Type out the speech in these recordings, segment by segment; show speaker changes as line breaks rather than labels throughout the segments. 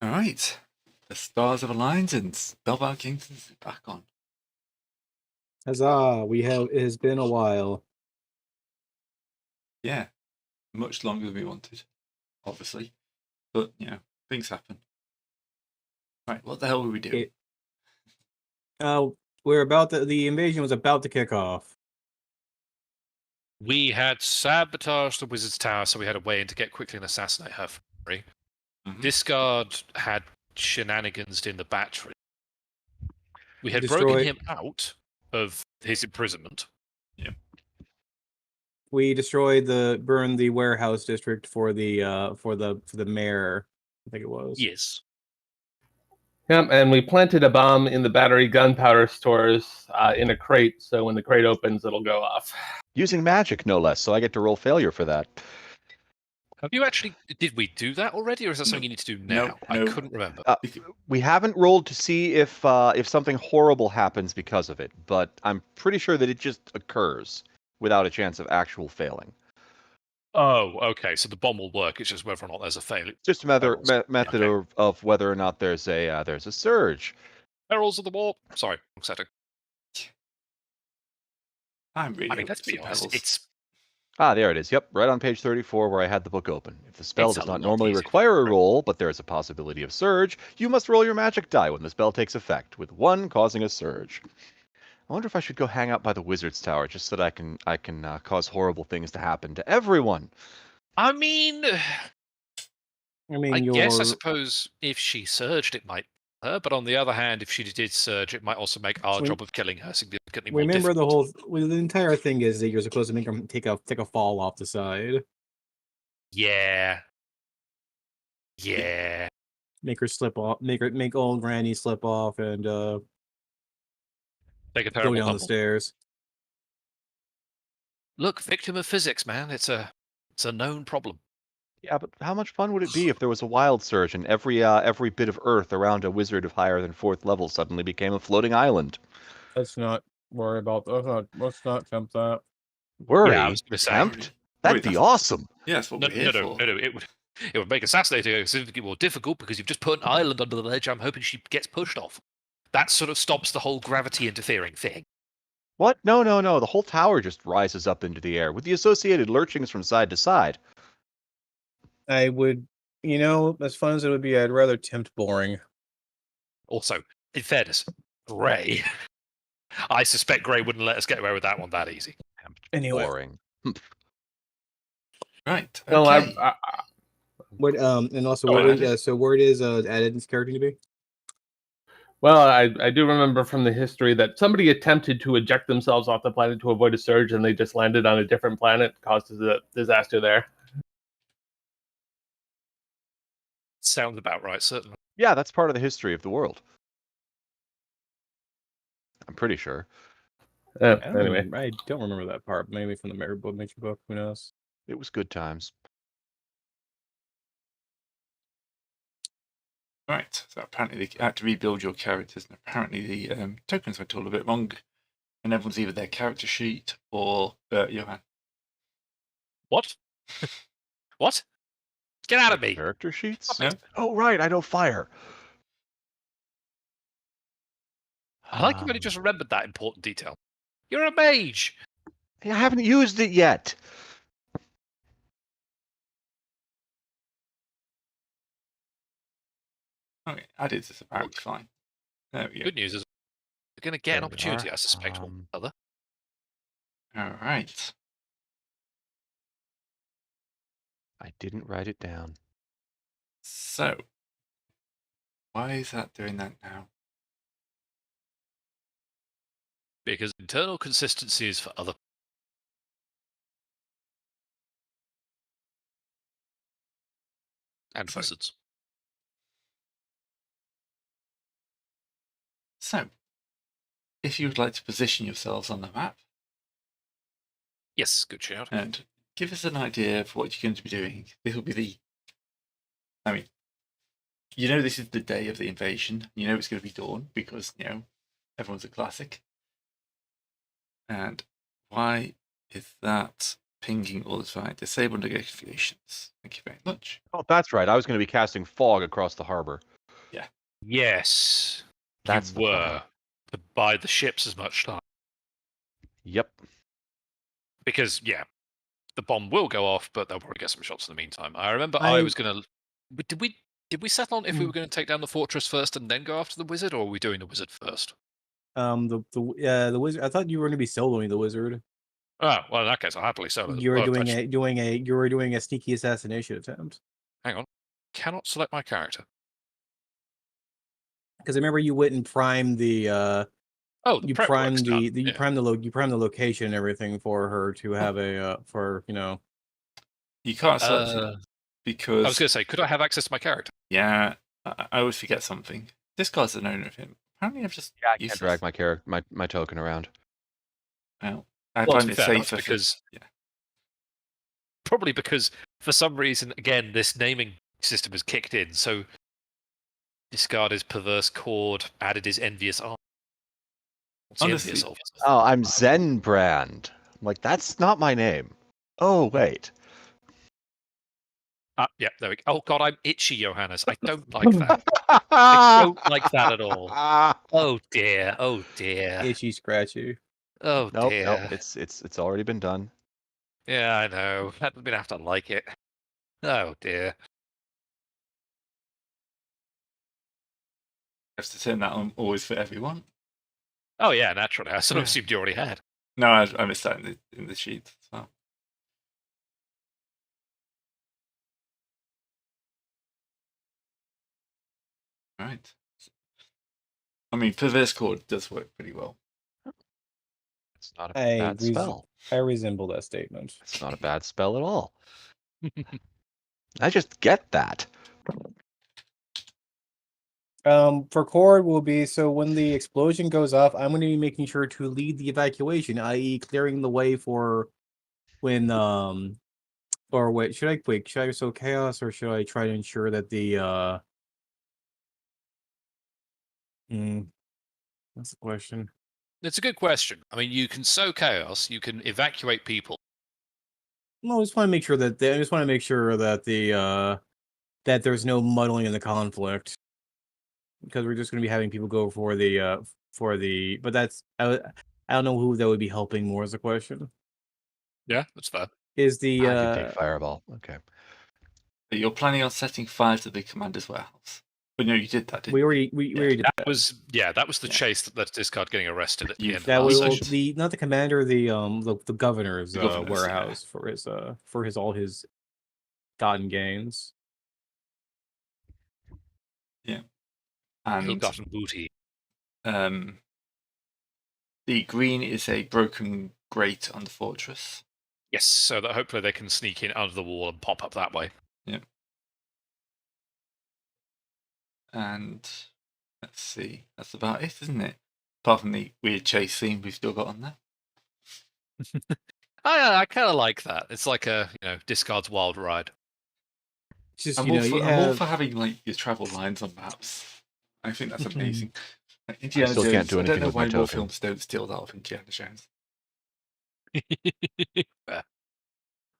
All right. The stars have aligned and Spellbound Kingdom's back on.
Huzzah! It has been a while.
Yeah. Much longer than we wanted, obviously. But, things happen. Right, what the hell were we doing?
The invasion was about to kick off.
We had sabotaged the wizard's tower, so we had a way in to get quickly and assassinate her. Discard had shenanigans in the battery. We had broken him out of his imprisonment.
Yeah.
We burned the warehouse district for the mayor, I think it was.
Yes.
Yep, and we planted a bomb in the battery gunpowder stores in a crate, so when the crate opens, it'll go off.
Using magic, no less, so I get to roll failure for that.
Did we do that already, or is that something you need to do now?
No.
I couldn't remember.
We haven't rolled to see if something horrible happens because of it, but I'm pretty sure that it just occurs without a chance of actual failing.
Oh, okay. So the bomb will work. It's just whether or not there's a failure.
Just a method of whether or not there's a surge.
Perils of the war. Sorry, wrong setting.
Let's be honest.
It's
there it is. Yep, right on page 34 where I had the book open. If the spell does not normally
easier.
require a roll, but there is a possibility of surge, you must roll your magic die when the spell takes effect, with 1 causing a surge. I wonder if I should go hang out by the wizard's tower just so that I can cause horrible things to happen to everyone.
I guess I suppose if she surged, it might hurt. But on the other hand, if she did surge, it might also make our job of killing her significantly more difficult.
The entire thing is that you're supposed to make her take a fall off the side.
Yeah.
Make her slip off. Make old Granny slip off and
take a terrible
go down
tumble.
the stairs.
Look, victim of physics, man. It's a known problem.
Yeah, but how much fun would it be if there was a wild surge and every bit of earth around a wizard of higher than 4th level suddenly became a floating island?
Let's not worry about that. Let's not attempt that.
Worry?
Yeah, I was going to say.
Attempt? That'd be awesome.
Yeah, that's what we're here for.
No. It would make assassinating significantly more difficult because you've just put an island under the ledge. I'm hoping she gets pushed off. That sort of stops the whole gravity interfering thing.
What? No. The whole tower just rises up into the air with the associated lurchings from side to side.
I would, as fun as it would be, I'd rather tempt boring.
Also, in fairness, Grey. I suspect Grey wouldn't let us get away with that one that easy.
Anyway.
Boring.
Right.
No,
Okay.
And also, where is Addin's character to be?
Well, I do remember from the history that somebody attempted to eject themselves off the planet to avoid a surge, and they just landed on a different planet, caused a disaster there.
Sounds about right, certainly.
Yeah, that's part of the history of the world. I'm pretty sure.
Anyway.
I don't remember that part. Maybe from the Mary book. Who knows?
It was good times.
Right. So apparently you had to rebuild your characters, and apparently the tokens went all a bit wrong, and everyone's either their character sheet or Johan.
What? What? Get out of me!
Character sheets?
No?
Oh, right. I know fire.
I like you've only just remembered that important detail. You're a mage!
I haven't used it yet.
Okay, added is apparently fine. There we go.
Good news is we're going to get an opportunity, I suspect, one or other.
All right.
I didn't write it down.
So, why is that doing that now?
Because internal consistency is for other. And wizards.
So, if you would like to position yourselves on the map.
Yes, good shout.
And give us an idea of what you're going to be doing. This will be this is the day of the invasion. You know it's going to be dawn because, everyone's a classic. And why is that pinging all the time? Disable notifications. Thank you very much.
Oh, that's right. I was going to be casting fog across the harbor.
Yes,
That's
you
the
were
problem.
to buy the ships as much time
Yep.
because the bomb will go off, but they'll probably get some shots in the meantime. I remember I was gonna. But did we settle on if we were going to take down the fortress first and then go after the wizard, or are we doing the wizard first?
The wizard. I thought you were going to be soloing the wizard.
Oh well, in that case, I'll happily solo.
You were doing a sneaky assassination attempt.
Hang on, cannot select my character.
Because I remember you went and primed the
Oh, the
you
prep work's
primed
done.
you primed the location and everything for her to have a for
You can't select it
I was
because
going to say, could I have access to my character?
I always forget something. This guy's an owner of him. Apparently, I've just
I can't drag my token around.
Well, I
Well, to
find
be
it
fair, that's
safer
because
yeah.
probably because for some reason, again, this naming system has kicked in. So discard his perverse chord, added his envious art. What's he envious
Honestly,
of?
Oh, I'm Zen Brand. I'm like, that's not my name. Oh, wait.
Yeah, there we go. Oh god, I'm itchy, Johannes. I don't like that. I don't like that at all. Oh dear. Oh dear.
itchy scratchy.
Oh
Nope,
dear.
nope. It's already been done.
Yeah, I know. That would have to like it. Oh dear.
I have to turn that on always for everyone.
Oh yeah, naturally. I sort of
Yeah.
assumed you already had.
No, I missed that in the sheet as well. Right. I mean, perverse chord does work pretty well.
It's not a bad spell.
I resemble that statement.
It's not a bad spell at all. I just get that.
For Cord will be so when the explosion goes off, I'm going to be making sure to lead the evacuation, i.e., clearing the way for when or wait, should I sow chaos or should I try to ensure that the that's the question.
It's a good question. I mean, you can sow chaos, you can evacuate people.
No, I just want to make sure that that there's no muddling in the conflict. Because we're just going to be having people go for the but that's I don't know who that would be helping more is the question.
Yeah, that's fair.
Is the
I can take Fireball. Okay.
But you're planning on setting fire to the commander's warehouse. But no, you did that, didn't
we
you?
already did
That was the chase that led to Discard getting arrested at the
You-
end of
that
last
was
session.
not the commander, the governor's
The governor's,
warehouse for his all his gotten gains.
He
And
got booty.
the green is a broken grate on the fortress.
Yes, so that hopefully they can sneak in under the wall and pop up that way.
Yeah. And let's see, that's about it, isn't it? Apart from the weird chase scene we've still got on there.
I kind of like that. It's like a Discard's wild ride.
It's just
I'm all for having like your travel lines on maps. I think that's amazing. Like, Indiana
still
Jones.
can't do
I don't
anything
know
with my
why more
token.
films don't steal that off Indiana Jones.
What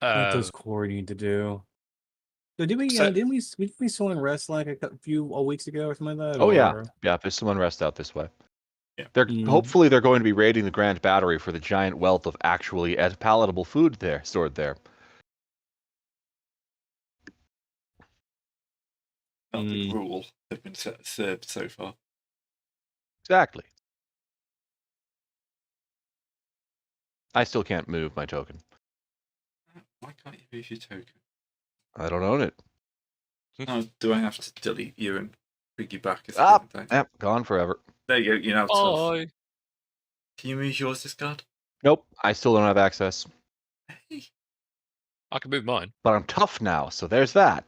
does Core need to do? So didn't we saw in rest like a few weeks ago or something like that?
Oh yeah,
or...
yeah. There's someone rest out this way.
Yeah.
Hopefully they're going to be raiding the Grand Battery for the giant wealth of actually palatable food there stored there.
Not the rule have been served so far.
Exactly. I still can't move my token.
Why can't you move your token?
I don't own it.
Oh, do I have to delete you and bring you back?
Yep, gone forever.
There you go. You're now tough.
Bye.
Can you move yours, Discard?
Nope, I still don't have access.
Hey.
I can move mine.
But I'm tough now, so there's that.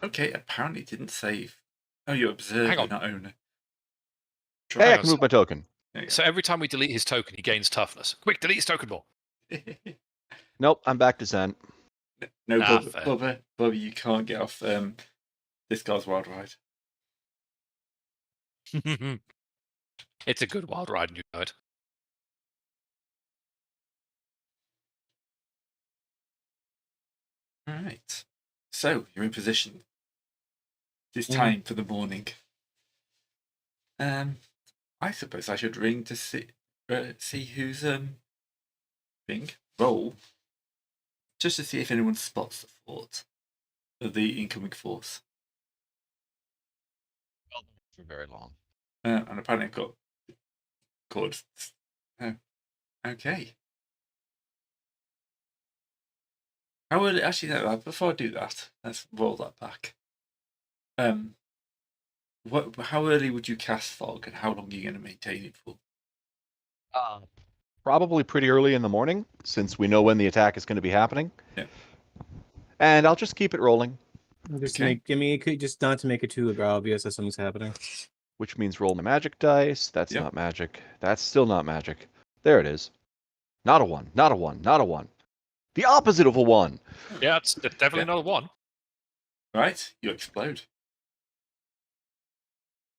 Okay, apparently it didn't save. Oh, you're observer,
Hang on.
not owner.
Hey, I can move my token.
So every time we delete his token, he gains toughness. Quick, delete his token more.
Nope, I'm back to Zen.
No,
fair.
Bobby, you can't get off Discard's wild ride.
It's a good wild ride, and you know it.
All right. So you're in position. It's time for the morning. I suppose I should ring to see who's roll, just to see if anyone spots the fort of the incoming force.
For very long.
And apparently I've got chords. Oh, okay. How early? Actually, no. Before I do that, let's roll that back. How early would you cast fog, and how long are you going to maintain it for?
Probably pretty early in the morning, since we know when the attack is going to be happening.
Yeah.
And I'll just keep it rolling.
Just
Okay.
just not to make it too obvious that something's happening.
Which means roll my magic dice. That's
Yep.
not magic. That's still not magic. There it is. Not a 1, not a 1, not a 1. The opposite of a 1.
Yeah, it's definitely not a 1.
Right, you explode.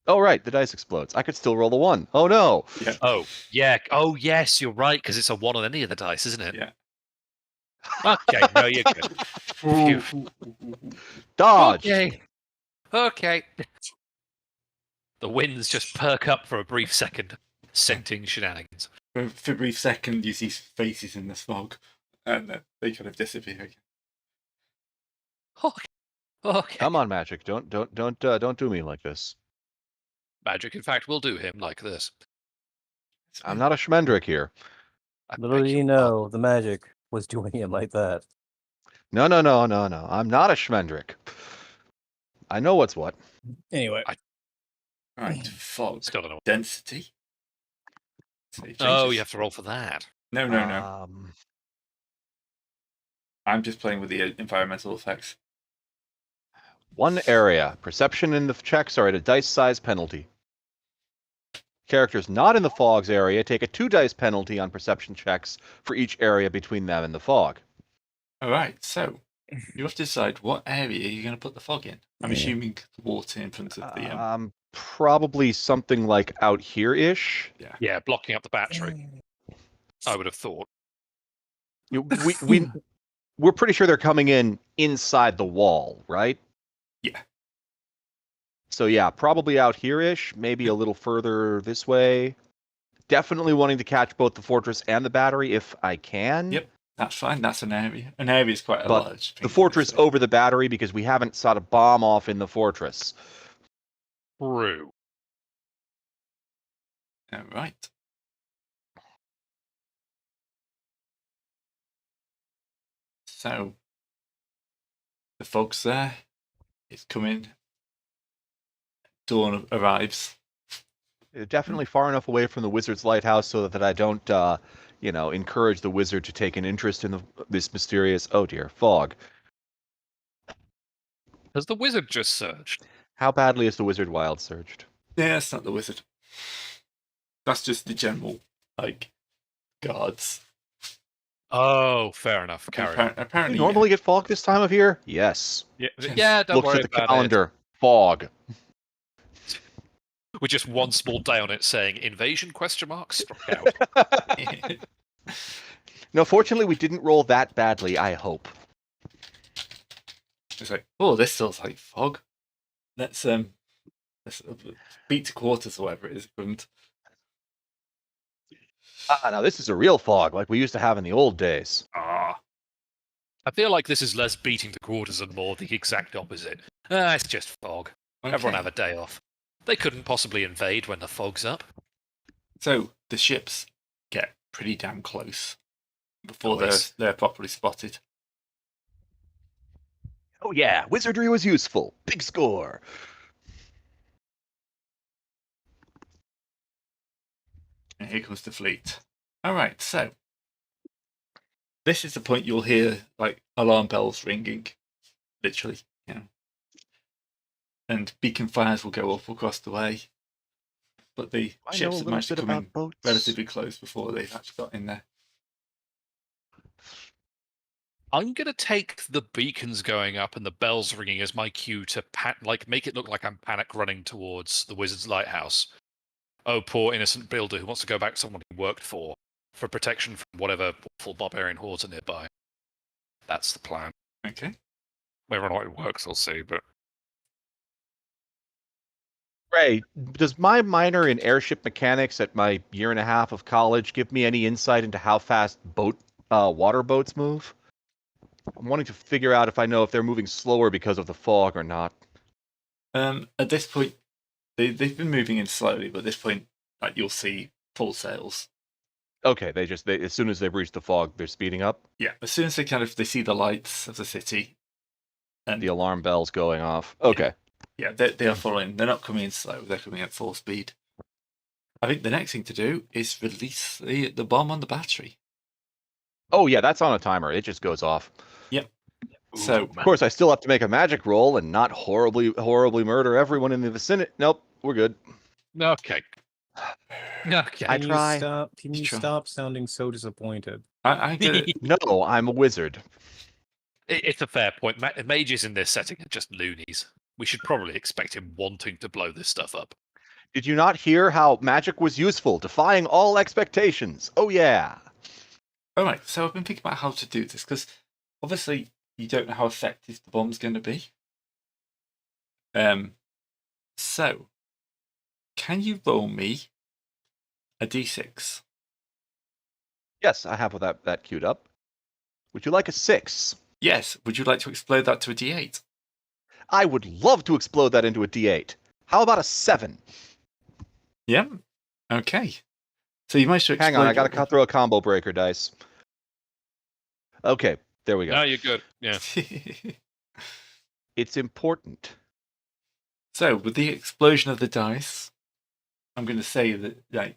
Oh, right, the dice explodes. I could still roll a 1. Oh, no.
Yeah.
Oh, yeah. Oh, yes, you're right, because it's a 1 on any of the dice, isn't it?
Yeah.
Okay, no, you're good. Phew.
Dodge.
Okay. The winds just perk up for a brief second, scenting shenanigans.
For a brief second, you see faces in the fog, and they kind of disappear again.
Okay.
Come on, magic. Don't do me like this.
Magic, in fact, will do him like this.
I'm not a Schmendrick here.
Little did you know, the magic was doing him like that.
No. I'm not a Schmendrick. I know what's what.
Anyway.
Right, fog.
Still don't know.
Density. So it
Oh,
changes.
you have to roll for that.
No.
Um,
I'm just playing with the environmental effects.
1 area. Perception and the checks are at a dice size penalty. Characters not in the fog's area take a 2 dice penalty on perception checks for each area between them and the fog.
All right, so you have to decide what area you're going to put the fog in. I'm assuming the water in front of the.
Probably something like out here-ish.
Yeah, blocking up the battery. I would have thought.
We're pretty sure they're coming in inside the wall, right?
Yeah.
So yeah, probably out here-ish, maybe a little further this way. Definitely wanting to catch both the fortress and the battery if I can.
Yep, that's fine. That's an area. An area is quite a
But
large.
the fortress over the battery because we haven't shot a bomb off in the fortress.
True.
All right. So the fog's there. It's coming. Dawn arrives.
Definitely far enough away from the wizard's lighthouse so that I don't, encourage the wizard to take an interest in this mysterious, oh dear, fog.
Has the wizard just surged?
How badly is the wizard wild surged?
Yeah, that's not the wizard. That's just the general, guards.
Oh, fair enough. Carry on.
Apparently,
You normally get fog this time of year? Yes.
Yeah, don't
Looks
worry
at the
about
calendar. Fog.
it. With just one small day on it saying invasion ? Struck out.
No, fortunately, we didn't roll that badly, I hope.
It's like, oh, this feels like fog. Let's beat to quarters or whatever it is.
Now this is a real fog, like we used to have in the old days.
I feel like this is less beating the quarters and more the exact opposite. It's just fog.
Okay.
Everyone have a day off. They couldn't possibly invade when the fog's up.
So the ships get pretty damn close before
Nice.
they're properly spotted.
Oh yeah, wizardry was useful. Big score.
And here comes the fleet. All right, so this is the point you'll hear alarm bells ringing, literally, and beacon fires will go up across the way. But the ships have managed to come in relatively close before they've actually got in there.
I'm going to take the beacons going up and the bells ringing as my cue to make it look like I'm panic running towards the wizard's lighthouse. Oh, poor innocent builder who wants to go back to someone he worked for protection from whatever awful barbarian hordes are nearby. That's the plan.
Okay.
Whether or not it works, I'll see, but
Ray, does my minor in airship mechanics at my year and a half of college give me any insight into how fast water boats move? I'm wanting to figure out if I know if they're moving slower because of the fog or not.
At this point, they've been moving in slowly, but at this point, like you'll see full sails.
Okay, they as soon as they've reached the fog, they're speeding up.
Yeah, as soon as they see the lights of the city, and
the alarm bell's going off. Okay.
Yeah, they are following. They're not coming in slow. They're coming at full speed. I think the next thing to do is release the bomb on the battery.
Oh yeah, that's on a timer. It just goes off.
Yep.
Ooh,
So
of course, I still have to make a magic roll and not horribly murder everyone in the vicinity. Nope, we're good.
Okay. Okay.
I try.
Can you stop sounding so disappointed?
I get it.
No, I'm a wizard.
It's a fair point. Mages in this setting are just loonies. We should probably expect him wanting to blow this stuff up.
Did you not hear how magic was useful, defying all expectations? Oh yeah.
All right. So I've been thinking about how to do this because obviously you don't know how effective the bomb's going to be. So can you roll me a d6?
Yes, I have that queued up. Would you like a 6?
Yes. Would you like to explode that to a d8?
I would love to explode that into a d8. How about a 7?
Yeah. Okay. So you managed to explode.
Hang on, I gotta throw a combo breaker dice. Okay, there we go.
No, you're good. Yeah.
It's important.
So with the explosion of the dice, I'm going to say that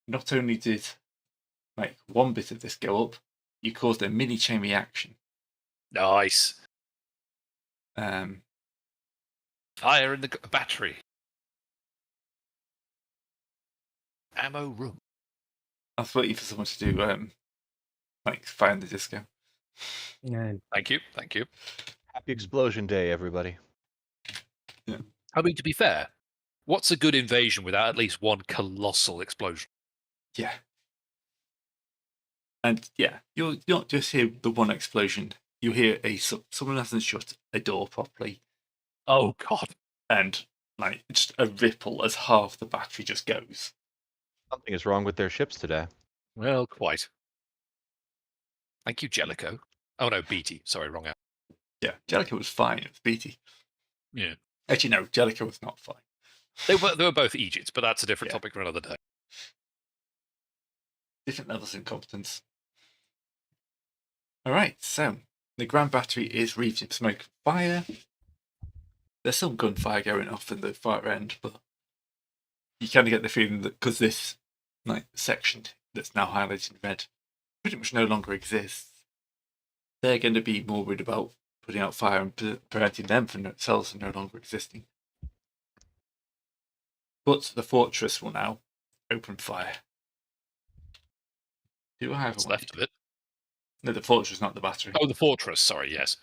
not only did one bit of this go up, you caused a mini chain reaction.
Nice.
Um,
Fire in the battery. Ammo room.
I was waiting for someone to do fire in the disco.
Yeah.
Thank you. Thank you.
Happy Explosion Day, everybody.
Yeah.
I mean, to be fair, what's a good invasion without at least one colossal explosion?
Yeah. And yeah, you'll not just hear the one explosion. You hear someone hasn't shut a door properly,
Oh, God.
and just a ripple as half the battery just goes.
Something is wrong with their ships today.
Well, quite. Thank you, Jellicoe. Oh, no, Beatty. Sorry, wrong out.
Yeah, Jellicoe was fine. It was Beatty.
Yeah.
Actually, no, Jellicoe was not fine.
They were both Egypts, but that's a different
Yeah.
topic for another day.
Different levels of incompetence. All right, so the Grand Battery is wreathed in smoke and fire. There's some gunfire going off in the far end, but you kind of get the feeling that because this section that's now highlighted in red pretty much no longer exists, they're going to be more worried about putting out fire and preventing them from themselves from no longer existing. But the fortress will now open fire. Do I have
What's
a
left of it?
No, the fortress, not the battery.
Oh, the fortress. Sorry, yes.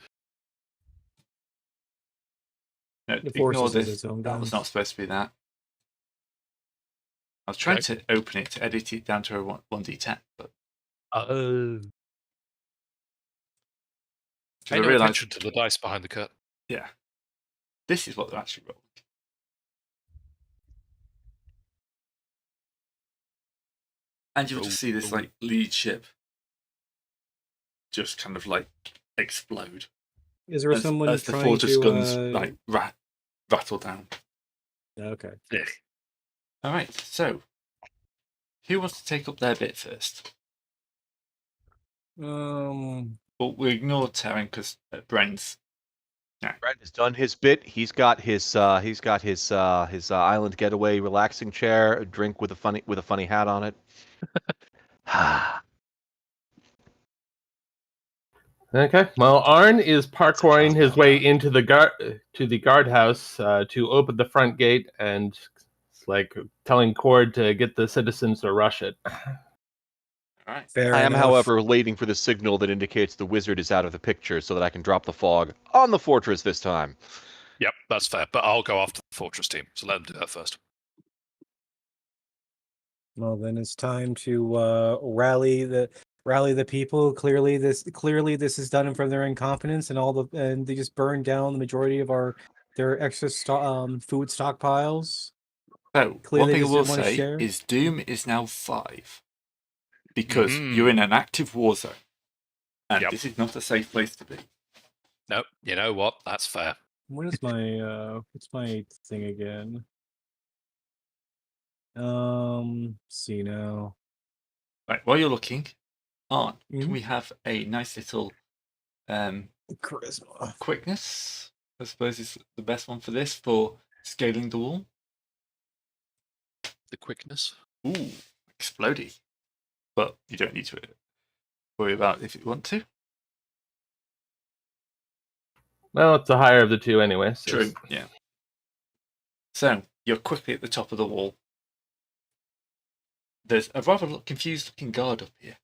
No,
The
ignore
fortress has
this.
its own
That was
guns.
not supposed to be that. I was trying to open it to edit it down to a 1d10, but
Pay
I
no
realised,
attention to the dice behind the curtain.
yeah, this is what they're actually rolling. And you'll just see this lead ship just kind of explode.
Is there someone
as the
trying
fortress
to
guns rattle down?
Okay.
Yeah.
All right, so who wants to take up their bit first?
Um,
Well, we ignore Terran because Brent's.
Brent has done his bit. He's got his island getaway relaxing chair, a drink with a funny hat on it.
Okay. Well, Arn is parkouring his way into the guardhouse to open the front gate, and it's telling Cord to get the citizens to rush it.
All right.
fair
I am,
enough.
however, waiting for the signal that indicates the wizard is out of the picture so that I can drop the fog on the fortress this time.
Yep, that's fair. But I'll go after the fortress team, so let them do that first.
Well, then it's time to rally the people. Clearly, this is done from their incompetence, and they just burn down the majority of our There are extra food stockpiles.
So,
Clearly
one thing I
doesn't
will
wanna
say
share.
is Doom is now 5. Because
Mhm.
you're in an active war zone. And
Yep.
this is not a safe place to be.
Nope. You know what? That's fair.
What is my what's my thing again? See now.
Right, while you're looking, can
Mhm.
we have a nice little
Charisma.
quickness? I suppose is the best one for this, for scaling the wall.
The quickness.
Ooh, explodey. But you don't need to worry about if you want to.
Well, it's the higher of the two anyway. So
True, yeah. So, you're quickly at the top of the wall. There's a rather confused looking guard up here.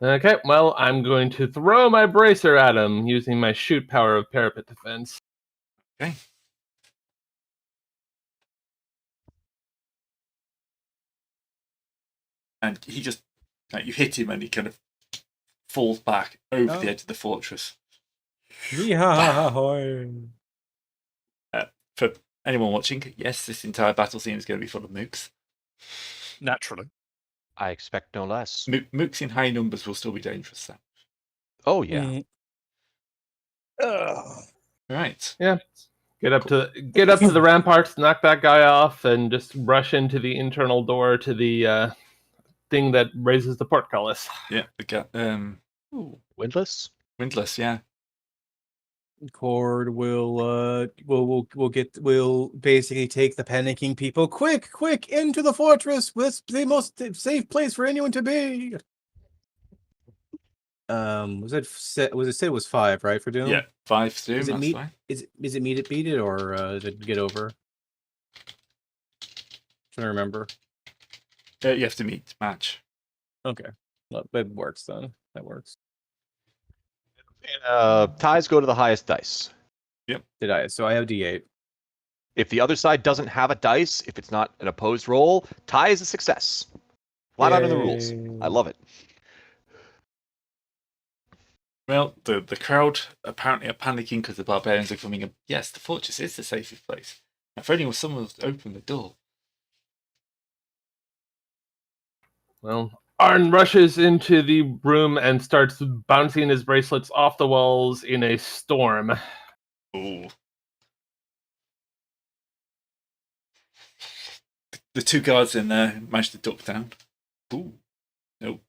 Okay, well, I'm going to throw my bracer at him using my shoot power of parapet defense.
Okay. And he just, you hit him and he kind of falls back over the edge of the fortress.
Yeehaw!
For anyone watching, yes, this entire battle scene is going to be full of mooks.
Naturally.
I expect no less.
Mooks in high numbers will still be dangerous, though.
Oh yeah.
Right.
Yeah. Get up to the ramparts, knock that guy off, and just rush into the internal door to the thing that raises the portcullis.
Yeah.
Windlass?
Windlass, yeah.
Cord will basically take the panicking people. Quick, into the fortress. This the most safe place for anyone to be. Was it said it was 5, right, for Doom?
Yeah, 5 Doom,
Is it
that's
meet?
fine.
Is it meet it beat it, or did it get over? Trying to remember.
You have to meet match.
Okay, well, it works then. That works.
Ties go to the highest dice.
Did I? So I have D8.
If the other side doesn't have a dice, if it's not an opposed roll, tie is a success. Flat out in the rules. I love it.
Well, the crowd apparently are panicking because the barbarians are coming in. Yes, the fortress is the safest place. If only someone would open the door.
Well, Arn rushes into the room and starts bouncing his bracelets off the walls in a storm.
Ooh. The 2 guards in there managed to duck down. Ooh. Nope.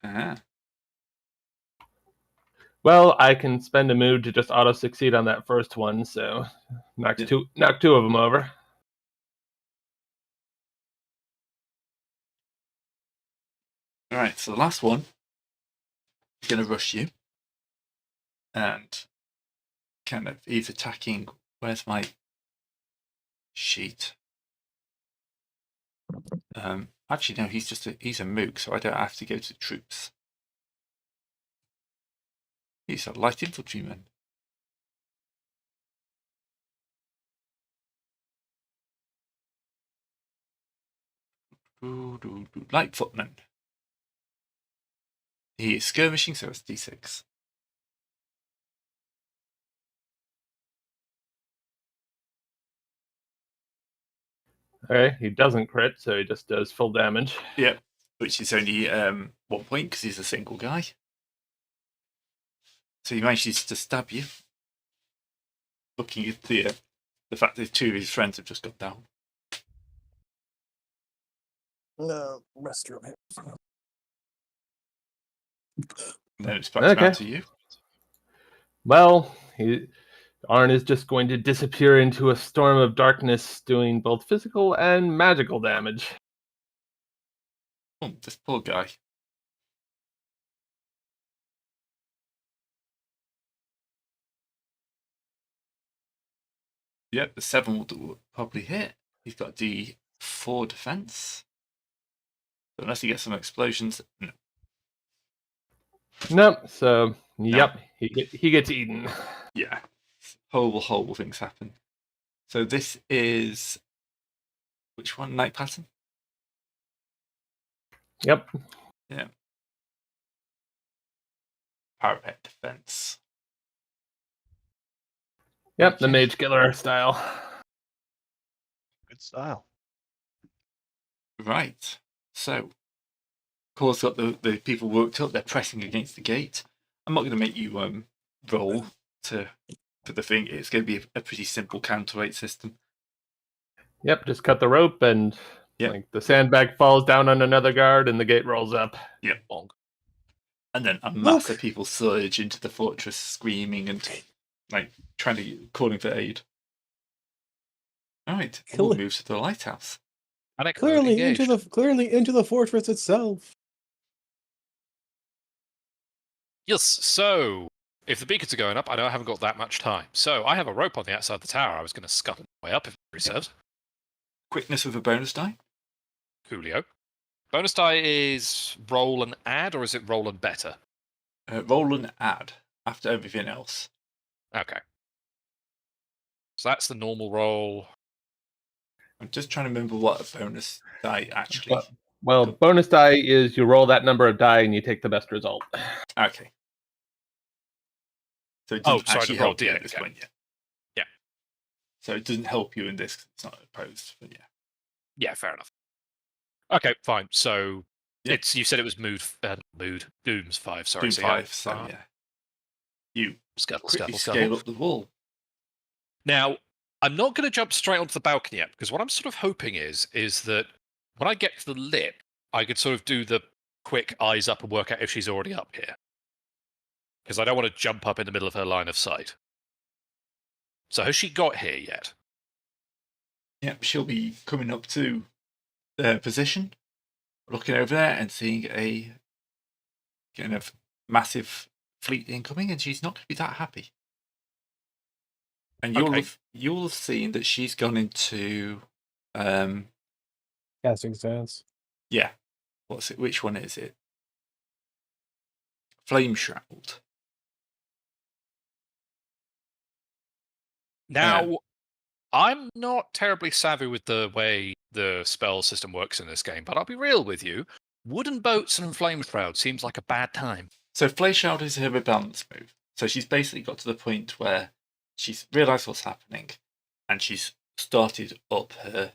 Ah.
Well, I can spend a mood to just auto succeed on that first one, so knock two of them over.
All right, so the last one is going to rush you, and kind of he's attacking. Where's my sheet? Actually, no, he's a mook, so I don't have to go to troops. He's a light infantryman. Light footman. He is skirmishing, so it's D6.
Okay, he doesn't crit, so he just does full damage.
Yep, which is only 1 point because he's a single guy. So he manages to stab you. Looking at the fact that 2 of his friends have just got down.
No, restroom.
And then it's back to you.
Well, Arn is just going to disappear into a storm of darkness, doing both physical and magical damage.
Oh, this poor guy. Yep, the 7 will probably hit. He's got D4 defense. Unless he gets some explosions. No.
Nope, so, yep, he gets eaten.
Yeah. Horrible things happen. So this is... Which one? Night Pattern?
Yep.
Yeah. parapet defense.
Yep, the
Okay.
mage killer style.
Good style.
Right. So, Core's got the people worked up. They're pressing against the gate. I'm not going to make you roll for the thing. It's going to be a pretty simple counterweight system.
Yep, just cut the rope and like the sandbag falls down on another guard and the gate rolls up.
Yep.
Bonk.
And then a mass of people surge into the fortress, screaming and calling for aid. All right, we'll move to the lighthouse.
Clearly into the fortress itself.
Yes, so if the beacons are going up, I know I haven't got that much time. So I have a rope on the outside of the tower. I was going to scuttle my way up if it serves.
Quickness with a bonus die?
Coolio. Bonus die is roll and add, or is it roll and better?
Roll and add after everything else.
Okay. So that's the normal roll.
I'm just trying to remember what a bonus die actually.
Well, bonus die is you roll that number of die and you take the best result.
Okay. So it doesn't
so
actually
I roll
help you
D8,
in this
okay.
one, yeah.
Yeah.
So it doesn't help you in this 'cause it's not opposed, but yeah.
Yeah, fair enough. Okay, fine. So
Yeah.
it's you said it was Doom's 5, sorry.
Doom
So
5, so yeah. You quickly scale up the wall.
Now, I'm not going to jump straight onto the balcony yet, because what I'm sort of hoping is that when I get to the lip, I could sort of do the quick eyes up and work out if she's already up here. Because I don't want to jump up in the middle of her line of sight. So has she got here yet?
Yep, she'll be coming up to their position, looking over there and seeing a kind of massive fleet incoming, and she's not going to be that happy. And you'll have seen that she's gone into
Casting stance.
yeah. What's it? Which one is it? Flame Shroud.
Now, I'm not terribly savvy with the way the spell system works in this game, but I'll be real with you. Wooden boats and flame shroud seems like a bad time.
So Flame Shroud is her rebalance move. So she's basically got to the point where she's realised what's happening, and she's started up her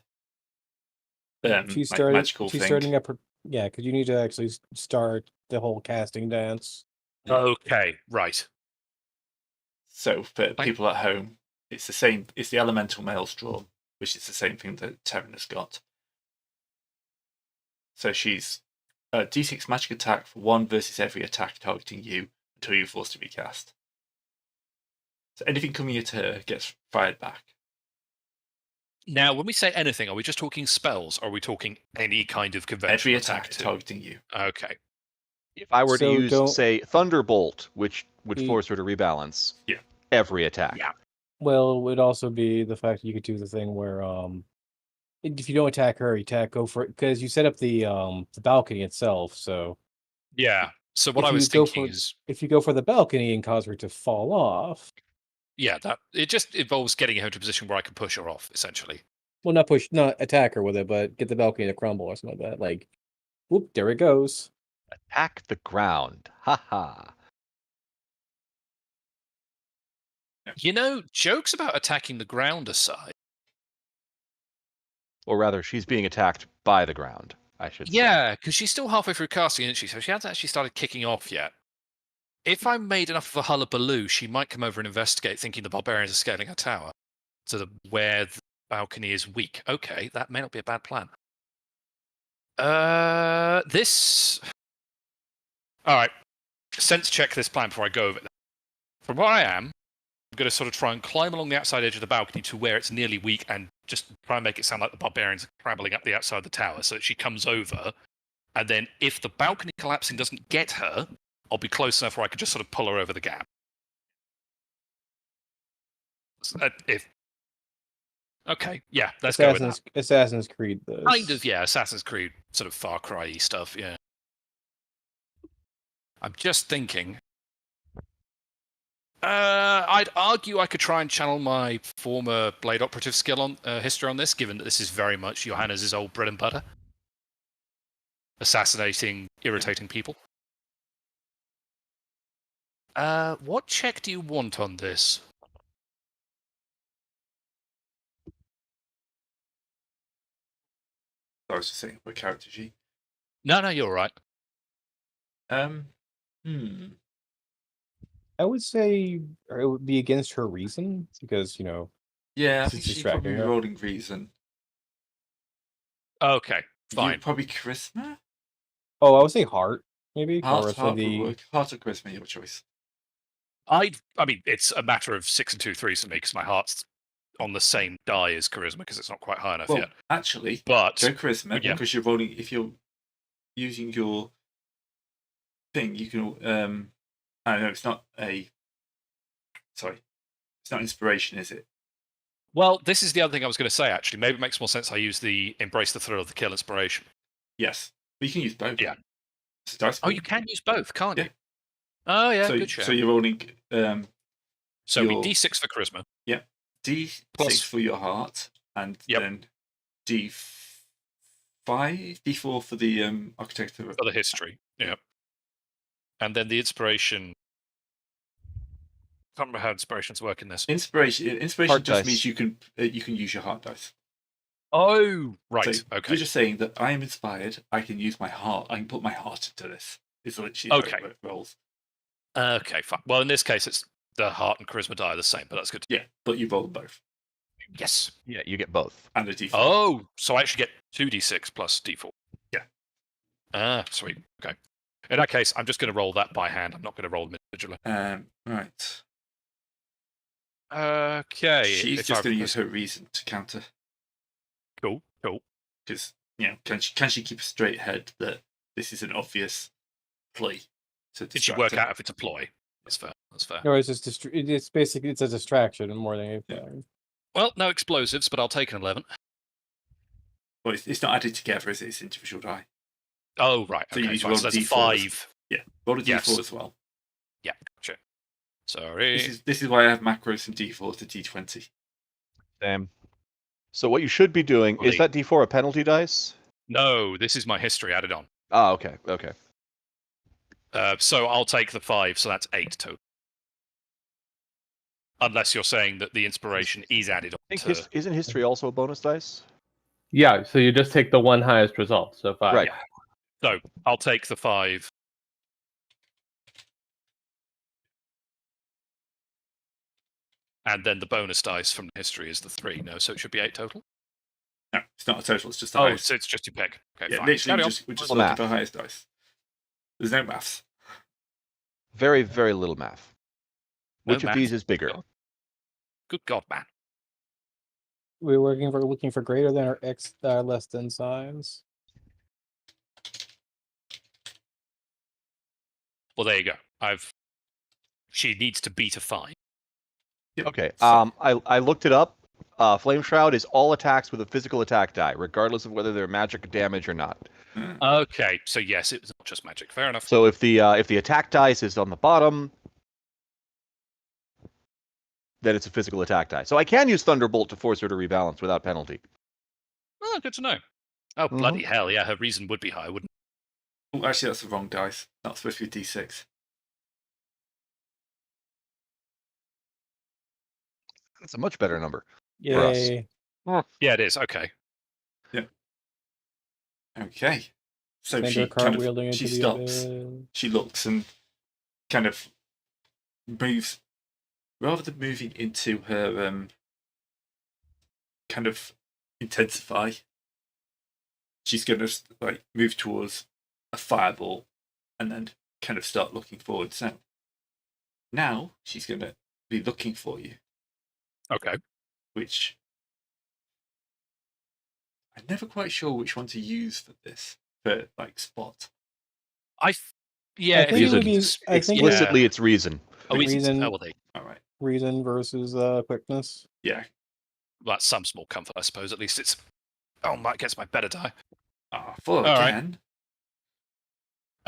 magical thing.
She's starting up her because you need to actually start the whole casting dance.
Okay, right.
So for people at home, it's the same. It's the elemental maelstrom, which is the same thing that Terran has got. So she's a D6 magic attack for 1 versus every attack targeting you until you're forced to recast. So anything coming at her gets fired back.
Now, when we say anything, are we just talking spells, or are we talking any kind of conventional
Every attack
attack too?
targeting you.
Okay.
If I were to use, say, Thunderbolt, which would force her to rebalance, every attack.
Yeah.
Well, it would also be the fact that you could do the thing where if you don't attack her, go for it because you set up the balcony itself. So
yeah. So what I was thinking is,
if you go for the balcony and cause her to fall off.
Yeah, that it just involves getting her to a position where I can push her off, essentially.
Well, not attack her with it, but get the balcony to crumble or something like that. Like, whoop, there it goes.
Attack the ground. Ha.
You know, jokes about attacking the ground aside.
Or rather, she's being attacked by the ground, I should say.
Yeah, because she's still halfway through casting, isn't she? So she hasn't actually started kicking off yet. If I made enough of a hullabaloo, she might come over and investigate, thinking the barbarians are scaling a tower to where the balcony is weak. Okay, that may not be a bad plan. This. All right, sense check this plan before I go over it. From where I am, I'm going to sort of try and climb along the outside edge of the balcony to where it's nearly weak and just try and make it sound like the barbarians are crabbling up the outside of the tower so that she comes over. And then if the balcony collapsing doesn't get her, I'll be close enough where I could just sort of pull her over the gap. Okay, yeah, let's go with that.
Assassin's Creed, though.
Kind of, yeah, Assassin's Creed, sort of Far Cry-y stuff, yeah. I'm just thinking. I'd argue I could try and channel my former Blade Operative skill on history on this, given that this is very much Johannes' old bread and butter. Assassinating, irritating people. What check do you want on this?
I was just saying, what character sheet?
No, you're all right.
Hmm.
I would say it would be against her reason because
Yeah, I
This
think
is
she'd probably
distracting
be
her.
rolling reason.
Okay,
You
fine.
probably charisma.
Oh, I would say heart maybe.
Heart
or so
would work. Heart or charisma, your choice.
I mean, it's a matter of 6 and 2 threes for me because my heart's on the same die as charisma because it's not quite high enough
Well,
yet.
actually,
But
go charisma
yeah.
because you're rolling. If you're using your thing, you can. I don't know. It's not a. Sorry, it's not inspiration, is it?
Well, this is the other thing I was going to say. Actually, maybe it makes more sense. I use the embrace the thrill of the kill inspiration.
Yes, but you can use both.
Yeah.
It's a dice
Oh,
pool.
you can use both, can't
Yeah.
you? Oh, yeah,
so,
good shout.
so you're rolling.
So we
your-
D6 for charisma.
D6
Plus-
for your heart, and
Yep.
then D4 for the architecture.
For the history, yeah. And then the inspiration. I can't remember how inspirations work in this.
Inspiration
Heart
just
dice.
means you can use your heart dice.
Oh, right.
So
Okay.
You're just saying that I am inspired. I can use my heart. I can put my heart into this. It's literally how
Okay.
it rolls.
Okay, fine. Well, in this case, it's the heart and charisma die are the same, but that's good.
Yeah, but you roll them both
Yes.
Yeah, you get both.
and a D4.
Oh, so I actually get 2d6 plus d4.
Yeah.
Ah, sweet. Okay. In that case, I'm just going to roll that by hand. I'm not going to roll them individually.
Right.
Okay.
She's
if
just
I-
going to use her reason to counter
Cool.
because can she keep a straight head that this is an obvious plea to
Did she
distract
work
her?
out if it's a ploy? That's fair.
No, it's just it's basically it's a distraction more than anything.
Well, no explosives, but I'll take an 11.
Well, it's not added together, is it? It's individual die.
Oh, right.
So you
Okay,
need to
fine.
roll
So that's a
D4s.
5.
Yeah, roll a
Yes.
D4 as well.
Yeah, gotcha. Sorry.
This is why I have macros and D4s to D20.
Damn. So what you should be doing is
Wait.
that D4 a penalty dice?
No, this is my history added on.
Ah, okay.
So I'll take the 5, so that's 8 total. Unless you're saying that the inspiration is added on.
I think isn't history also a bonus dice?
Yeah, so you just take the one highest result, so 5.
Right.
So I'll take the 5. And then the bonus dice from history is the 3. No, so it should be 8 total.
No, it's not a total. It's just the
Oh,
highest.
so it's just your pick. Okay,
Yeah,
fine.
literally,
Carry on.
we're just
Little
looking
math.
for highest dice. There's no maths.
Very, very little math.
No
Which of
math.
these is bigger?
Good God, man.
We're looking for greater than or x less than signs.
Well, there you go. She needs to beat a 5.
Yep.
Okay.
So-
I looked it up. Flame Shroud is all attacks with a physical attack die, regardless of whether they're magic damage or not.
Okay, so yes, it's not just magic. Fair enough.
So if the attack dice is on the bottom, then it's a physical attack die. So I can use Thunderbolt to force her to rebalance without penalty.
Oh, good to know. Oh, bloody hell, yeah, her reason would be high, wouldn't
Oh, actually, that's the wrong dice. That's supposed to be D6.
That's a much better number.
Yay!
it? Yeah, it is. Okay.
Okay. So
Send her
she kind
cartwheeling
of
into
she
the
stops.
abyss.
She looks and kind of moves, rather than moving into her kind of intensify. She's going to like move towards a fireball, and then kind of start looking forward. So now she's going to be looking for you,
Okay.
which I'm never quite sure which one to use for this. For like spot.
Yeah,
I
if
think
you
it would
look
be-
at
I think
Explicitly, it's reason.
Oh, is it?
Reason-
Oh, well, they.
All right.
Reason versus quickness.
Yeah.
Well, that's some small comfort, I suppose. At least it's. Oh, Mike gets my better die.
Full
All right.
again.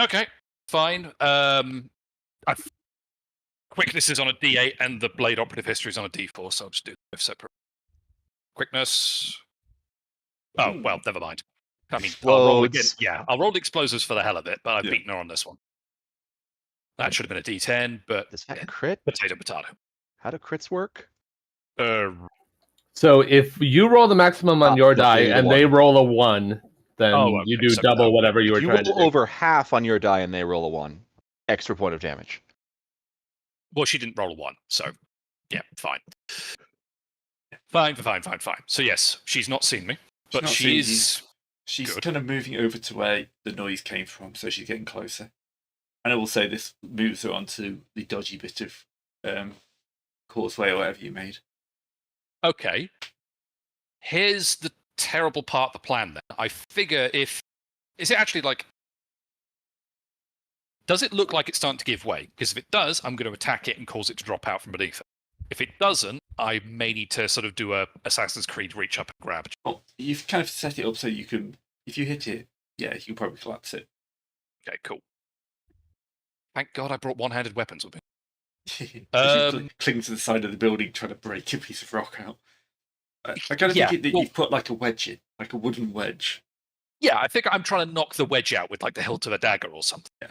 Okay, fine. Quickness is on a D8, and the blade operative history is on a D4, so I'll just do them separate. Quickness. Oh well, never mind. I mean, I'll roll again.
Explodes.
Yeah, I'll roll the explosives for the hell of it, but I've
Yeah.
beaten her on this one. That should have been a D10, but
Does that crit?
potato.
How do crits work?
So if you roll the maximum on your
plus
die
three to
and they
one.
roll a 1, then
Oh,
you
okay,
do
so
double
no.
whatever you were
If you
trying to
roll
do.
over half on your die and they roll a 1, extra point of damage.
Well, she didn't roll a 1, so yeah, fine. Fine. So yes, she's not seen me, but
not
she
seen you.
is.
She's
Good.
kind of moving over to where the noise came from, so she's getting closer. And I will say this moves her onto the dodgy bit of causeway or whatever you made.
Okay. Here's the terrible part of the plan then. I figure is it actually like, does it look like it's starting to give way? Because if it does, I'm going to attack it and cause it to drop out from beneath it. If it doesn't, I may need to sort of do a Assassin's Creed reach up and grab.
Well, you've kind of set it up so you can, if you hit it, yeah, you can probably collapse it.
Okay, cool. Thank God I brought one-handed weapons with me.
As you cling to the side of the building trying to break a piece of rock out. I kind of think that you've put like a wedge in, like a wooden wedge.
Yeah, I think I'm trying to knock the wedge out with like the hilt of a dagger or something.
Yeah.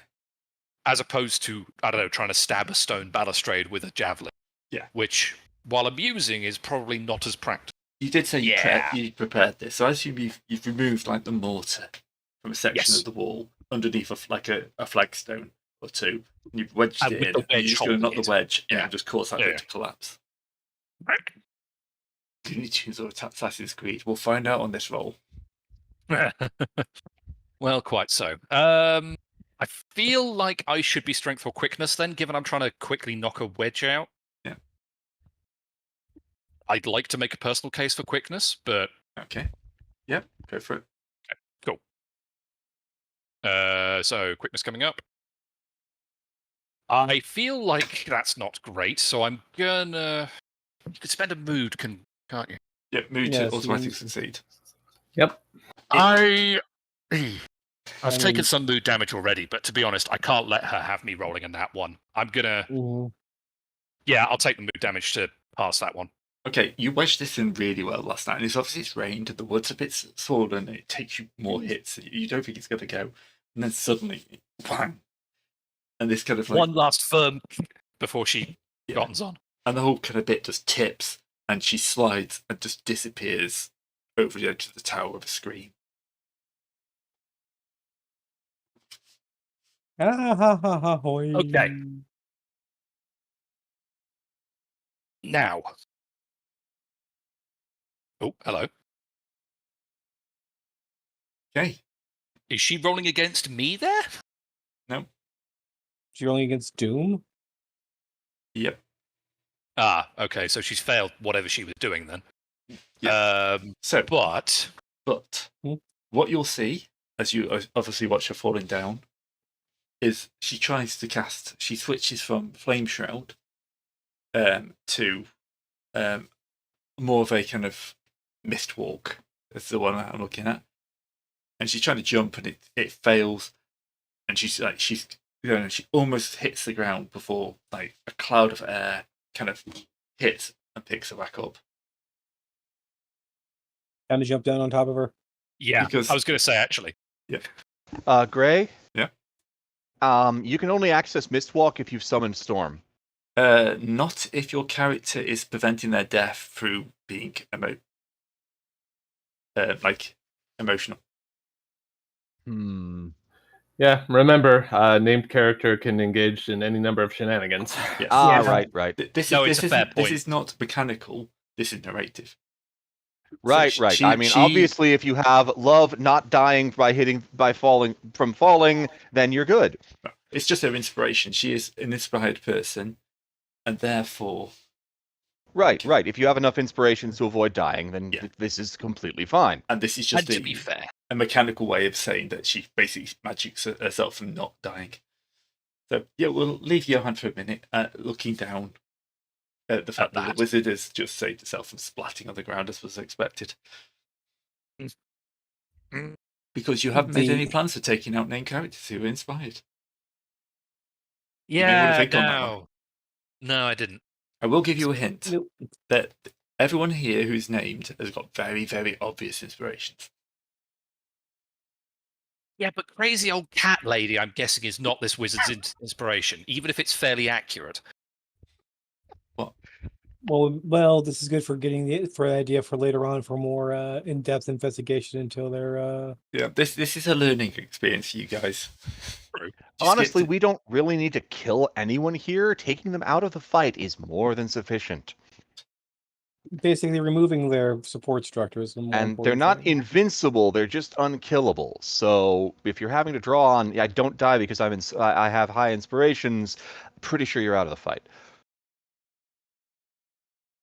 As opposed to, I don't know, trying to stab a stone balustrade with a javelin.
Yeah.
Which, while amusing, is probably not as practical.
You did say you prepared this, so I assume you've removed like the mortar from a section of the wall underneath a flagstone or two, and you've wedged
And
it
with
in,
the
and you're
wedge
just going to knock
holding
the wedge in
Yeah.
and just cause that bit
Yeah.
to collapse. Looney Tunes or Assassin's Creed? We'll find out on this roll.
Well, quite so. I feel like I should be strength or quickness then, given I'm trying to quickly knock a wedge out.
Yeah.
I'd like to make a personal case for quickness, but
Okay. Yep, go for it.
cool. So quickness coming up. I feel like that's not great, so I'm gonna. You could spend a mood, can't you?
Yep, move to automatic succeed.
Yep.
I've taken some mood damage already, but to be honest, I can't let her have me rolling a nat 1. I'm gonna. Yeah, I'll take the mood damage to pass that one.
Okay, you wedged this in really well last night, and it's rained, and the wood's a bit swollen, and it takes you more hits. You don't think it's going to go, and then suddenly, bang! And this kind of like
One last firm before she gottens on.
And the whole kind of bit just tips, and she slides and just disappears over the edge of the tower with a scream.
Okay. Now. Oh, hello.
Okay.
Is she rolling against me there?
No.
She rolling against Doom?
Yep.
Ah, okay. So she's failed whatever she was doing then.
Yeah. But
Hmm?
what you'll see, as you obviously watch her falling down, is she tries to cast. She switches from Flame Shroud to more of a kind of mist walk. That's the one that I'm looking at. And she's trying to jump, and it fails. And she almost hits the ground before like a cloud of air kind of hits and picks her back up.
Time to jump down on top of her.
Yeah,
Because
I was going to say actually.
Yeah. Gray.
Yeah.
You can only access Mistwalk if you've summoned Storm.
Not if your character is preventing their death through being emotional.
Yeah, remember, named character can engage in any number of shenanigans.
Yes.
Right.
This is not mechanical. This is narrative.
Right. I mean, obviously, if you have love not dying by falling, then you're good.
It's just her inspiration. She is an inspired person, and therefore...
Right. If you have enough inspirations to avoid dying, then this is completely fine.
And this is just
to be fair,
a mechanical way of saying that she basically magics herself from not dying. So, yeah, we'll leave Johan for a minute, looking down at the fact that the wizard has just saved herself from splatting on the ground as was expected. Because you haven't made any plans for taking out named characters who were inspired.
Yeah, no, I didn't.
I will give you a hint that everyone here who's named has got very, very obvious inspirations.
Yeah, but crazy old cat lady, I'm guessing, is not this wizard's inspiration, even if it's fairly accurate.
Well, this is good for getting the idea for later on for more in-depth investigation until they're.
Yeah, this is a learning experience for you guys.
Honestly, we don't really need to kill anyone here. Taking them out of the fight is more than sufficient.
Basically removing their support structures.
And they're not invincible, they're just unkillable. So if you're having to draw on, I don't die because I have high inspirations, pretty sure you're out of the fight.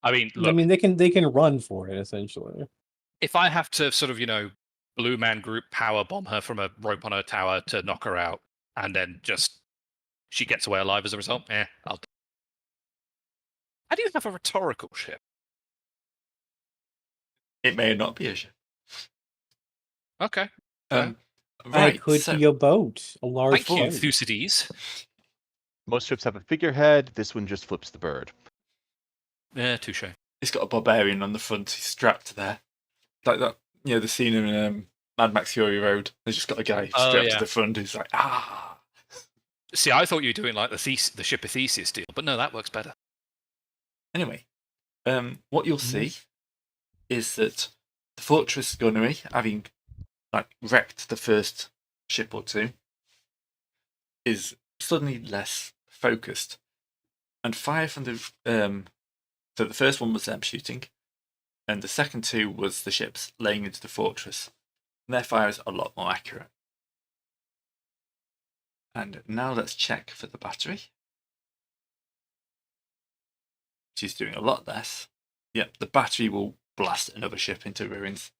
I mean, look,
they can run for it, essentially.
If I have to sort of, Blue Man Group power bomb her from a rope on her tower to knock her out, and then just she gets away alive as a result, I'll do it. How do you have a rhetorical ship?
It may not be a ship.
Okay.
Right,
it
could be a boat, a large boat.
Thank you, Thucydides.
Most ships have a figurehead. This one just flips the bird.
Yeah, touche.
It's got a barbarian on the front. He's strapped there, like that. The scene in Mad Max Fury Road. They've just got a guy strapped to the front who's like, ah.
See, I thought you were doing like the ship of Theseus deal, but no, that works better.
Anyway, what you'll see is that the fortress gunnery, having wrecked the first ship or two, is suddenly less focused, and fire from the so the first one was them shooting, and the second two was the ships laying into the fortress, and their fire is a lot more accurate. And now let's check for the battery. She's doing a lot less. Yep, the battery will blast another ship into ruins,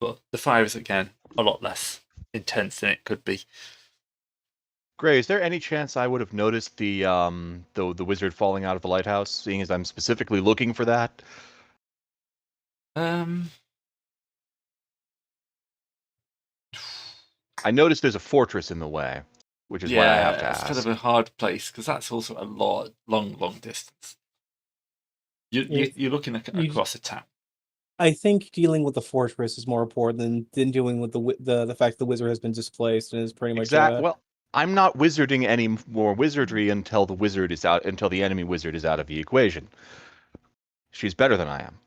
but the fire is again a lot less intense than it could be.
Gray, is there any chance I would have noticed the wizard falling out of the lighthouse, seeing as I'm specifically looking for that? I noticed there's a fortress in the way, which is why I have to ask.
It's kind of a hard place because that's also a long distance. You're looking across a town.
I think dealing with the fortress is more important than dealing with the fact the wizard has been displaced and is pretty much
Well, I'm not wizarding any more wizardry until the enemy wizard is out of the equation. She's better than I am.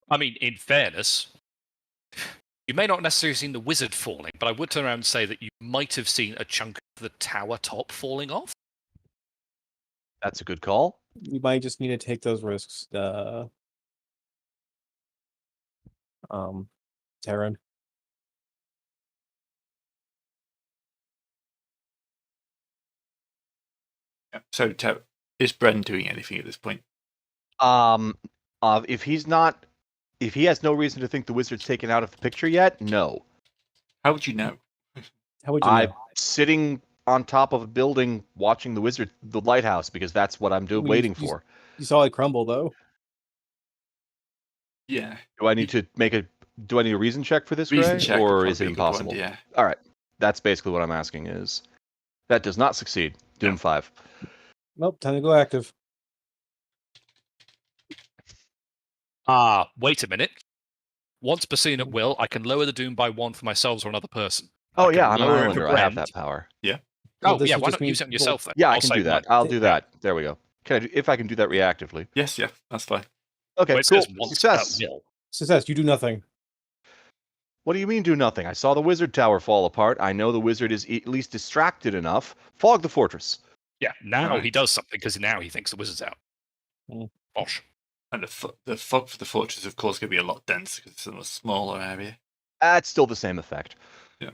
I mean, in fairness, you may not necessarily have seen the wizard falling, but I would turn around and say that you might have seen a chunk of the tower top falling off.
That's a good call.
You might just need to take those risks. Terran.
So, is Bren doing anything at this point?
If he has no reason to think the wizard's taken out of the picture yet, no.
How would you know?
I'm sitting on top of a building watching the lighthouse, because that's what I'm waiting for.
You saw it crumble, though.
Yeah.
Do I need to do I need a reason check for this,
Reason
Gray?
check
Or
would
is it
probably be a good one,
impossible?
yeah.
All right. That's basically what I'm asking is. That does not succeed. Doom 5.
Nope, time to go active.
Wait a minute. Once per scene at will, I can lower the doom by 1 for myself or another person.
Oh yeah, I'm a
lower it
Willander.
for
I have
Brent.
that power.
Yeah.
Why don't you use it on yourself then?
Yeah, I
I'll
can
save
do that.
mine.
I'll do that. There we go. If I can do that reactively.
Yes, yeah, that's fine.
Okay,
Well, it
cool.
says once
Success.
at will.
Success. You do nothing.
What do you mean do nothing? I saw the wizard tower fall apart. I know the wizard is at least distracted enough. Fog the fortress.
Yeah, now
Right.
he does something because now he thinks the wizard's out. Bosh.
And the fog for the fortress, of course, going to be a lot denser because it's in a smaller area.
That's still the same effect.
Yeah.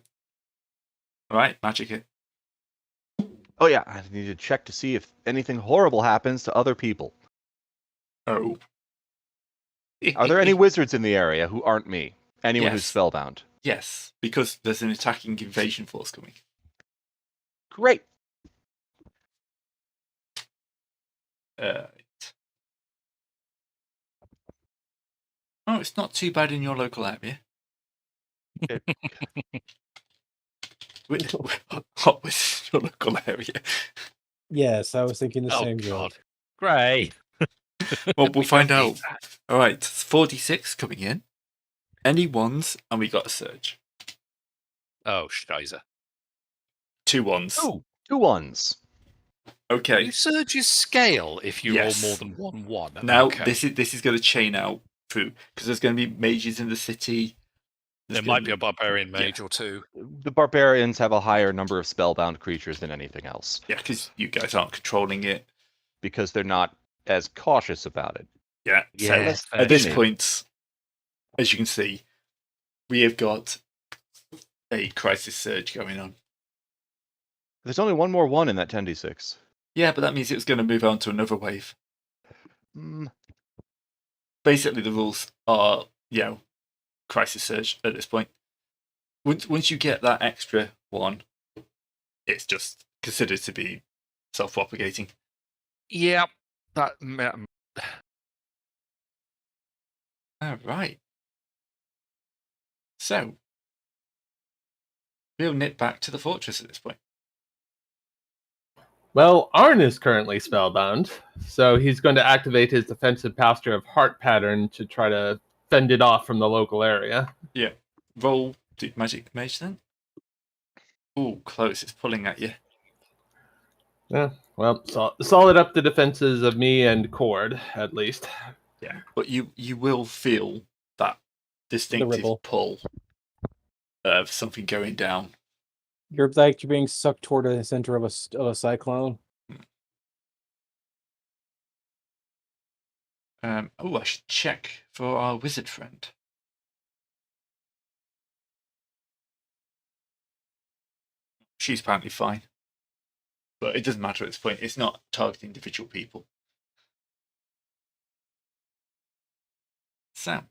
All right, magic it.
Oh yeah, I need to check to see if anything horrible happens to other people.
Oh.
Are there any wizards in the area who aren't me? Anyone who's
Yes.
spellbound?
Yes, because there's an attacking invasion force coming.
Great.
Oh, it's not too bad in your local area. What was your local area?
Yes, I was thinking the
Oh,
same
God.
joke.
Gray.
Well, we'll find
don't
out.
need that.
All right, it's 46 coming in. Any ones, and we got a surge.
Oh, Scheiße.
2 ones.
Oh, 2 ones.
Okay.
Do surges scale if you roll
Yes.
more than 1-1?
Now
Okay.
this is going to chain out through because there's going to be mages in the city.
There might be a barbarian mage or two.
The barbarians have a higher number of spellbound creatures than anything else.
Yeah, because you guys aren't controlling it.
Because they're not as cautious about it.
Yeah.
Yes,
So at this
maybe.
point, as you can see, we have got a crisis surge going on.
There's only one more 1 in that 10d6.
Yeah, but that means it was going to move on to another wave. Basically, the rules are, crisis surge at this point. Once you get that extra 1, it's just considered to be self-propagating.
Yeah. That.
All right. So, we'll nip back to the fortress at this point.
Well, Arn is currently spellbound, so he's going to activate his defensive posture of heart pattern to try to fend it off from the local area.
Yeah. Roll magic mage then. Ooh, close. It's pulling at you.
Yeah, well, solid up the defenses of me and Cord, at least.
Yeah. But you will feel that distinctive
ripple.
pull of something going down.
You're like you're being sucked toward the center of a cyclone.
I should check for our wizard friend. She's apparently fine. But it doesn't matter at this point. It's not targeting individual people. So,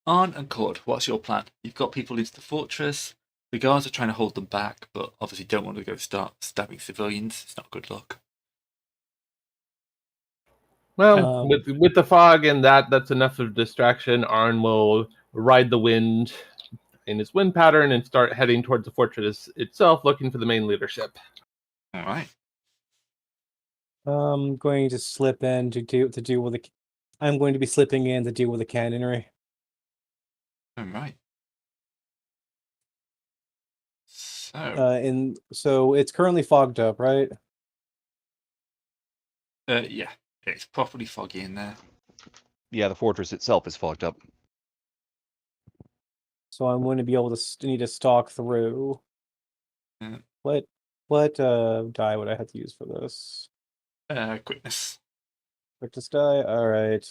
Arn and Cord, what's your plan? You've got people into the fortress. The guards are trying to hold them back, but obviously don't want to go start stabbing civilians. It's not good luck.
Well, with the fog and that's enough of a distraction. Arn will ride the wind in his wind pattern and start heading towards the fortress itself, looking for the main leadership.
All right.
I'm going to slip in to deal with the. I'm going to be slipping in to deal with the cannonry.
All right. So,
So it's currently fogged up, right?
yeah, it's properly foggy in there.
Yeah, the fortress itself is fogged up.
So I'm going to be able to need to stalk through.
Yeah.
What die would I have to use for this?
Quickness.
Quickness die. All right.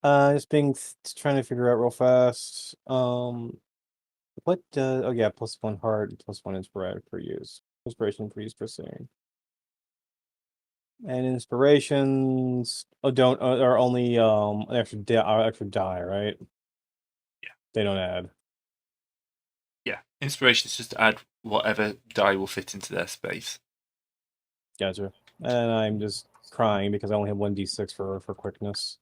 Just trying to figure out real fast. What? Oh yeah, +1 heart, +1 inspiration per use. Inspiration per use per scene. And inspirations don't are only extra die, right?
Yeah.
They don't add.
Yeah, inspiration is just to add whatever die will fit into their space.
Gotcha. And I'm just crying because I only have 1d6 for quickness.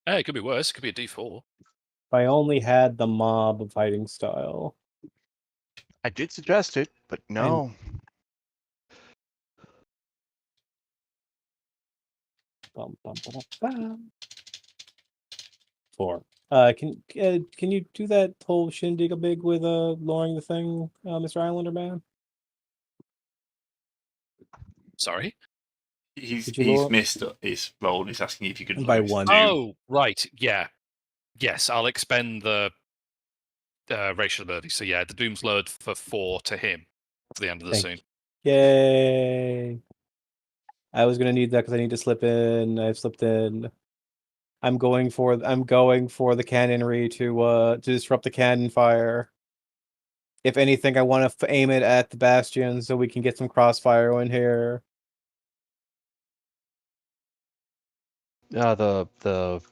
Hey, it could be worse. It could be a D4.
If I only had the mob fighting style.
I did suggest it, but no.
Bum, bum, bum, bum. 4. Can you do that whole shindig a big with lowering the thing, Mr. Islander Man?
Sorry?
He's
lower-
missed his roll. He's asking if you could
By
lower his
1.
doom.
Oh, right. Yeah. Yes, I'll expend the racial ability. So yeah, the doom's lowered for 4 to him for the end of the scene.
Yay! I was gonna need that because I need to slip in. I've slipped in. I'm going for the cannonry to disrupt the cannon fire. If anything, I want to aim it at the bastion so we can get some crossfire in here.
The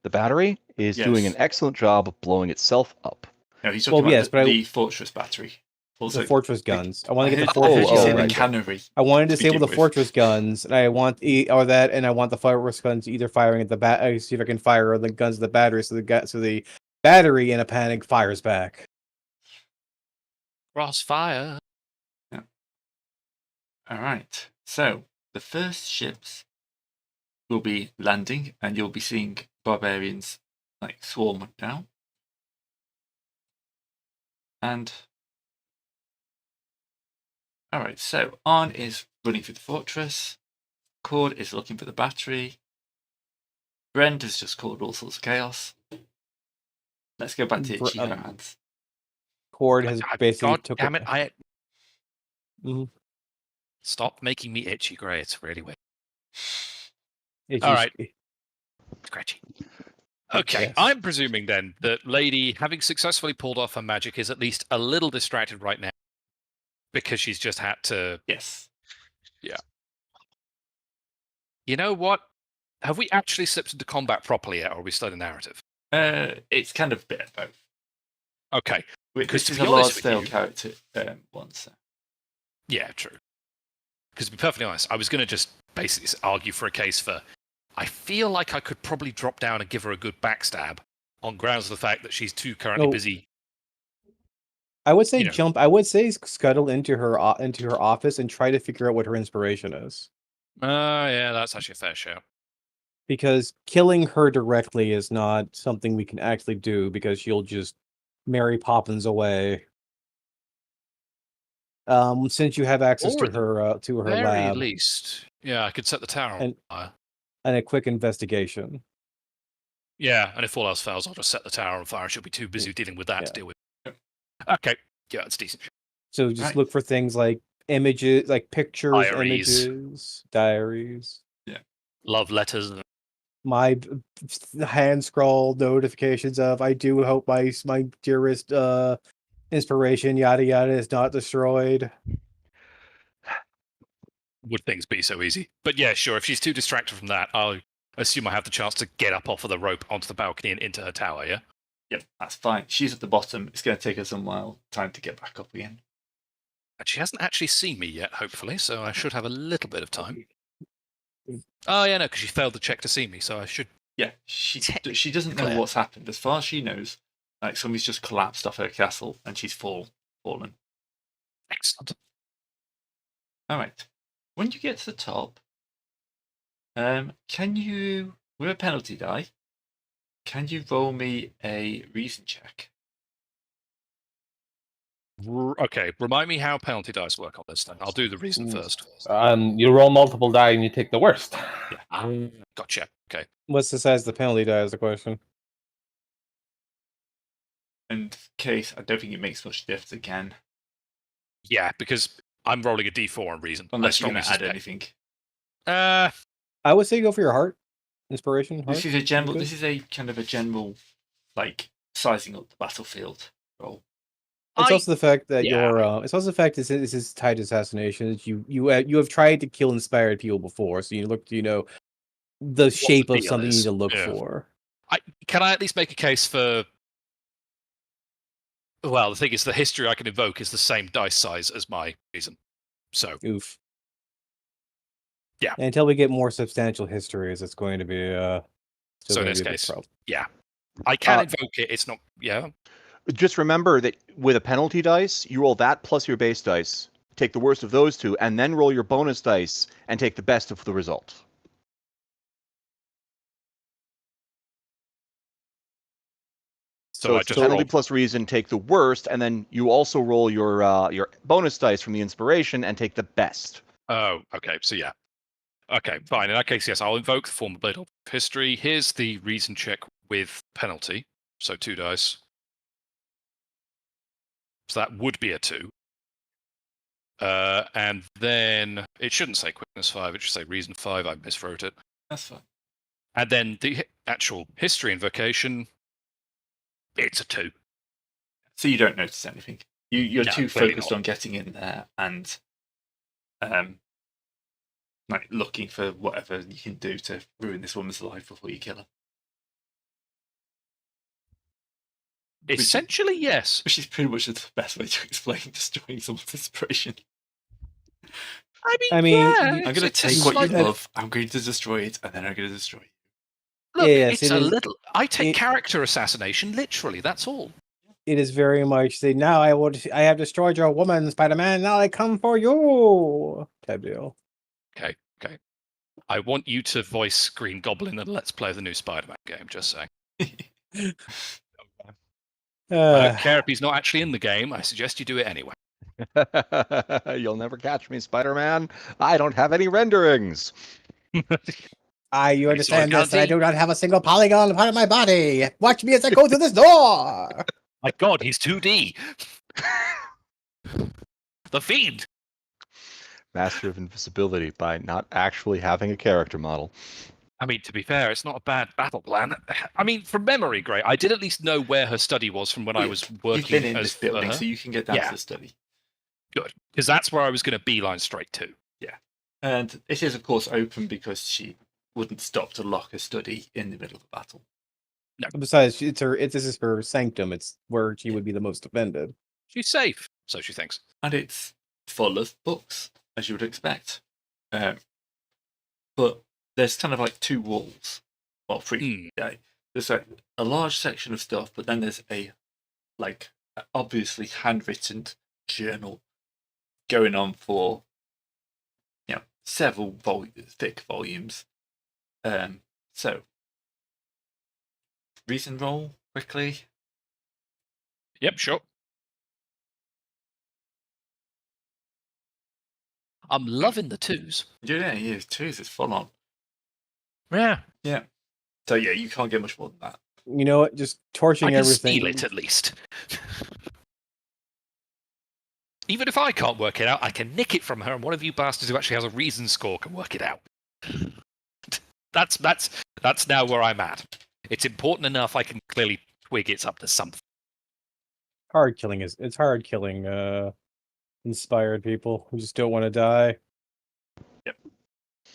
battery is doing an excellent job of blowing itself up.
No, he's talking about the fortress battery.
Also, the fortress guns. I want to get the
fortress
guns.
Cannery.
I want to disable the fortress guns, and I want and I want the fortress guns either firing at the see if I can fire the guns at the battery, so the battery in a panic fires back.
Crossfire.
Yeah. All right. So the first ships will be landing, and you'll be seeing barbarians like swarm down. And alright, so Arn is running through the fortress. Cord is looking for the battery. Brent has just caused all sorts of chaos. Let's go back to itchy hands.
Cord has basically
God
took
damn it!
Mhm.
Stop making me itchy, Grey. It's really weird.
Itchy,
All right. Scratchy. Okay,
Yes.
I'm presuming then that Lady, having successfully pulled off her magic, is at least a little distracted right now because she's just had to.
Yes.
Yeah. You know what? Have we actually slipped into combat properly yet, or are we still in narrative?
It's kind of a bit of both.
Okay.
This
to
is
be
a
honest
large
with
scale
you-
character one, so.
Yeah, true. Because to be perfectly honest, I was going to just basically argue for a case for. I feel like I could probably drop down and give her a good backstab on grounds of the fact that she's too currently busy.
I would say
You know.
jump. I would say scuttle into her office and try to figure out what her inspiration is.
Yeah, that's actually a fair shout.
Because killing her directly is not something we can actually do because she'll just Mary Poppins away. Since you have access
Or
to her
Very
lab
least, yeah, I could set the tower on fire.
and a quick investigation.
Yeah, and if all else fails, I'll just set the tower on fire. She'll be too busy dealing with that to deal with. Okay, yeah, it's decent.
So just look for things like images, like pictures,
Diaries.
images, diaries.
Yeah.
Love letters.
My hand scroll notifications of I do hope my dearest inspiration yada yada is not destroyed.
Would things be so easy? But yeah, sure. If she's too distracted from that, I'll assume I have the chance to get up off of the rope onto the balcony and into her tower. Yeah.
Yep, that's fine. She's at the bottom. It's going to take her some while time to get back up again.
And she hasn't actually seen me yet, hopefully, so I should have a little bit of time. Oh yeah, no, because she failed the check to see me, so I should.
Yeah, she doesn't know what's happened. As far as she knows, like somebody's just collapsed off her castle and she's fallen.
Excellent.
All right. When you get to the top, can you, with a penalty die, can you roll me a reason check?
Okay, remind me how penalty dice work on this thing. I'll do the reason first.
You roll multiple die and you take the worst.
Yeah. Gotcha. Okay.
What's the size of the penalty die is the question.
In case, I don't think it makes much difference again.
Yeah, because I'm rolling a d4 on reason.
Unless you're going to add anything.
I would say go for your heart. Inspiration. Heart.
This is a general. This is a kind of a general, like sizing up the battlefield roll.
It's also the fact that it's also the fact that this is tied to assassination. You have tried to kill inspired people before, so you look, the shape of something you need to look for.
Can I at least make a case for? Well, the thing is, the history I can invoke is the same dice size as my reason. So,
oof.
Yeah.
And until we get more substantial histories, it's going to be
so in this case, yeah, I can invoke it. It's not. Yeah.
Just remember that with a penalty dice, you roll that plus your base dice. Take the worst of those two, and then roll your bonus dice and take the best of the result. So it's penalty plus reason, take the worst, and then you also roll your bonus dice from the inspiration and take the best.
Oh, okay. So yeah. Okay, fine. In that case, yes, I'll invoke the former blade of history. Here's the reason check with penalty. So 2 dice. So that would be a 2. And then it shouldn't say quickness 5, it should say reason 5. I miswrote it.
That's fine.
And then the actual history invocation, it's a 2.
So you don't notice anything. You're too focused on getting in there and like looking for whatever you can do to ruin this woman's life before you kill her.
Essentially, yes.
Which is pretty much the best way to explain destroying someone's inspiration.
I mean, yeah,
I'm going to take what you love, I'm going to destroy it, and then I'm going to destroy you.
Look, it's a little. I take character assassination literally. That's all.
It is very much say now I have destroyed your woman, Spider-Man. Now I come for you type deal.
Okay. I want you to voice Green Goblin and let's play the new Spider-Man game. Just saying. I don't care if he's not actually in the game. I suggest you do it anyway.
You'll never catch me, Spider-Man. I don't have any renderings.
You
You
understand
saw
this, that I
Gandhi?
do not have a single polygon part of my body. Watch me as I go through this door.
My God, he's 2D. The Fiend.
Master of invisibility by not actually having a character model.
I mean, to be fair, it's not a bad battle plan. I mean, from memory, great. I did at least know where her study was from when I was working
You've been in
as
this building,
her.
so you can get down
Yeah.
to the study.
Good, because that's where I was going to beeline straight to.
Yeah. And it is, of course, open because she wouldn't stop to lock her study in the middle of the battle.
Besides, this is her sanctum. It's where she would be the most offended.
She's safe, so she thinks.
And it's full of books, as you would expect. But there's kind of like two walls. Well, three. Yeah. There's like a large section of stuff, but then there's a, like, obviously handwritten journal going on for, several thick volumes. So, reason roll quickly.
Yep, sure. I'm loving the twos.
Yeah, twos is full on.
Yeah.
Yeah. So yeah, you can't get much more than that.
You know what? Just torching
I can
everything.
steal it at least. Even if I can't work it out, I can nick it from her, and one of you bastards who actually has a reason score can work it out. That's now where I'm at. It's important enough I can clearly twig it's up to something.
It's hard killing inspired people who just don't want to die.
Yep.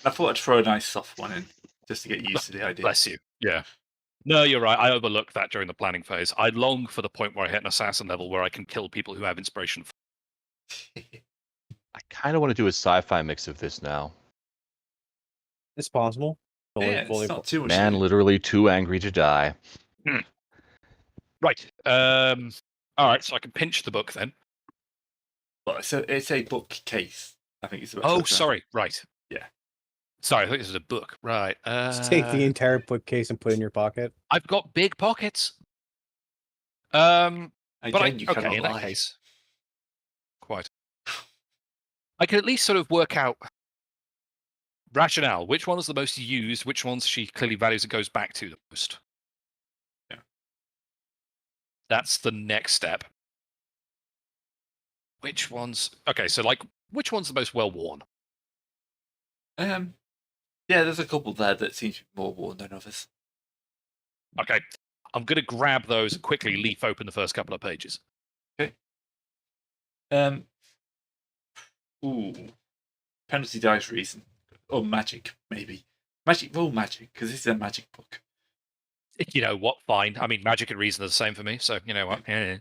I thought I'd throw a nice soft one in just to get used to the idea.
Bless you. Yeah. No, you're right. I overlooked that during the planning phase. I long for the point where I hit an assassin level where I can kill people who have inspiration.
I kind of want to do a sci-fi mix of this now.
It's possible.
Yeah, it's not too much.
Man literally too angry to die.
Right. All right, so I can pinch the book then.
Well, so it's a bookcase. I think it's.
Oh, sorry. Right.
Yeah.
Sorry, I think this is a book. Right.
Just take the entire bookcase and put it in your pocket.
I've got big pockets.
Again,
But
you
okay,
cannot
in
lie.
that case, quite. I can at least sort of work out rationale. Which one's the most used? Which ones she clearly values and goes back to the most?
Yeah.
That's the next step. Which ones? Okay, so like, which one's the most well worn?
Yeah, there's a couple there that seem to be more worn than others.
Okay, I'm going to grab those and quickly leaf open the first couple of pages.
Okay. Ooh. Penalty dice reason. Or magic, maybe. Roll magic, because this is a magic book.
You know what? Fine. I mean, magic and reason are the same for me, so you know what? Yeah.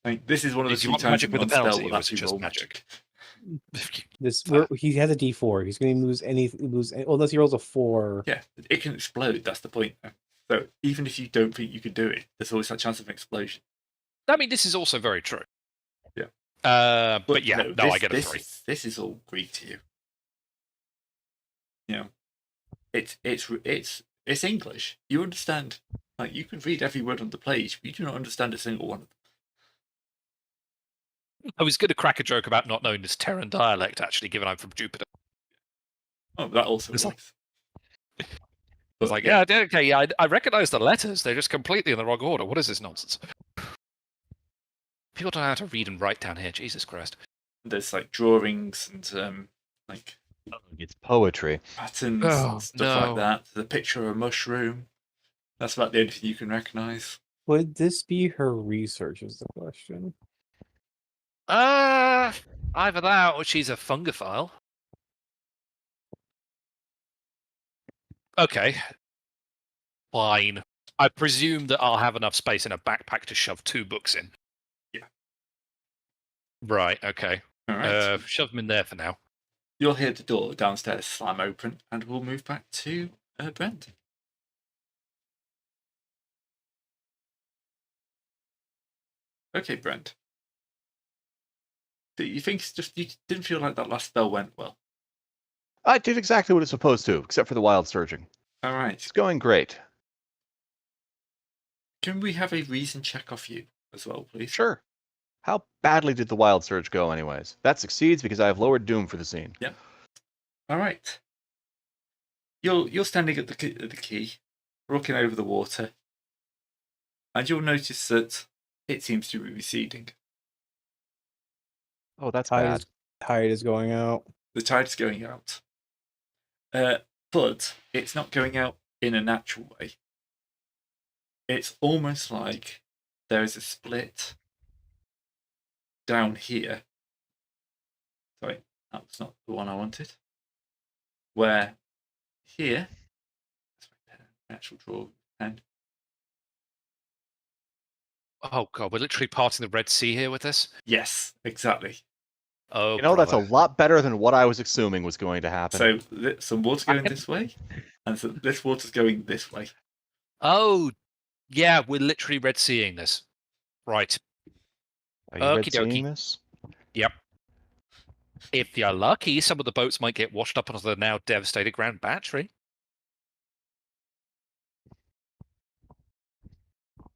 I mean, this is one of the
If you
few
want
times
magic with a
one spell
penalty,
will
or is it
actually
just
roll
magic?
He has a D4. He's going to lose unless he rolls a 4.
Yeah, it can explode. That's the point. So even if you don't think you can do it, there's always that chance of an explosion.
I mean, this is also very true.
Yeah.
But yeah, no, I get a 3.
This is all Greek to you. You know, it's English. You understand. Like, you can read every word on the page, but you do not understand a single one of them.
I was going to crack a joke about not knowing this Terran dialect, actually, given I'm from Jupiter.
Oh, that also
It's
works.
It's like, yeah, okay, yeah, I recognize the letters. They're just completely in the wrong order. What is this nonsense? People don't know how to read and write down here. Jesus Christ.
There's like drawings and like
It's poetry.
patterns and stuff like that. There's a picture of a mushroom. That's about the only thing you can recognize.
Would this be her research is the question.
Either that or she's a fungophile. Okay. Fine. I presume that I'll have enough space in a backpack to shove 2 books in.
Yeah.
Right, okay.
All right.
Shove them in there for now.
You'll hear the door downstairs slam open, and we'll move back to Brent. Okay, Brent. Do you think you didn't feel like that last spell went well?
I did exactly what it's supposed to, except for the wild surging.
All right.
It's going great.
Can we have a reason check off you? as well, please.
Sure. How badly did the wild surge go, anyways? That succeeds because I have lowered doom for the scene.
Yep. All right. You're standing at the key, looking over the water, and you'll notice that it seems to be receding.
Oh, that's bad.
Tide is going out.
The tide's going out. But it's not going out in a natural way. It's almost like there is a split down here. Sorry, that's not the one I wanted. Where here, actual draw pen.
Oh god, we're literally parting the Red Sea here with this.
Yes, exactly.
Oh,
You know, that's a
brother.
lot better than what I was assuming was going to happen.
So some water's going this way, and so this water's going this way.
Oh, yeah, we're literally Red Seaing this. Right.
Are you Red
Okie dokie.
Seeing this?
Yep. If you're lucky, some of the boats might get washed up onto the now devastated Grand Battery.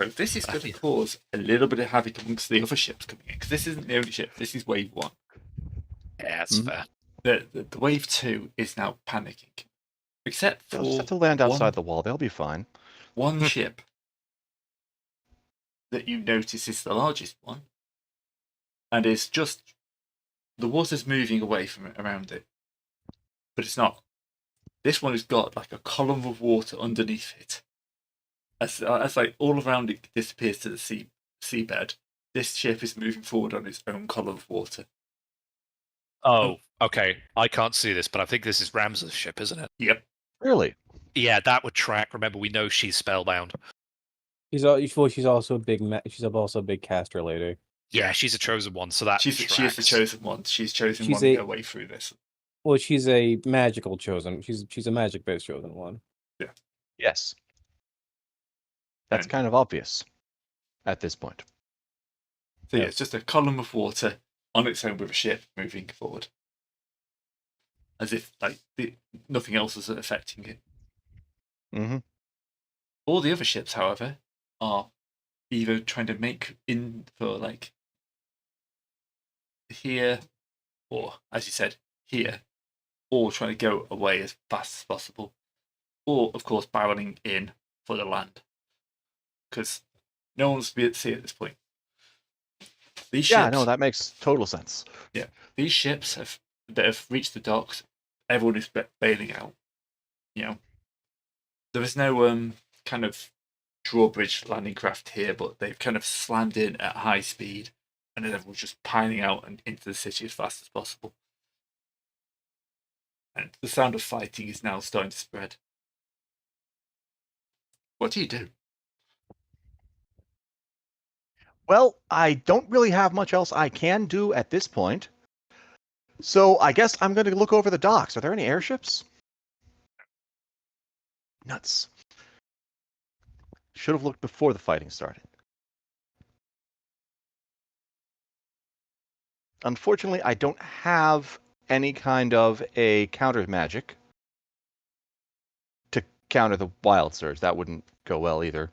So this is going to cause a little bit of havoc amongst the other ships coming in, because this isn't the only ship. This is wave 1.
Yeah, that's fair.
The wave 2 is now panicking, except for
They'll just have to land outside the wall. They'll be fine.
one ship that you notice is the largest one, and is just the water's moving away from it around it, but it's not. This one has got like a column of water underneath it. As like all around it disappears to the seabed, this ship is moving forward on its own column of water.
Oh, okay. I can't see this, but I think this is Ramsa's ship, isn't it?
Yep.
Really?
Yeah, that would track. Remember, we know she's spellbound.
She's also a big she's also a big caster lady.
Yeah, she's a chosen one, so that
she is the chosen one. She's chosen one to go way through this.
Well, she's a magical chosen. She's a magic-based chosen one.
Yeah.
Yes. That's kind of obvious at this point.
So yeah, it's just a column of water on its own with a ship moving forward, as if like nothing else is affecting it.
Mm-hmm.
All the other ships, however, are either trying to make in for like here, or as you said, here, or trying to go away as fast as possible, or of course barreling in for the land, because no one's to be at sea at this point. These ships,
no, that makes total sense.
Yeah, these ships that have reached the docks, everyone is bailing out. You know, there is no kind of drawbridge landing craft here, but they've kind of slammed in at high speed, and then everyone's just piling out and into the city as fast as possible. And the sound of fighting is now starting to spread. What do you do?
Well, I don't really have much else I can do at this point. So I guess I'm going to look over the docks. Are there any airships? Nuts. Should have looked before the fighting started. Unfortunately, I don't have any kind of a counter magic to counter the wild surge. That wouldn't go well either.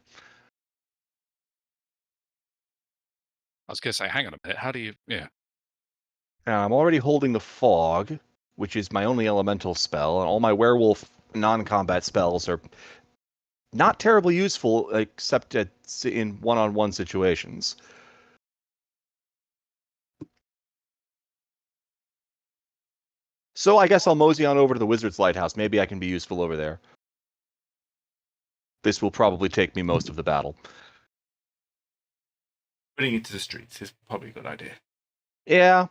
I was going to say, hang on a minute. How do you... Yeah.
I'm already holding the fog, which is my only elemental spell, and all my werewolf non-combat spells are not terribly useful except in one-on-one situations. So I guess I'll mosey on over to the Wizard's Lighthouse. Maybe I can be useful over there. This will probably take me most of the battle.
Putting into the streets is probably a good idea.
Yeah.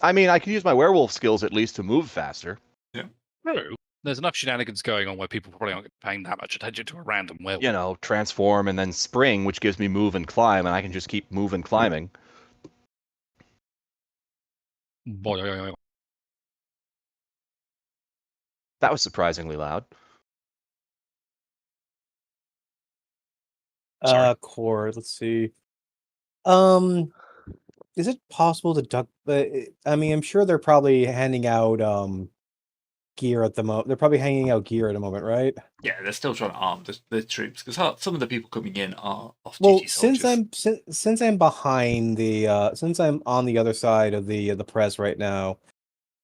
I mean, I can use my werewolf skills at least to move faster.
Yeah.
True. There's enough shenanigans going on where people probably aren't paying that much attention to a random werewolf.
You know, transform and then spring, which gives me move and climb, and I can just keep moving, climbing. That was surprisingly loud.
Cord, let's see. Is it possible to duck? I mean, I'm sure they're probably handing out gear at the moment. They're probably hanging out gear at the moment, right?
Yeah, they're still trying to arm the troops because some of the people coming in are
Well,
off-duty soldiers.
since I'm behind the since I'm on the other side of the press right now,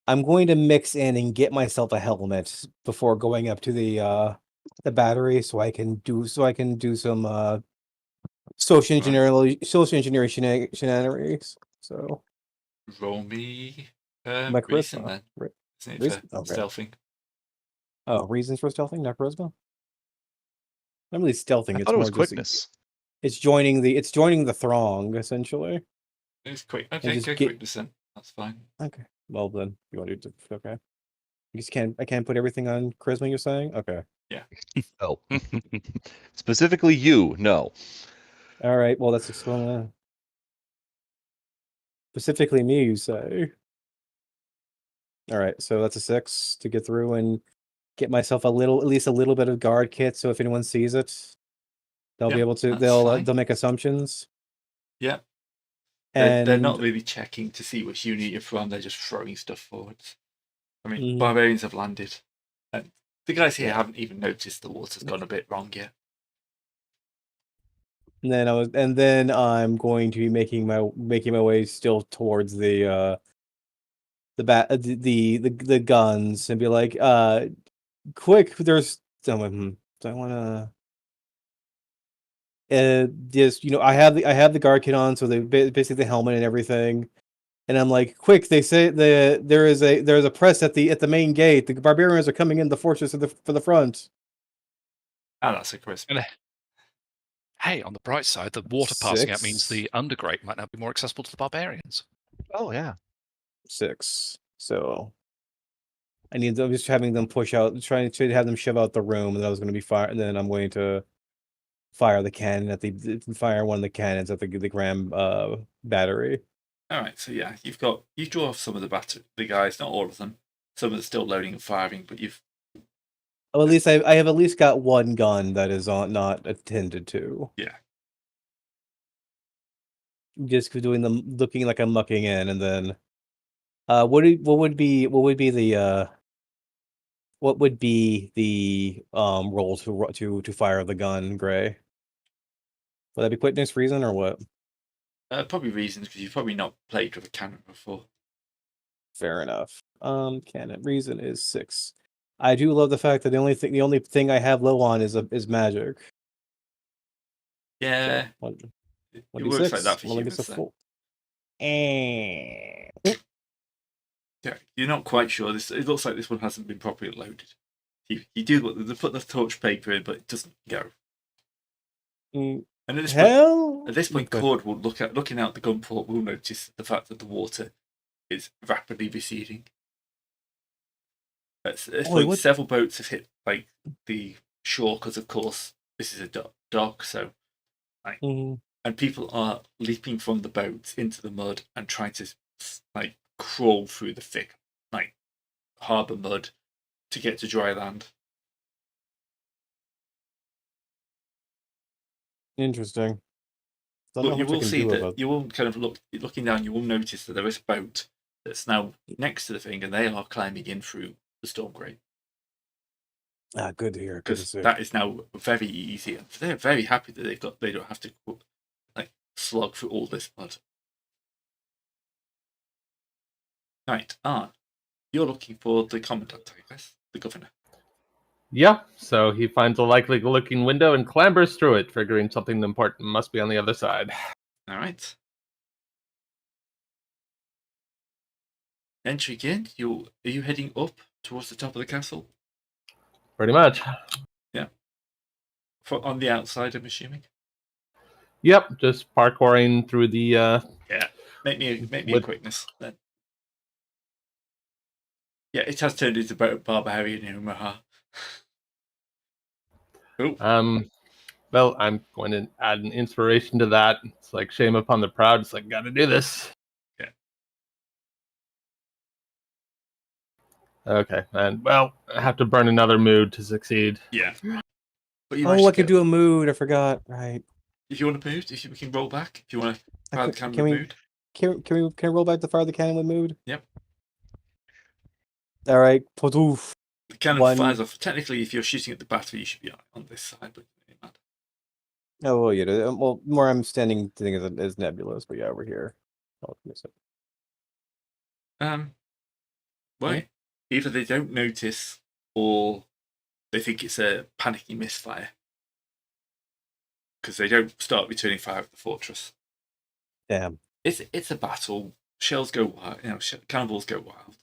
I'm going to mix in and get myself a helmet before going up to the battery, so I can do some social engineering shenanigans. So
Roll me
my
reason
charisma.
then, isn't it,
Reason?
for
Okay.
stealthing?
Oh, reasons for stealthing, not charisma. Not really stealthing.
I
It's
thought it was
more just
quickness.
it's joining the throng essentially.
It's quick. Okay,
just
go
get-
quickness then. That's fine.
Okay. Well then, you want to do okay. You just can't. I can't put everything on charisma. You're saying okay.
Oh. Specifically you, no.
All right. Well, that's specifically me. You say. All right. So that's a 6 to get through and get myself at least a little bit of guard kit. So if anyone sees it, they'll be
Yep,
able to.
that's
They'll
fine.
they'll make assumptions.
Yeah.
And
They're not really checking to see which unit you're from. They're just throwing stuff forwards. I mean,
Mhm.
barbarians have landed. And the guys here
Yeah.
haven't even noticed the water's gone a bit wrong yet.
And then I'm going to be making my way still towards the guns and be like, quick, there's someone. Do I want to? Just I have the guard kit on, so they basically the helmet and everything. And I'm like, quick! They say there's a press at the main gate. The barbarians are coming in the fortress for the front.
Ah, that's a crisp.
Hey, on the bright side, the water passing out
6.
means the undergrate might now be more accessible to the barbarians.
Oh yeah.
6. So I'm just having them push out, trying to have them shove out the room, and that was going to be fire. And then I'm going to fire the cannon fire one of the cannons at the Graham battery.
All right, so yeah, you draw off some of the guys, not all of them. Some are still loading and firing, but you've
Well, at least I have at least got one gun that is not attended to.
Yeah.
Just doing them looking like I'm mucking in, and then what would be the roll to fire the gun, Gray? Would that be quickness, reason, or what?
probably reasons because you've probably not played with a cannon before.
Fair enough. Cannon reason is 6. I do love the fact that the only thing I have low on is magic.
Yeah,
So,
it works like
1d6,
that for
well, I guess
humans.
a
Then.
full.
Yeah, you're not quite sure. It looks like this one hasn't been properly loaded. You do put the torch paper in, but it doesn't go.
Mm,
And at this point,
Go ahead.
Cord will looking out the gun port will notice the fact that the water is rapidly receding. At this point, several boats have hit like the shore because, of course, this is a dock. So,
Mhm.
and people are leaping from the boats into the mud and trying to crawl through the thick harbour mud to get to dry land.
Interesting. Don't know
But
how
you
much I
will
can
see
do
that
about-
you will kind of looking down. You will notice that there is a boat that's now next to the thing, and they are climbing in through the storm grate.
Good to hear. Good to
Because
see.
that is now very easy. And they're very happy that they don't have to slog through all this mud. Right, you're looking for the commandant, I guess, the governor.
Yeah, so he finds a likely looking window and clambers through it, figuring something important must be on the other side.
All right. Entering in, are you heading up towards the top of the castle?
Pretty much.
On the outside, I'm assuming.
Yep, just parkouring through the
Yeah, make me a quickness then. Yeah, it has turned into Barbarian in Omaha.
Well, I'm going to add an inspiration to that. It's like shame upon the proud. It's like, gotta do this.
Yeah.
Okay, and well, I have to burn another mood to succeed.
Yeah. But you
I could do a mood. I forgot. Right.
If you want to mood, we can roll back. If you want to fire the cannon
Can
with
we-
mood.
Can I roll back to fire the cannon with mood?
Yep.
All right. Podoof.
The cannon fires off. Technically, if you're shooting at the battery, you should be on this side, but it doesn't matter.
Oh, well, yeah. Well, more I'm standing thing is nebulous, but yeah, over here. I'll miss it.
Well, either they don't notice or they think it's a panicky misfire. Because they don't start returning fire at the fortress.
Damn.
It's a battle. Shells go wild. Cannonballs go wild.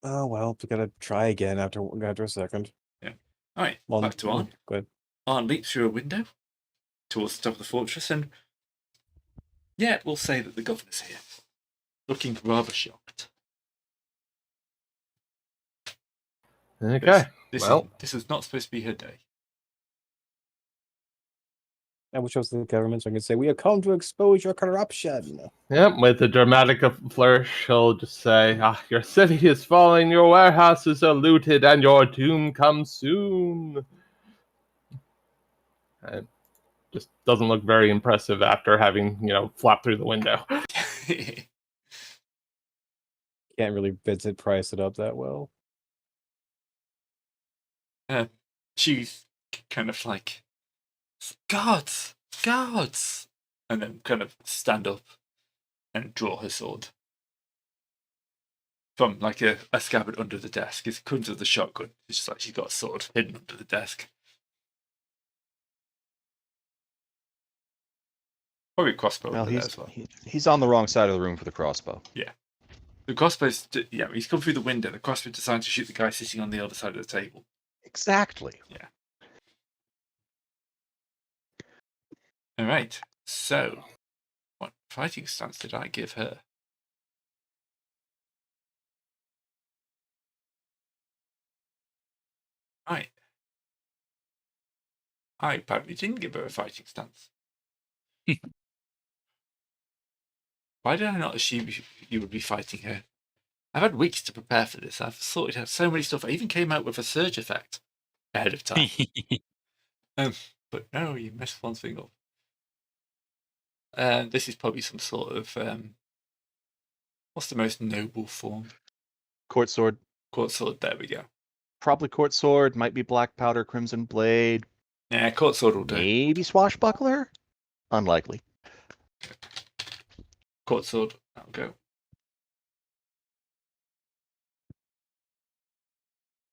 Oh well, we gotta try again after a second.
Yeah. All right.
Well,
back to Arn.
Go ahead.
Arn leaps through a window towards the top of the fortress, and we'll say that the governor's here, looking rather shocked.
Okay.
This is not supposed to be her day.
I wish I was the government so I could say, we have come to expose your corruption.
Yep, with a dramatic flourish, he'll just say, your city is falling, your warehouses are looted, and your doom comes soon. It just doesn't look very impressive after having, flapped through the window.
Can't really Vincent price it up that well.
She's kind of like, Guards! And then kind of stand up and draw her sword. From like a scabbard under the desk. It comes with the shotgun. It's just like she's got a sword hidden under the desk. Probably a crossbow
Well,
there as well.
He's on the wrong side of the room for the crossbow.
Yeah. The crossbow's... he's come through the window. The crossbow designed to shoot the guy sitting on the other side of the table.
Exactly.
Yeah. All right. So, what fighting stance did I give her? Right. I apparently didn't give her a fighting stance. Why did I not assume you would be fighting her? I've had weeks to prepare for this. I've sorted out so many stuff. I even came out with a surge effect ahead of time. But no, you messed one thing up. This is probably some sort of what's the most noble form?
Court sword.
Court sword. There we go.
Probably court sword. Might be black powder, crimson blade.
Yeah, court sword will do.
Maybe swashbuckler. Unlikely.
Court sword. That'll go.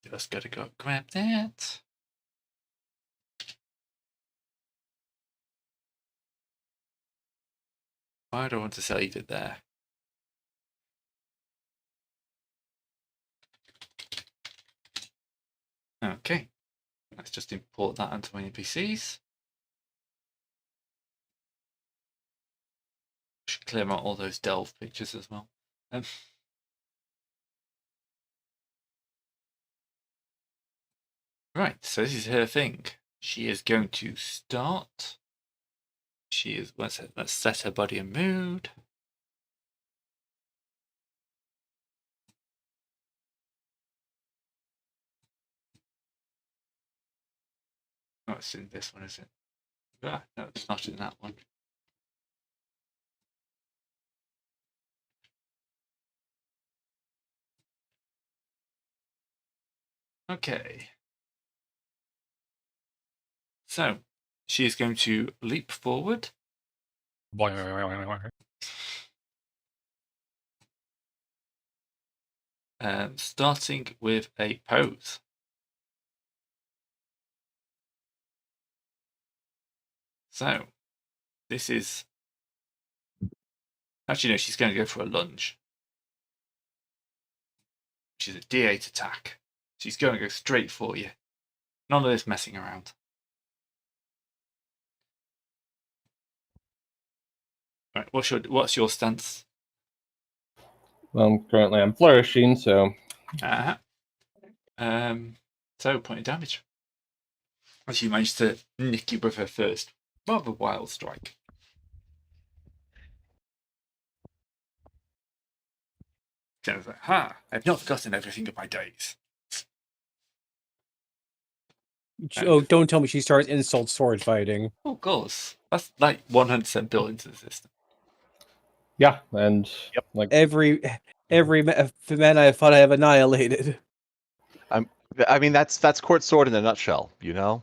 Just gotta go grab that. Why do I want to save it there? Okay. Let's just import that onto my NPCs. Should clear out all those delve pictures as well. Right, so this is her thing. She is going to start. Let's set her body in mood. Oh, it's in this one, is it? Ah, no, it's not in that one. Okay. So, she is going to leap forward. Starting with a pose. So, this is... Actually, no, she's going to go for a lunge. Which is a D8 attack. She's going to go straight for you. None of this messing around. Right, what's your stance?
Well, currently I'm flourishing, so...
So, point of damage. As you managed to nick you with her first rather wild strike. So I was like, I've not forgotten everything of my days.
Oh, don't tell me she starts insult sword fighting.
Oh, of course. That's like 100% built into the system.
Yeah, and like
every man I thought I have annihilated.
I mean, that's Court Sword in a nutshell, you know?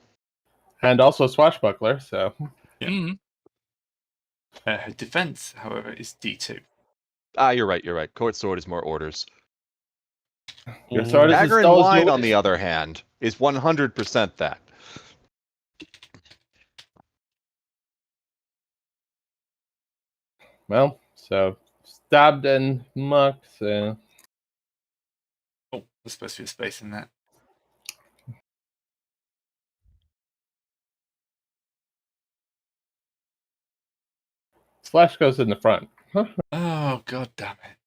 And also Swashbuckler, so...
Yeah. Her defense, however, is D2.
You're right. Court Sword is more orders.
Your sword is as
Dagger and
dull as
Wine,
your
on the
wish.
other hand, is 100% that.
Well, so stabbed and mucked, so...
Oh, there's supposed to be a space in that.
Slash goes in the front.
Oh, god damn it.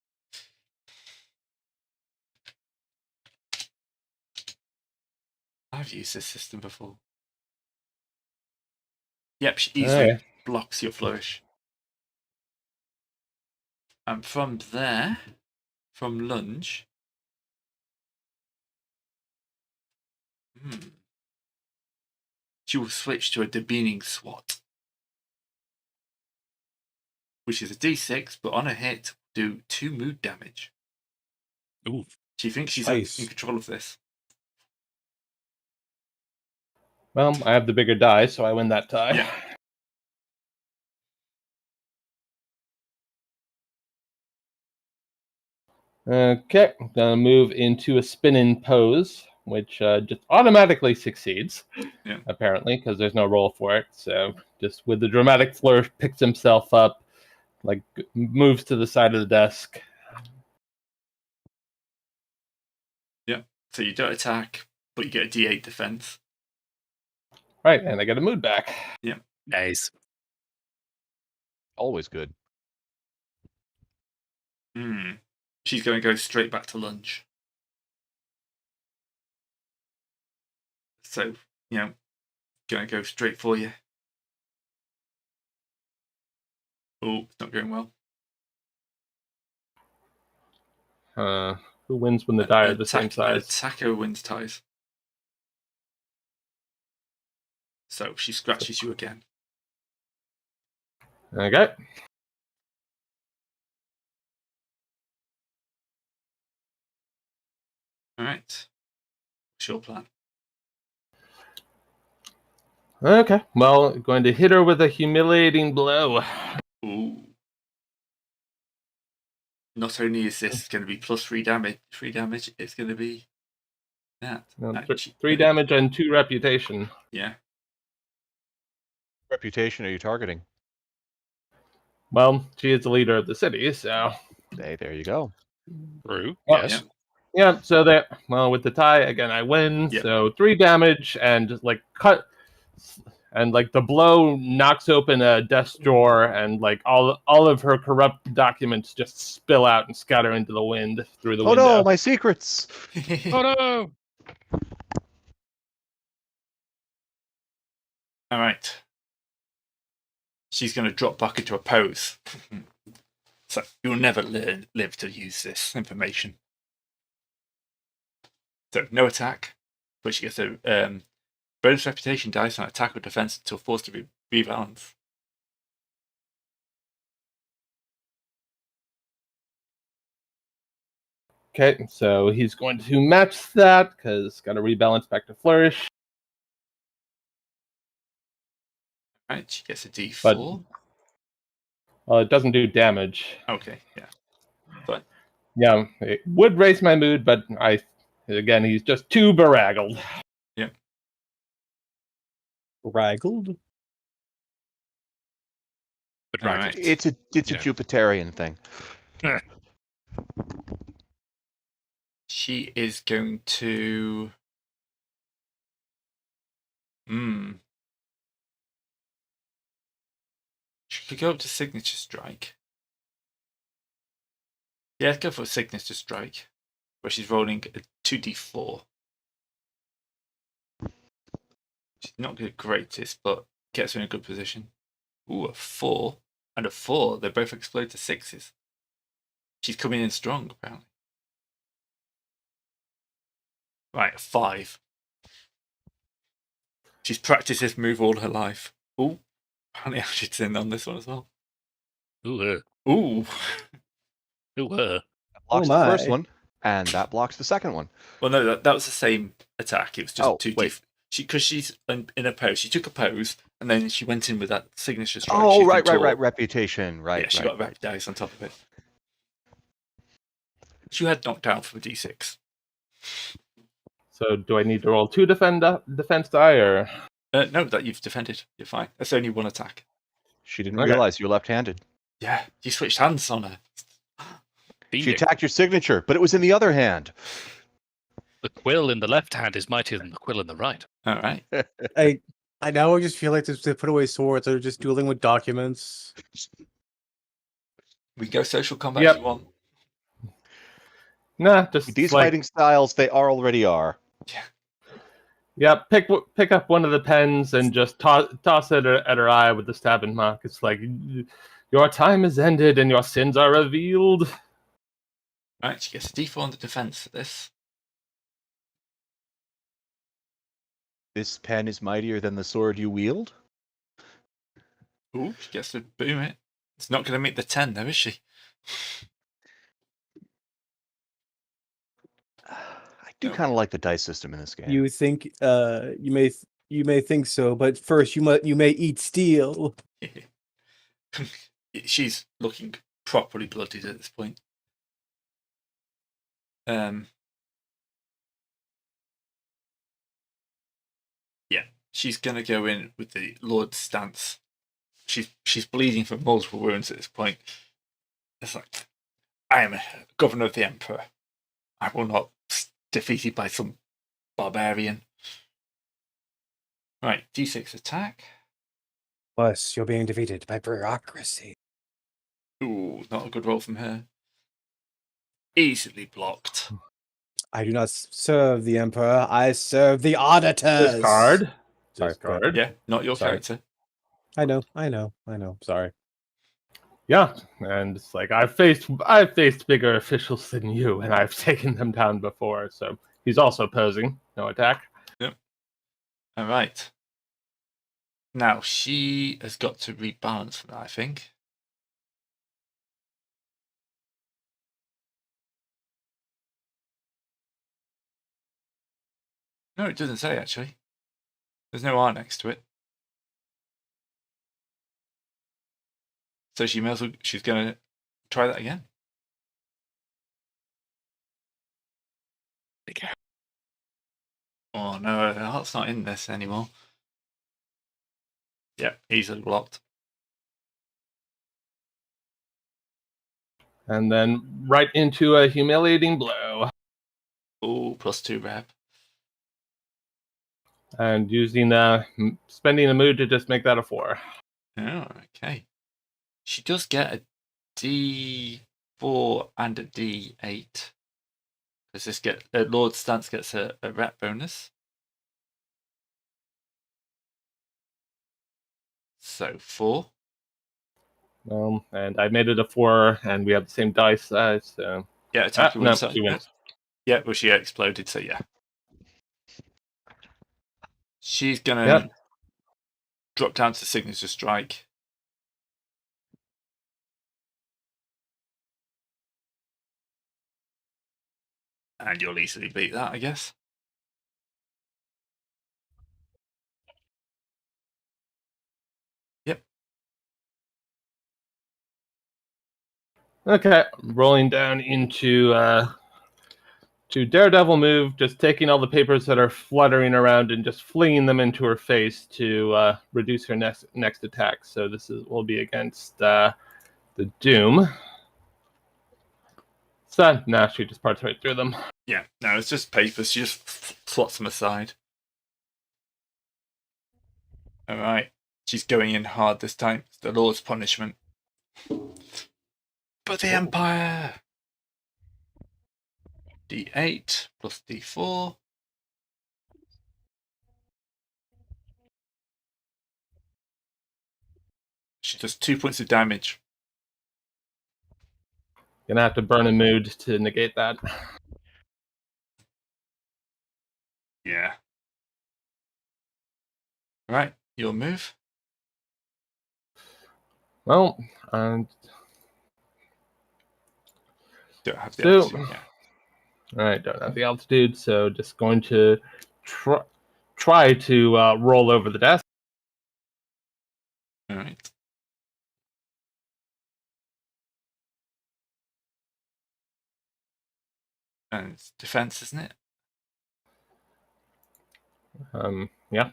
I've used this system before. Yep, she easily blocks your flourish. And from there, from lunge... she will switch to a debeaning swat, which is a d6, but on a hit, do 2 mood damage.
Ooh.
Do you think she's in control of this?
Well, I have the bigger die, so I win that tie.
Yeah.
Okay, I'm gonna move into a spin-in pose, which just automatically succeeds, apparently, because there's no roll for it. So just with the dramatic flourish, picks himself up, like moves to the side of the desk.
Yeah, so you don't attack, but you get a d8 defense.
Right, and I get a mood back.
Yeah.
Nice.
Always good.
She's going to go straight back to lunge. So, going to go straight for you. Oh, it's not going well.
Who wins when the die are the same size?
Attacker wins ties. So she scratches you again.
Okay.
All right. What's your plan?
Okay. Well, going to hit her with a humiliating blow.
Ooh. Not only is this going to be plus 3 damage, it's going to be that.
No, 3 damage and 2 reputation.
Yeah.
Reputation are you targeting?
Well, she is the leader of the city, so...
Hey, there you go.
True.
Well,
Yes.
Yeah, so that, well, with the tie, again, I win.
Yep.
So 3 damage and just like cut, and like the blow knocks open a desk drawer, and like all of her corrupt documents just spill out and scatter into the wind through the window.
Oh no, my secrets!
Oh no!
All right. She's going to drop back into a pose. So you'll never live to use this information. So no attack, but she gets a bonus reputation dice on attack or defense until forced to rebalance.
Okay, so he's going to match that because got to rebalance back to flourish.
Right, she gets a d4.
But, well, it doesn't do damage.
Okay, yeah. But
yeah, it would raise my mood, but again, he's just too beraggled.
Yeah.
Raggled?
But
All
right.
right.
It's a Jupiterian thing.
She is going to... She could go up to Signature Strike. Yeah, let's go for a Signature Strike, where she's rolling a 2d4. She's not the greatest, but gets her in a good position. Ooh, a 4 and a 4. They both explode to 6s. She's coming in strong, apparently. Right, a 5. She's practiced this move all her life. Ooh, apparently she's in on this one as well.
Ooh.
Ooh.
Ooh.
Blocks the first
my.
one. And that blocks the second one.
Well, no, that was the same attack. It was just two.
Wait.
Because she's in a pose. She took a pose, and then she went in with that signature strike.
Oh,
She's
right.
been taught.
Reputation. Right.
Yeah, she got rep dice on top of it. She had knocked down for a d6.
So do I need to roll 2 defense die, or?
No, that you've defended. You're fine. That's only one attack.
She didn't
Okay.
realize you're left-handed.
Yeah, you switched hands on her.
She attacked your signature, but it was in the other hand.
The quill in the left hand is mightier than the quill in the right.
All right.
I now just feel like they put away swords. They're just dueling with documents.
We go social combat
Yep.
if you want.
Nah, just
With these
like,
fighting styles, they already are.
yeah, pick up one of the pens and just toss it at her eye with the stabbing mark. It's like, your time is ended and your sins are revealed.
Right, she gets a d4 on the defense for this.
This pen is mightier than the sword you wield?
Ooh, she gets to boom it. It's not going to make the 10, though, is she?
I do kind of like the dice system in this game.
You think you may think so, but first you may eat steel.
She's looking properly bloodied at this point. Yeah, she's gonna go in with the Lord's stance. She's bleeding from multiple wounds at this point. It's like, I am a governor of the Emperor. I will not be defeated by some barbarian. Right, d6 attack.
Plus, you're being defeated by bureaucracy.
Ooh, not a good roll from her. Easily blocked.
I do not serve the Emperor. I serve the auditors.
Discard.
Sorry,
Discard.
Yeah, not your
Sorry.
character.
I know. Sorry.
Yeah, and it's like I've faced bigger officials than you, and I've taken them down before. So he's also posing. No attack.
Yep. All right. Now she has got to rebalance for that, I think. No, it doesn't say actually. There's no R next to it. So she may as well, she's going to try that again. Oh no, the heart's not in this anymore. Yeah, easily blocked.
And then right into a humiliating blow.
Oh, +2 rep.
And using spending a mood to just make that a 4.
Oh, okay. She does get a D4 and a D8. Does this get Lord Stance gets a rep bonus? So 4.
And I made it a 4, and we have the same dice size. So
Yeah, attack your
no,
wins.
she wins.
Yeah, well, she exploded, so yeah. She's gonna drop down to signature strike. And you'll easily beat that, I guess. Yep.
Okay, rolling down into to Daredevil move, just taking all the papers that are fluttering around and just flinging them into her face to reduce her next attack. So this will be against the Doom. So now she just parts right through them.
Yeah, no, it's just papers. She just slots them aside. All right. She's going in hard this time. It's the Lord's punishment. But the Empire! D8 plus D4. She does 2 points of damage.
Gonna have to burn a mood to negate that.
Yeah. Right, your move.
Well, and
Don't have the
So-
option, yeah.
All right, don't have the altitude, so just going to try to roll over the desk.
All right. And it's defense, isn't it?
Yeah.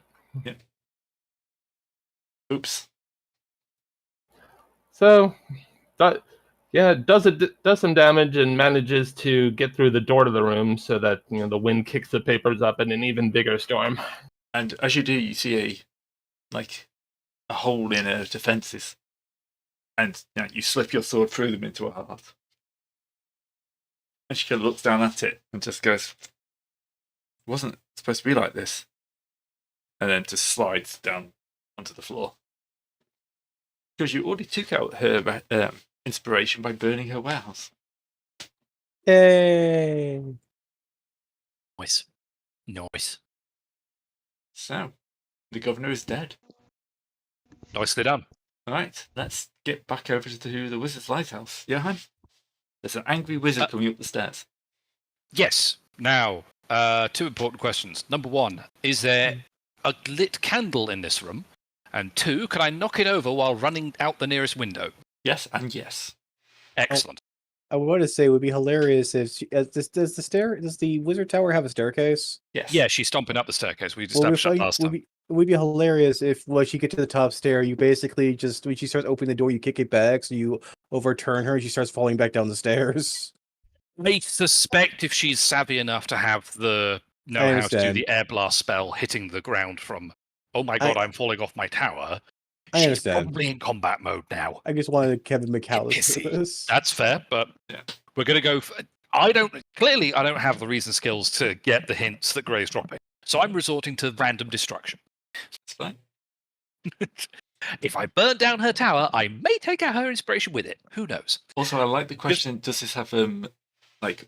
Oops.
So, does some damage and manages to get through the door to the room so that the wind kicks the papers up in an even bigger storm.
And as you do, you see a hole in her defenses, and you slip your sword through them into her heart. And she kind of looks down at it and just goes, "It wasn't supposed to be like this," and then just slides down onto the floor. Because you already took out her inspiration by burning her warehouse.
Yay!
Nice.
So, the governor is dead.
Nicely done.
All right, let's get back over to the wizard's lighthouse. Johan, there's an angry wizard coming up the stairs.
Yes. Now, 2 important questions. Number 1, is there a lit candle in this room? And 2, can I knock it over while running out the nearest window?
Yes, and yes.
Excellent.
I want to say it would be hilarious if does the wizard tower have a staircase?
Yes.
Yeah, she's stomping up the staircase. We established that last time.
It would be hilarious if once you get to the top stair, you basically just when she starts opening the door, you kick it back, so you overturn her, and she starts falling back down the stairs.
I suspect if she's savvy enough to have the know-how to do the air blast spell hitting the ground from, oh my god, I'm falling off my tower,
I
she's
understand.
probably in combat mode now.
I just wanted Kevin McAllister for this.
That's fair, but we're going to go... I don't have the reason skills to get the hints that Grey's dropping, so I'm resorting to random destruction.
That's fine.
If I burn down her tower, I may take out her inspiration with it. Who knows?
Also, I like the question, does this have a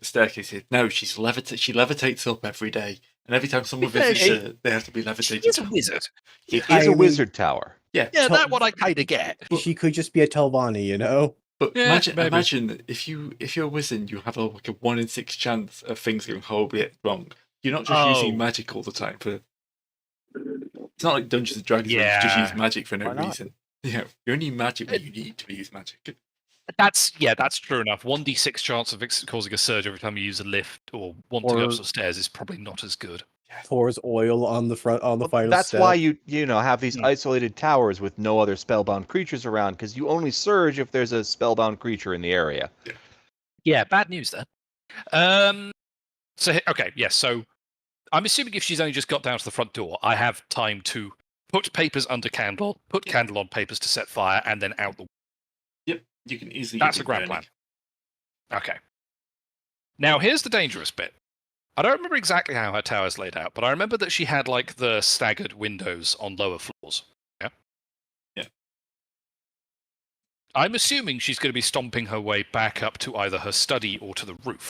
staircase here? No, she levitates up every day. And every time someone visits her, they have to be levitated.
She's a wizard.
It is a wizard tower.
Yeah,
that one I kind of get.
She could just be a Telvanni,
But
Yeah,
imagine if you're a wizard, you have a 1 in 6 chance of things going horribly wrong. You're not just using magic all the time. It's not like Dungeons and Dragons where you just use magic for no reason. You only magic when you need to use magic.
That's true enough. 1d6 chance of causing a surge every time you use a lift or want to go up some stairs is probably not as good.
Pours oil on the final
That's
step.
why you have these isolated towers with no other spellbound creatures around, because you only surge if there's a spellbound creature in the area.
Yeah, bad news then. So I'm assuming if she's only just got down to the front door, I have time to put papers under candle, put candle on papers to set fire, and then out the.
Yep, you can easily.
That's a grand plan. Okay. Now here's the dangerous bit. I don't remember exactly how her tower's laid out, but I remember that she had the staggered windows on lower floors. Yeah.
Yeah.
I'm assuming she's going to be stomping her way back up to either her study or to the roof.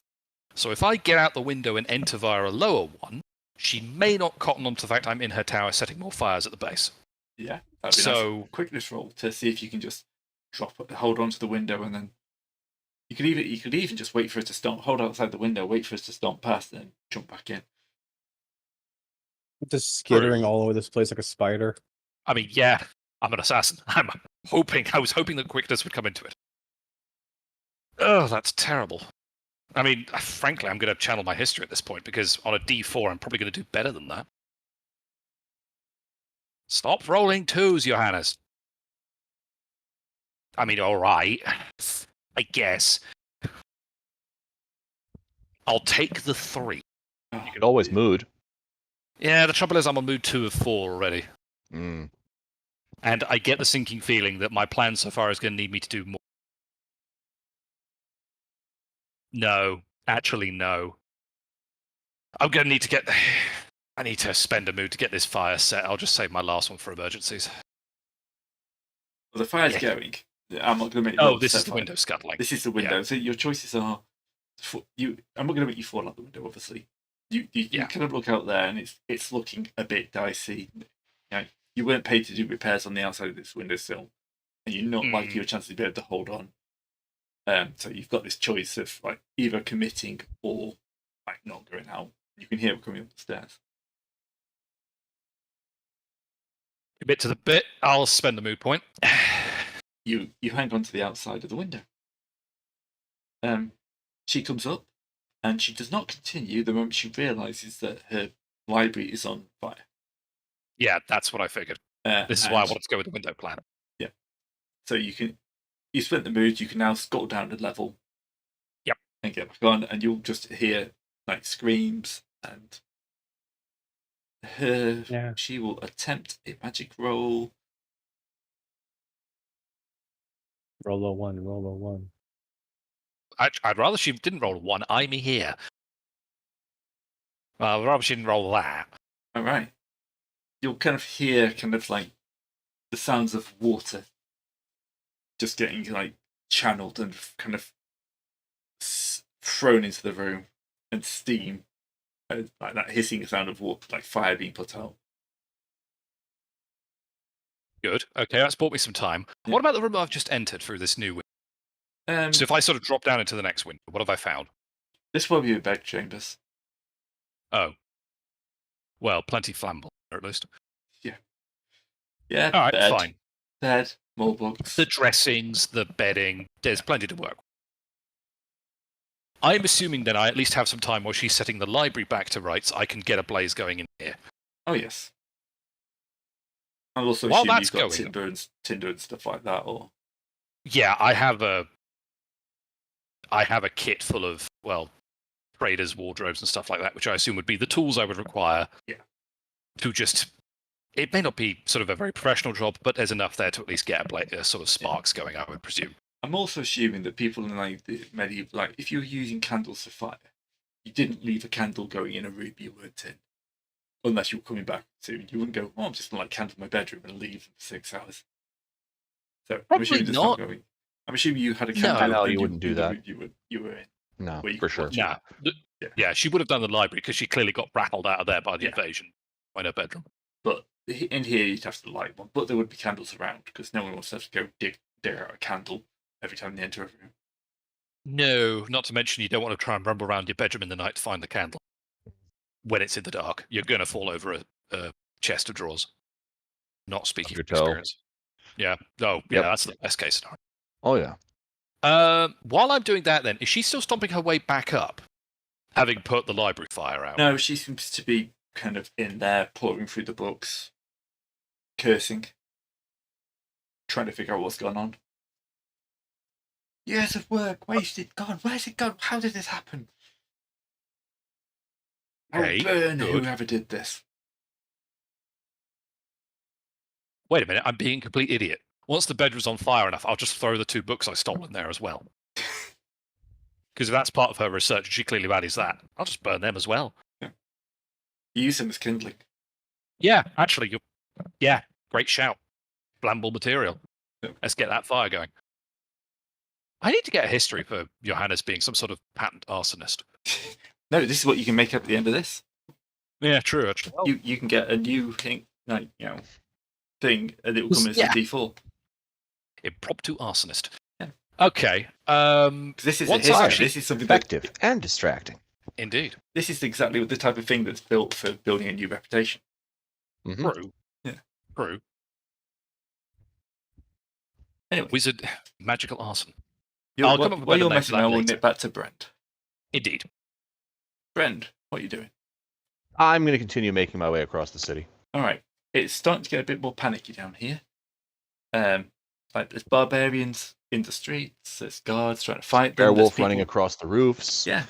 So if I get out the window and enter via a lower one, she may not cotton on to the fact I'm in her tower setting more fires at the base.
Yeah. That'd be nice. Quickness roll to see if you can just hold on to the window, and then you could even just wait for it to stomp, hold outside the window, wait for it to stomp past, and then jump back in.
Just skittering all over this place like a spider.
I mean, yeah, I'm an assassin. I was hoping that quickness would come into it. Oh, that's terrible. I mean, frankly, I'm going to channel my history at this point, because on a D4, I'm probably going to do better than that. Stop rolling 2s, Johannes. I mean, all right, I guess. I'll take the 3.
You could always mood.
Yeah, the trouble is I'm on mood 2 of 4 already.
Mm.
And I get the sinking feeling that my plan so far is going to need me to do more. No. Actually, no. I'm going to need to get... I need to spend a mood to get this fire set. I'll just save my last one for emergencies.
Well, the fire's going. I'm not going to make.
This is the window scuttling.
This is the window. Yeah. So your choices are, I'm not going to make you fall out the window. Obviously, you kind of look out there, and it's looking a bit dicey. You weren't paid to do repairs on the outside of this windowsill, and you're not likely your chances to be able to hold on. So you've got this choice of either committing or like not going out. You can hear him coming up the stairs.
A bit to the bit. I'll spend the mood point.
You hang on to the outside of the window. She comes up, and she does not continue the moment she realizes that her library is on fire.
Yeah, that's what I figured. This is why I wanted to go with the window plan.
Yeah. So you split the mood. You can now scuttle down to level.
Yep.
And get back on, and you'll just hear like screams, and she will attempt a magic roll.
Roll a 1, roll a 1.
I'd rather she didn't roll a 1. I'm here. I'd rather she didn't roll that.
All right. You'll kind of hear kind of like the sounds of water just getting like channeled and kind of thrown into the room, and steam, like that hissing sound of water, like fire being put out.
Good. Okay, that's bought me some time.
Yeah.
What about the room I've just entered through this new window? So if I sort of drop down into the next window, what have I found?
This will be your bed chambers.
Oh. Well, plenty flammable, at least.
Yeah. Yeah.
All right, fine.
Bed, more books.
The dressings, the bedding, there's plenty to work with. I'm assuming then I at least have some time while she's setting the library back to rights. I can get a blaze going in here.
Oh, yes. I'll also
While
assume
that's
you've got
going,
tinder and stuff like that, or...
Yeah, I have a kit full of, well, traders' wardrobes and stuff like that, which I assume would be the tools I would require to just... It may not be sort of a very professional job, but there's enough there to at least get a sort of sparks going, I would presume.
I'm also assuming that people in like the medieval, like if you were using candles for fire, you didn't leave a candle going in a room you weren't in, unless you were coming back soon. You wouldn't go, "Oh, I'm just gonna like candle in my bedroom and leave for 6 hours." So
probably
I'm assuming
not.
Going. I'm assuming you had a candle.
No, you wouldn't do that.
You were in.
No, for sure.
Nah. Yeah, she would have done the library because she clearly got rattled out of there by the invasion in her bedroom.
But in here, you'd have to light one. But there would be candles around because no one wants to have to go dig out a candle every time they enter a room.
No, not to mention you don't want to try and rumble around your bedroom in the night to find the candle. When it's in the dark, you're going to fall over a chest of drawers. Not speaking from experience. Yeah. Oh, yeah, that's the best case scenario.
Oh, yeah.
While I'm doing that then, is she still stomping her way back up, having put the library fire out?
No, she seems to be kind of in there, pouring through the books, cursing, trying to figure out what's going on. Years of work wasted, gone. Where's it gone? How did this happen? I'll burn whoever did this.
Wait a minute, I'm being a complete idiot. Once the bed was on fire enough, I'll just throw the 2 books I stole in there as well. Because if that's part of her research, and she clearly values that, I'll just burn them as well.
Yeah. You use them as kindling.
Yeah, actually, great shout. Flammable material.
Yeah.
Let's get that fire going. I need to get a history for Johannes being some sort of patent arsonist.
No, this is what you can make up at the end of this.
Yeah, true. Actually.
You can get a new thing, thing, and it will come as a D4.
Impromptu arsonist.
Yeah.
Okay.
This is a history. This is something
effective and distracting.
Indeed.
This is exactly the type of thing that's built for building a new reputation.
Mm-hmm.
True.
Yeah.
True.
Anyway,
wizard, magical arson.
While you're messing around, we'll nip back to Brent.
Indeed.
Brent, what are you doing?
I'm going to continue making my way across the city.
All right. It's starting to get a bit more panicky down here. Like there's barbarians in the streets. There's guards trying to fight them.
Werewolf running across the roofs.
Yeah.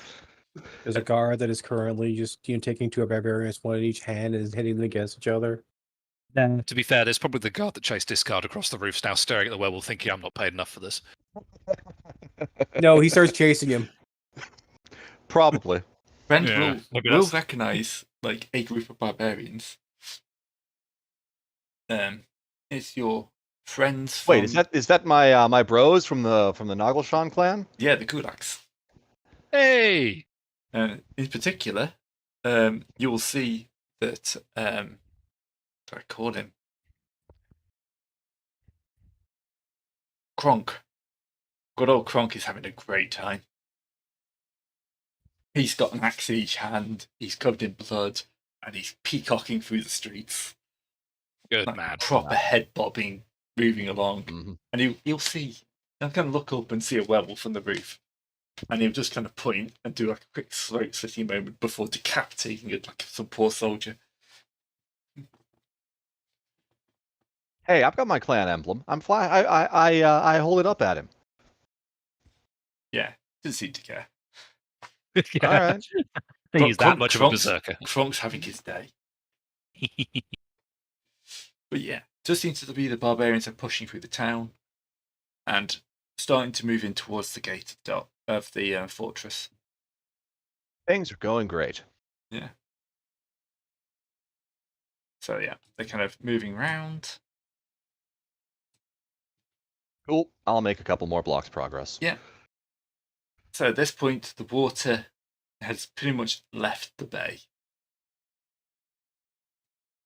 There's a guard that is currently just taking 2 barbarians, one in each hand, and hitting them against each other.
To be fair, there's probably the guard that chased Discard across the roofs now staring at the werewolf thinking I'm not paid enough for this.
No, he starts chasing him.
Probably.
Brent will recognise like a group of barbarians. It's your friends.
Wait, is that my my bros from the Noggleshawn clan?
Yeah, the Kulaks.
Hey.
In particular, you will see that. What do I call him? Kronk. Good old Kronk is having a great time. He's got an axe in each hand, he's covered in blood, and he's peacocking through the streets.
Good
Like
man.
proper head bobbing, moving along.
Mhm.
And he'll kind of look up and see a werewolf on the roof. And he'll just kind of point and do like a quick throat slitting moment before decapitating it like some poor soldier.
Hey, I've got my clan emblem. I'm fly. I hold it up at him.
Yeah, doesn't seem to care.
Yeah.
All right.
He's that
Kronk-
much of a
Kronk's-
berserker.
Kronk's having his day. But yeah, just seems to be the barbarians are pushing through the town and starting to move in towards the gate of the fortress.
Things are going great.
Yeah. So yeah, they're kind of moving around.
Cool. I'll make a couple more blocks progress.
Yeah. So at this point, the water has pretty much left the bay.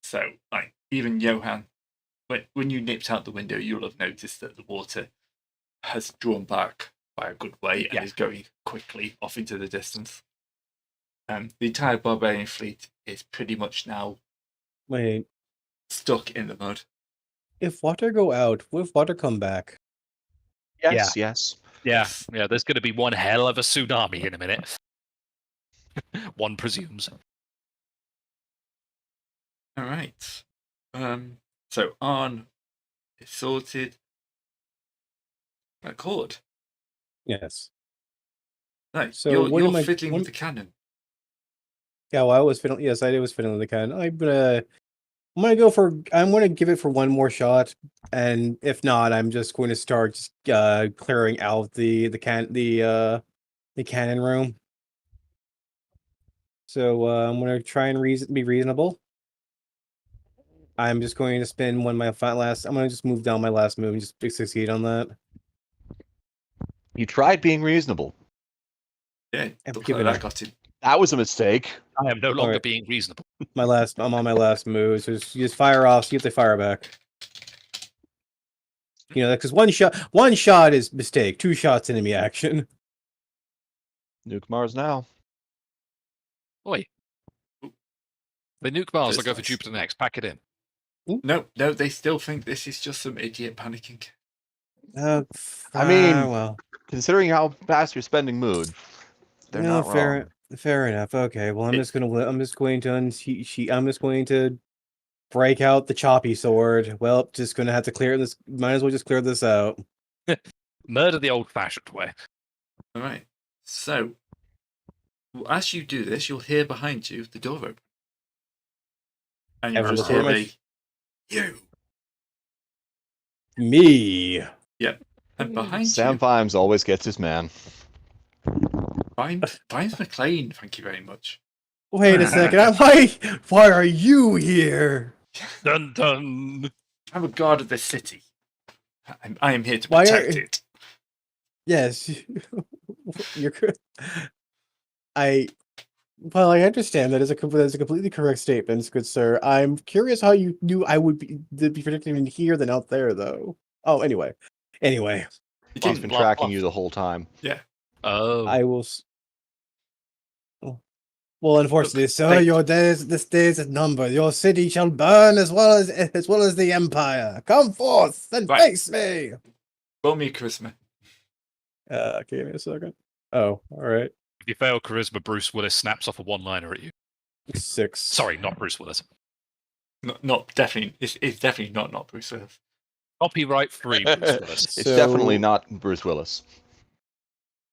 So, like, even Johan, when you nipped out the window, you'll have noticed that the water has drawn back by a good way and is going quickly off into the distance. The entire barbarian fleet is pretty much now
Wait,
stuck in the mud.
if water go out, will water come back?
Yes. Yes.
Yeah, there's going to be one hell of a tsunami in a minute. One presumes.
All right. So Arn is sorted. Accord.
Yes.
Right.
So
you're
what am I-
fiddling
what-
with the cannon.
Yeah, well, I was fiddling. Yes, I was fiddling with the can. I'm gonna give it for one more shot, and if not, I'm just going to start clearing out the cannon room. So I'm gonna try and be reasonable. I'm just going to spend one of my last. I'm gonna just move down my last move and just succeed on that.
You tried being reasonable.
Yeah,
I'm
look
giving
like
it.
that got him.
That was a mistake.
I am no longer
Alright.
being reasonable.
I'm on my last move, so just fire off, see if they fire back. You know, because one shot is mistake, 2 shots enemy action.
Nuke Mars now.
Oi. They nuke Mars,
Just
I'll go for
nice.
Jupiter next. Pack it in.
No, they still think this is just some idiot panicking.
I mean,
well,
Considering how fast you're spending mood, they're
no,
not wrong.
fair enough. Okay, well, I'm just going to break out the choppy sword. Well, just gonna have to clear this. Might as well just clear this out.
Murder the old-fashioned way.
All right. So, as you do this, you'll hear behind you the door open. And you'll
Everyone's
just hear
pretty
you.
Me.
And behind
Sam
you,
Fimes always gets his man.
Vimes McLean, thank you very much.
Wait a second. Why are you here?
Dun dun.
I'm a guard of this city. I am here to
Why
protect
are-
it.
Yes, you're. I understand that is a completely correct statement, good sir. I'm curious how you knew I would be predicting here than out there, though. Oh, anyway.
You
He's
didn't
been
bluff,
tracking
bluff.
you the whole time.
Oh.
I will. Well, unfortunately, sir,
Look,
this day is numbered. Your city shall burn as well as the empire. Come forth and
Right.
face me.
roll me a charisma.
Okay, give me a second. Oh, all right.
If you fail charisma, Bruce Willis snaps off a one-liner at you.
6.
Sorry, not Bruce Willis.
Not definitely. It's definitely not Bruce Willis.
Copyright free Bruce Willis.
It's
So-
definitely not Bruce Willis.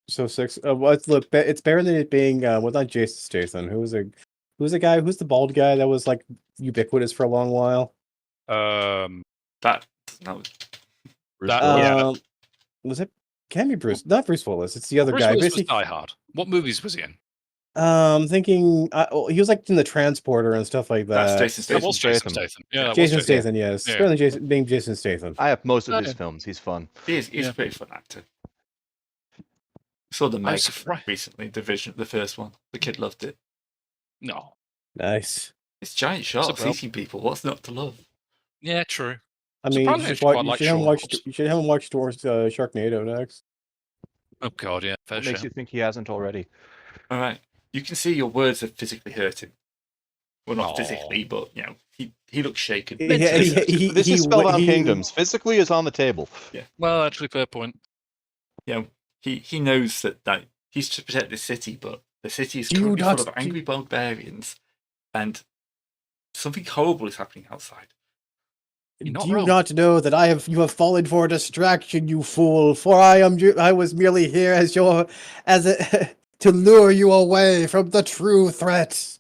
So 6. Well, it's better than it being well, not Jason Statham. Who's the guy? Who's the bald guy that was like ubiquitous for a long while?
That no.
Bruce
That-
Willis.
yeah.
Was it? Can't be Bruce. Not Bruce Willis. It's the other
Bruce
guy.
Willis was
Basically,
Die Hard. What movies was he in?
thinking he was like in the Transporter and stuff like
That's
that.
Jason
That
Statham.
was Jason
Statham.
Statham. Yeah, that
Jason
was Jason.
Statham, yes.
Yeah.
Apparently being Jason Statham.
I have most of his
Okay.
films. He's fun.
He's
Yeah.
a pretty fun actor. Saw the
I'm
Meg
surprised.
recently, the first one. The kid loved it.
No.
Nice.
It's giant sharks
Surprised.
eating people. What's not to love?
Yeah, true.
I mean,
Surprisingly, I actually quite like Sherlock
you should have him watch Sharknado next.
Oh god, yeah. Fair
What makes
share.
you think he hasn't already?
All right. You can see your words have physically hurt him. Well, not
Aw.
physically, but he looks shaken.
This is Spellbound Kingdoms. Physically is on the table.
Well, actually, fair point.
He knows that he's to protect the city, but the city is currently full of angry barbarians, and something horrible is happening outside.
You're not
Do you
wrong.
not know that you have fallen for a distraction, you fool? For I was merely here to lure you away from the true threat.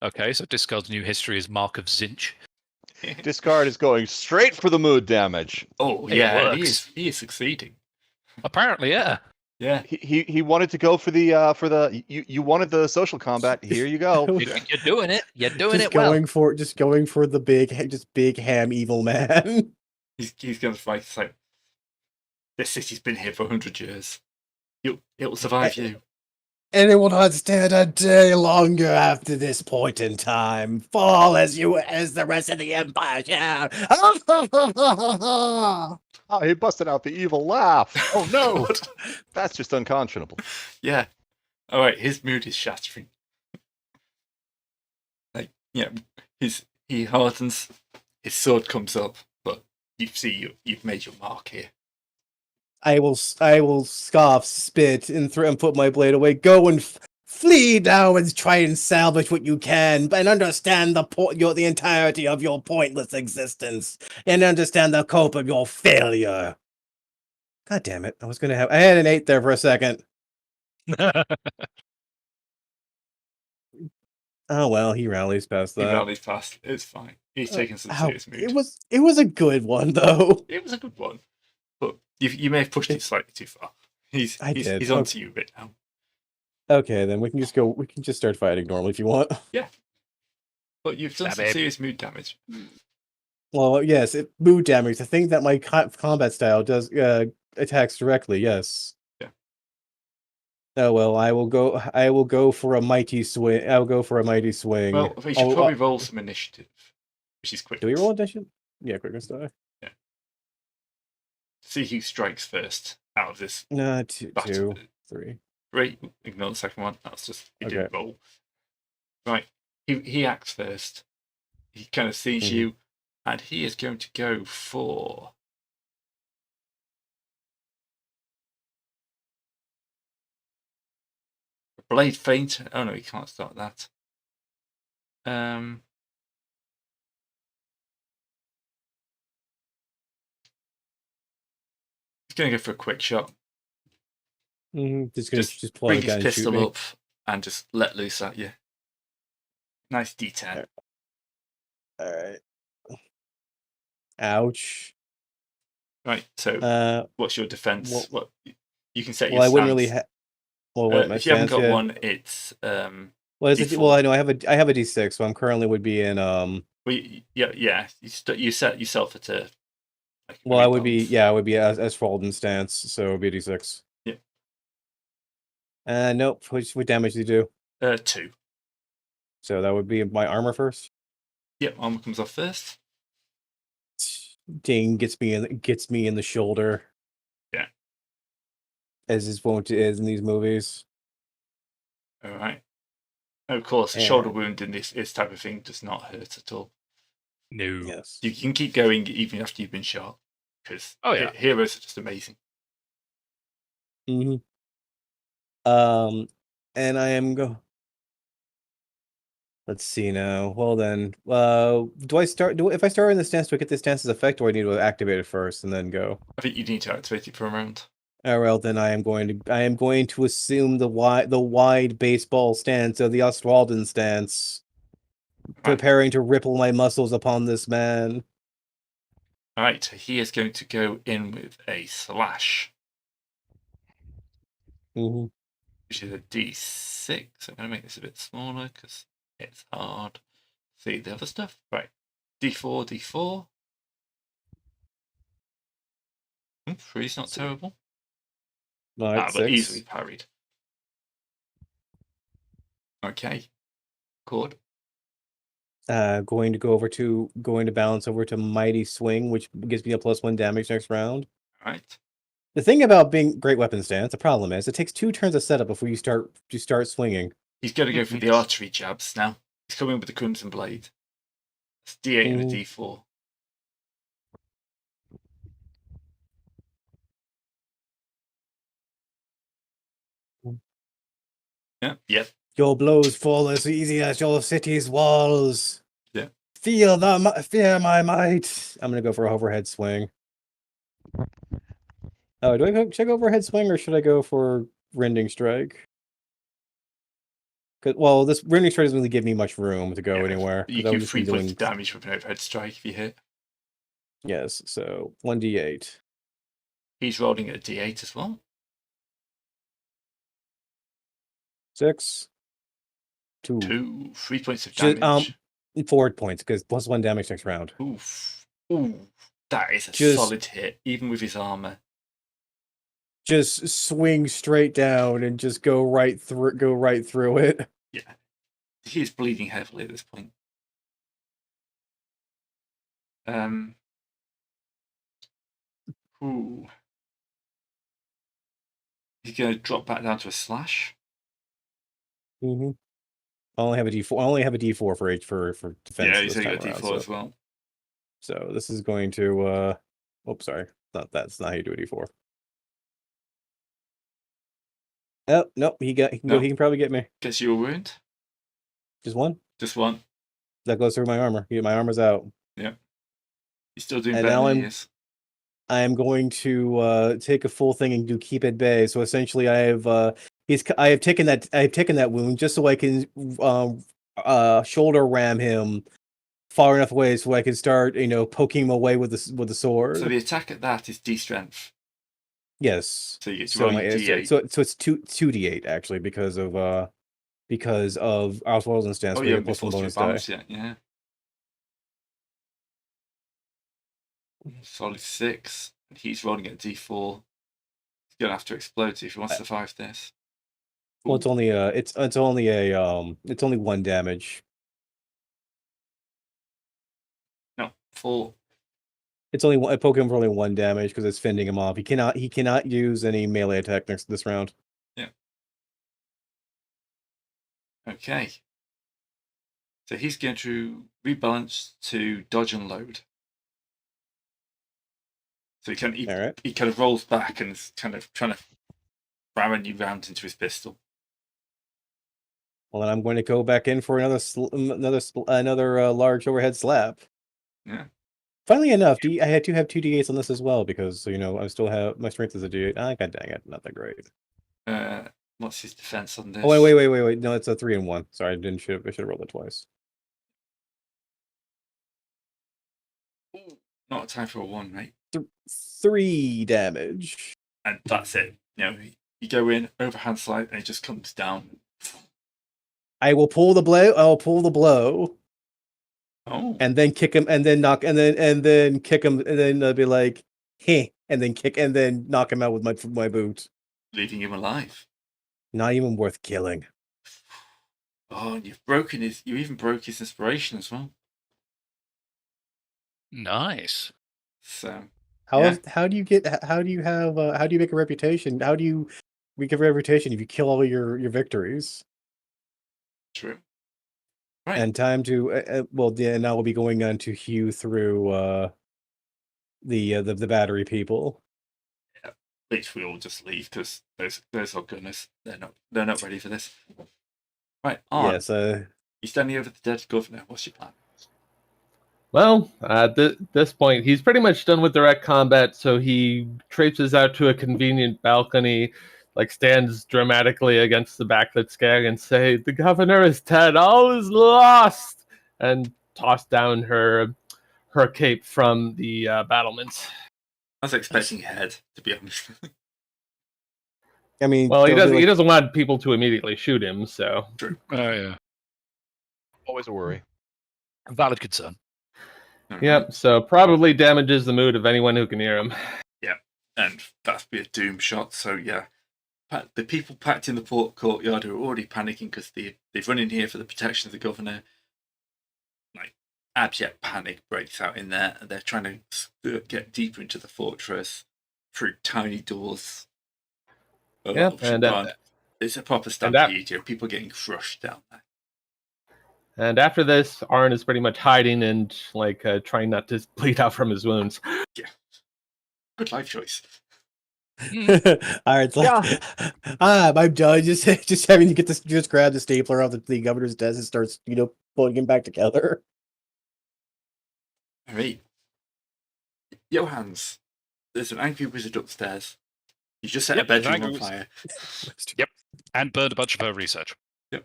Okay, so Discard's new history is Mark of Zinch.
Discard is going straight for the mood damage.
Oh
It
yeah,
works.
he is succeeding.
Apparently, yeah.
Yeah,
He wanted to go for the you wanted the social combat. Here you go.
You're doing it. You're doing
Just
it well.
going for the big ham evil man.
he's going to fight. So this city's been here for 100 years. It will survive you.
And it will not stand a day longer after this point in time. Fall as the rest of the empire shall.
Oh, he busted out the evil laugh.
Oh no!
That's just unconscionable.
Yeah. All right, his mood is shattering. He hardens. His sword comes up, but you've made your mark here.
I will scoff, spit, and put my blade away. Go and flee now and try and salvage what you can, and understand the entirety of your pointless existence, and understand the cope of your failure. God damn it! I had an 8 there for a second. Oh well, he rallies past that.
He rallies past. It's fine. He's taking some serious mood.
It was a good one though.
It was a good one, but you may have pushed it slightly too far. He's onto you a bit now.
Okay, then we can just start fighting normally if you want.
But you've done some serious mood damage.
Well, yes, mood damage. I think that my combat style does attacks directly. Yes.
Yeah.
Oh well, I will go for a mighty swing. I'll go for a mighty swing.
Well, we should probably roll some initiative, which is quick.
Do we roll initiative? Yeah, quickness die.
Yeah. See who strikes first out of this.
No, 2, 3.
3. Ignore the second one. That's just he didn't roll. Right. He acts first. He kind of sees you, and he is going to go for. Blade feint. Oh no, he can't start that. He's going to go for a quick shot.
Just pull
bring
a gun
his
and shoot
pistol
me.
up and just let loose at you. Nice D10.
All right. Ouch.
Right. So, what's your defense? What you can set your
I
stance.
wouldn't really have. Well, what my
if you haven't
stance
got
yet?
one, it's
What is it?
D4.
Well, I know I have a D6, so I'm currently would be in
Well, yeah. You set yourself at a.
Well, I would be as Falden stance, so it would be a D6.
Yeah.
Nope. What damage do you do?
2.
So that would be my armor first.
Yep, armor comes off first.
Ding gets me in the shoulder.
Yeah.
As is wont is in these movies.
All right. Of course, a shoulder wound in this type of thing does not hurt at all.
No.
Yes.
You can keep going even after you've been shot, because heroes are just amazing.
Mm-hmm. And I am Let's see now. Well then, if I start in the stance, do I get this stance's effect, or I need to activate it first and then go?
I think you need to activate it for a round.
Oh, well, then I am going to assume the wide baseball stance of the Ostwalden stance, preparing to ripple my muscles upon this man.
All right, he is going to go in with a slash, which is a D6. I'm going to make this a bit smaller because it's hard. See the other stuff, right? D4. 3's not terrible.
But
easily parried. Okay. Chord.
Going to balance over to Mighty Swing, which gives me a +1 damage next round.
All right.
The thing about being great weapon stance, the problem is it takes 2 turns of setup before you start swinging.
He's going to go for the archery jabs now. He's coming with the Crimson Blade. It's D8 and a D4. Yeah.
Your blows fall as easy as your city's walls.
Yeah.
Fear my might. I'm gonna go for a overhead swing. Oh, should I go overhead swing or should I go for rending strike? Well, this rending strike doesn't really give me much room to go anywhere.
You can 3 points of damage with an overhead strike if you hit.
Yes, so 1d8.
He's rolling at a D8 as well.
6. 2.
2. 3 points of damage.
4 points because +1 damage next round.
Oof. Ooh. That is a solid hit, even with his armor.
Just swing straight down and just go right through it.
Yeah. He's bleeding heavily at this point. Ooh. He's going to drop back down to a slash.
Mm-hmm. I only have a D4 for defense.
Yeah, he's only got a D4 as well.
So this is going to oops, sorry. That's not how you do a D4. Oh, nope, he can probably get me.
Gets you a wound?
Just one?
Just one.
That goes through my armor. My armor's out.
Yeah. He's still doing better than he is.
I'm going to take a full thing and do keep at bay. So essentially I have taken that wound just so I can shoulder ram him far enough away so I can start, poking him away with the sword.
So the attack at that is D strength.
Yes.
So you get to roll D8.
So it's 2d8 actually because of Oswald's and stance.
Oh yeah, plus bonus bonus, yeah. Solid 6. And he's rolling at D4. He's gonna have to explode if he wants to survive this. Ooh.
Well, it's only 1 damage.
No, 4.
It's only I poke him for only 1 damage because it's fending him off. He cannot use any melee attack this round.
Yeah. Okay. So he's going to rebalance to dodge and load. So he kind of rolls back and is kind of trying to ram a new round into his pistol.
Well, then I'm going to go back in for another large overhead slap.
Yeah.
Funnily enough, I do have 2 D8s on this as well because I still have my strength is a D8. God dang it, not that great.
What's his defense on this?
Oh wait. No, it's a 3 and 1. Sorry, I should have rolled it twice.
Ooh, not time for a 1, mate.
3 damage.
And that's it. You go in, overhand slide, and it just comes down.
I will pull the blow.
Oh.
And then kick him, and then knock, and then kick him, and then be like, "Hey," and then kick, and then knock him out with my boot,
leaving him alive.
Not even worth killing.
Oh, and you even broke his inspiration as well.
Nice.
So
how do you make a reputation? How do you make a reputation if you kill all your victories?
True. Right.
And time to now we'll be going on to hew through the battery people.
Yeah, which we all just leave because those are gunners. They're not ready for this. Right. On.
Yes.
You're standing over the dead governor. What's your plan?
Well, at this point, he's pretty much done with direct combat, so he traipses out to a convenient balcony, stands dramatically against the backlit sky and say, "The governor is dead, all is lost," and toss down her cape from the battlements.
I was expecting head, to be honest.
I mean,
well, he doesn't want people to immediately shoot him, so.
True.
Oh yeah.
Always a worry.
Valid concern.
Mm-hmm.
Yep, so probably damages the mood of anyone who can hear him.
Yeah, and that'd be a doom shot, so yeah. The people packed in the courtyard who are already panicking because they've run in here for the protection of the governor. Abject panic breaks out in there, and they're trying to get deeper into the fortress. through tiny doors. A
Yeah,
lot of them
and
gone. It's a proper stampede here. People getting crushed down there.
And after this, Arn is pretty much hiding and trying not to bleed out from his wounds.
Yeah. Good life choice.
All right, I'm done. Just having to just grab the stapler off the governor's desk and starts, putting him back together.
All right. Johans, there's an angry wizard upstairs. You just set a bedroom on fire.
Yep. And burned a bunch of her research.
Yep.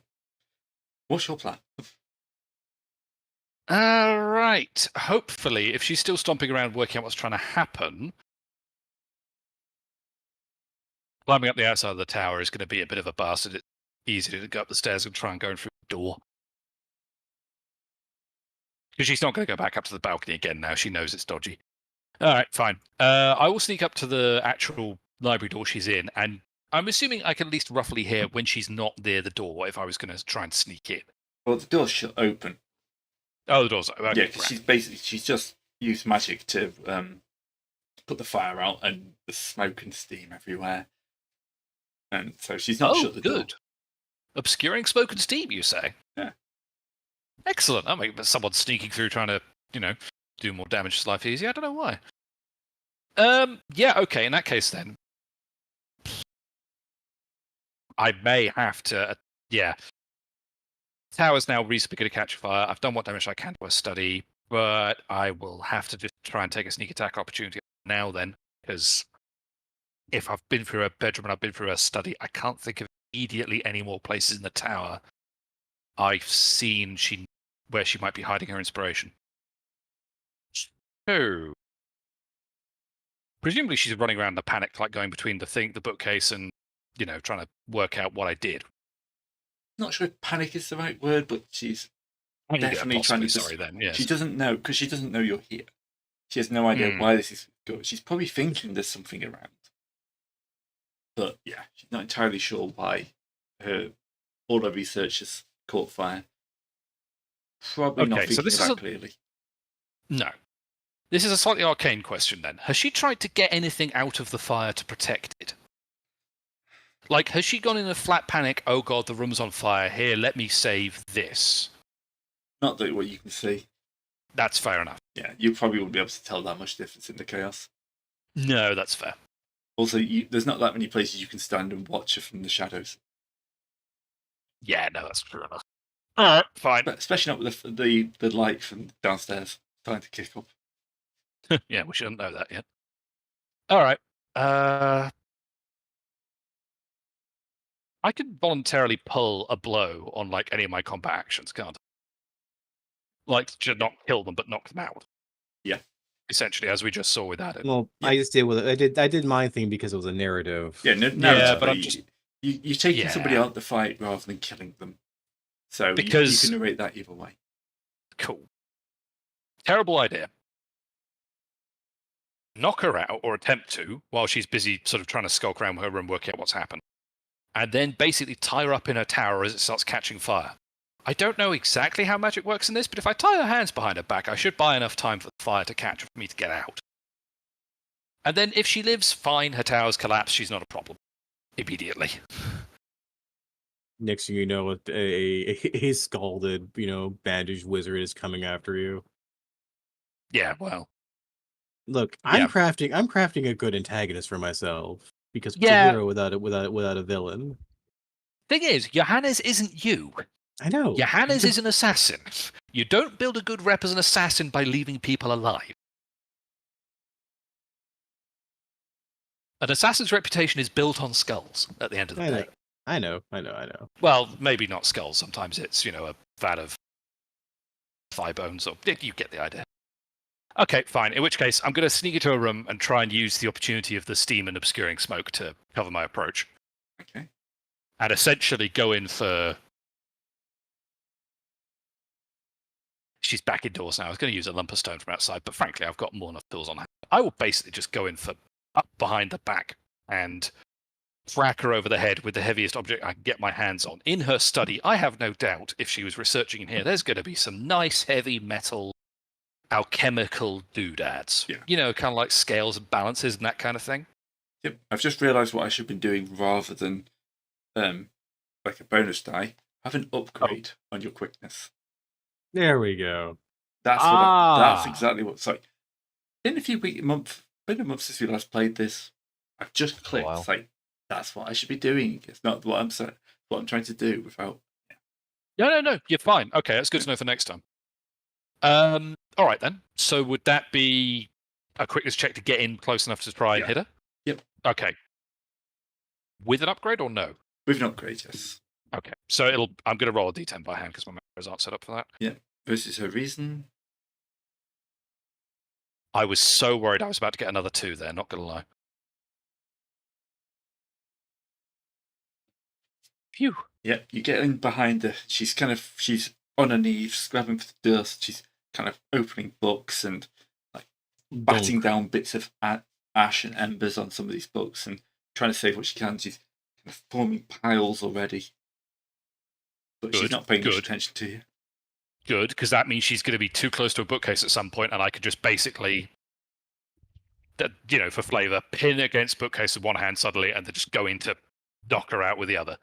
What's your plan?
Right. Hopefully, if she's still stomping around working out what's trying to happen, climbing up the outside of the tower is going to be a bit of a bastard. It's easy to go up the stairs and try and go through the door. Because she's not going to go back up to the balcony again now. She knows it's dodgy. All right, fine. I will sneak up to the actual library door she's in, and I'm assuming I can at least roughly hear when she's not near the door if I was going to try and sneak in.
Well, the door's open.
Oh, the door's open. Okay,
yeah, because she's just used magic to put the fire out, and the smoke and steam everywhere. And so she's not shut the door.
Obscuring smoke and steam, you say?
Yeah.
Excellent. I mean, someone sneaking through trying to, do more damage to life easy. I don't know why. Yeah, okay, in that case then. I may have to, Tower's now reasonably good at catching fire. I've done what damage I can to a study, but I will have to just try and take a sneak attack opportunity now then, because if I've been through a bedroom and I've been through a study, I can't think of immediately any more places in the tower I've seen where she might be hiding her inspiration. So, presumably she's running around in a panic, like going between the bookcase and, trying to work out what I did.
Not sure if panic is the right word, but she's definitely trying to.
Sorry, then. Yes.
She doesn't know, because she doesn't know you're here. She has no idea why this is good. She's probably thinking there's something around. But yeah, she's not entirely sure why all her research has caught fire. Probably not thinking that clearly.
No. This is a slightly arcane question then. Has she tried to get anything out of the fire to protect it? Like, has she gone in a flat panic, oh god, the room's on fire, here, let me save this?
Not that what you can see.
That's fair enough.
Yeah, you probably wouldn't be able to tell that much difference in the chaos.
No, that's fair.
Also, there's not that many places you can stand and watch her from the shadows.
Yeah, no, that's true enough. Alright, fine.
But especially not with the light from downstairs trying to kick up.
Yeah, we shouldn't know that yet. Alright. I could voluntarily pull a blow on any of my combat actions, can't I? Like, to not kill them, but knock them out.
Yeah.
Essentially, as we just saw with Adam.
Well,
yeah.
I just did with it. I did my thing because it was a narrative.
Yeah,
but I'm just...
You're taking somebody out the fight rather than killing them. So you can narrate that either way.
Cool. Terrible idea. Knock her out, or attempt to, while she's busy sort of trying to skulk around her room, work out what's happened. And then basically tie her up in her tower as it starts catching fire. I don't know exactly how magic works in this, but if I tie her hands behind her back, I should buy enough time for the fire to catch for me to get out. And then if she lives, fine, her tower's collapsed, she's not a problem. Immediately.
Next thing you know, a scalded, bandaged wizard is coming after you.
Yeah, well.
Look, I'm crafting a good antagonist for myself because it's a hero without a villain.
Thing is, Johannes isn't you.
I know.
Johannes is an assassin. You don't build a good rep as an assassin by leaving people alive. An assassin's reputation is built on skulls at the end of the day.
I know.
Well, maybe not skulls. Sometimes it's, a vat of thigh bones, or you get the idea. Okay, fine. In which case, I'm going to sneak into a room and try and use the opportunity of the steam and obscuring smoke to cover my approach.
Okay.
And essentially go in for... She's back indoors now. I was going to use a lump of stone from outside, but frankly, I've got more than enough tools on hand. I will basically just go in for up behind the back and crack her over the head with the heaviest object I can get my hands on. In her study, I have no doubt, if she was researching in here, there's going to be some nice heavy metal alchemical doodads.
Yeah.
Kind of like scales and balances and that kind of thing.
Yep. I've just realised what I should have been doing rather than like a bonus die. Have an upgrade on your quickness.
There we go.
That's that's exactly what. Sorry. Been a month since we last played this. I've just clicked. It's like that's what I should be doing. It's not what I'm saying. What I'm trying to do without.
No. You're fine. Okay, that's good to know for next time. All right then. So would that be a quickness check to get in close enough to try and hit her?
Yep.
Okay. With an upgrade or no?
With an upgrade, yes.
Okay. So I'm going to roll a d10 by hand because my memories aren't set up for that.
Yeah. Versus her reason.
I was so worried I was about to get another 2 there. Not going to lie. Phew.
Yeah, you get in behind her. She's on her knees, grabbing for the dust. She's kind of opening books and like batting down bits of ash and embers on some of these books and trying to save what she can. She's kind of forming piles already, but she's not paying much attention to you.
Good, because that means she's going to be too close to a bookcase at some point, and I could just basically, for flavour, pin against bookcase with one hand suddenly, and then just go into knock her out with the other.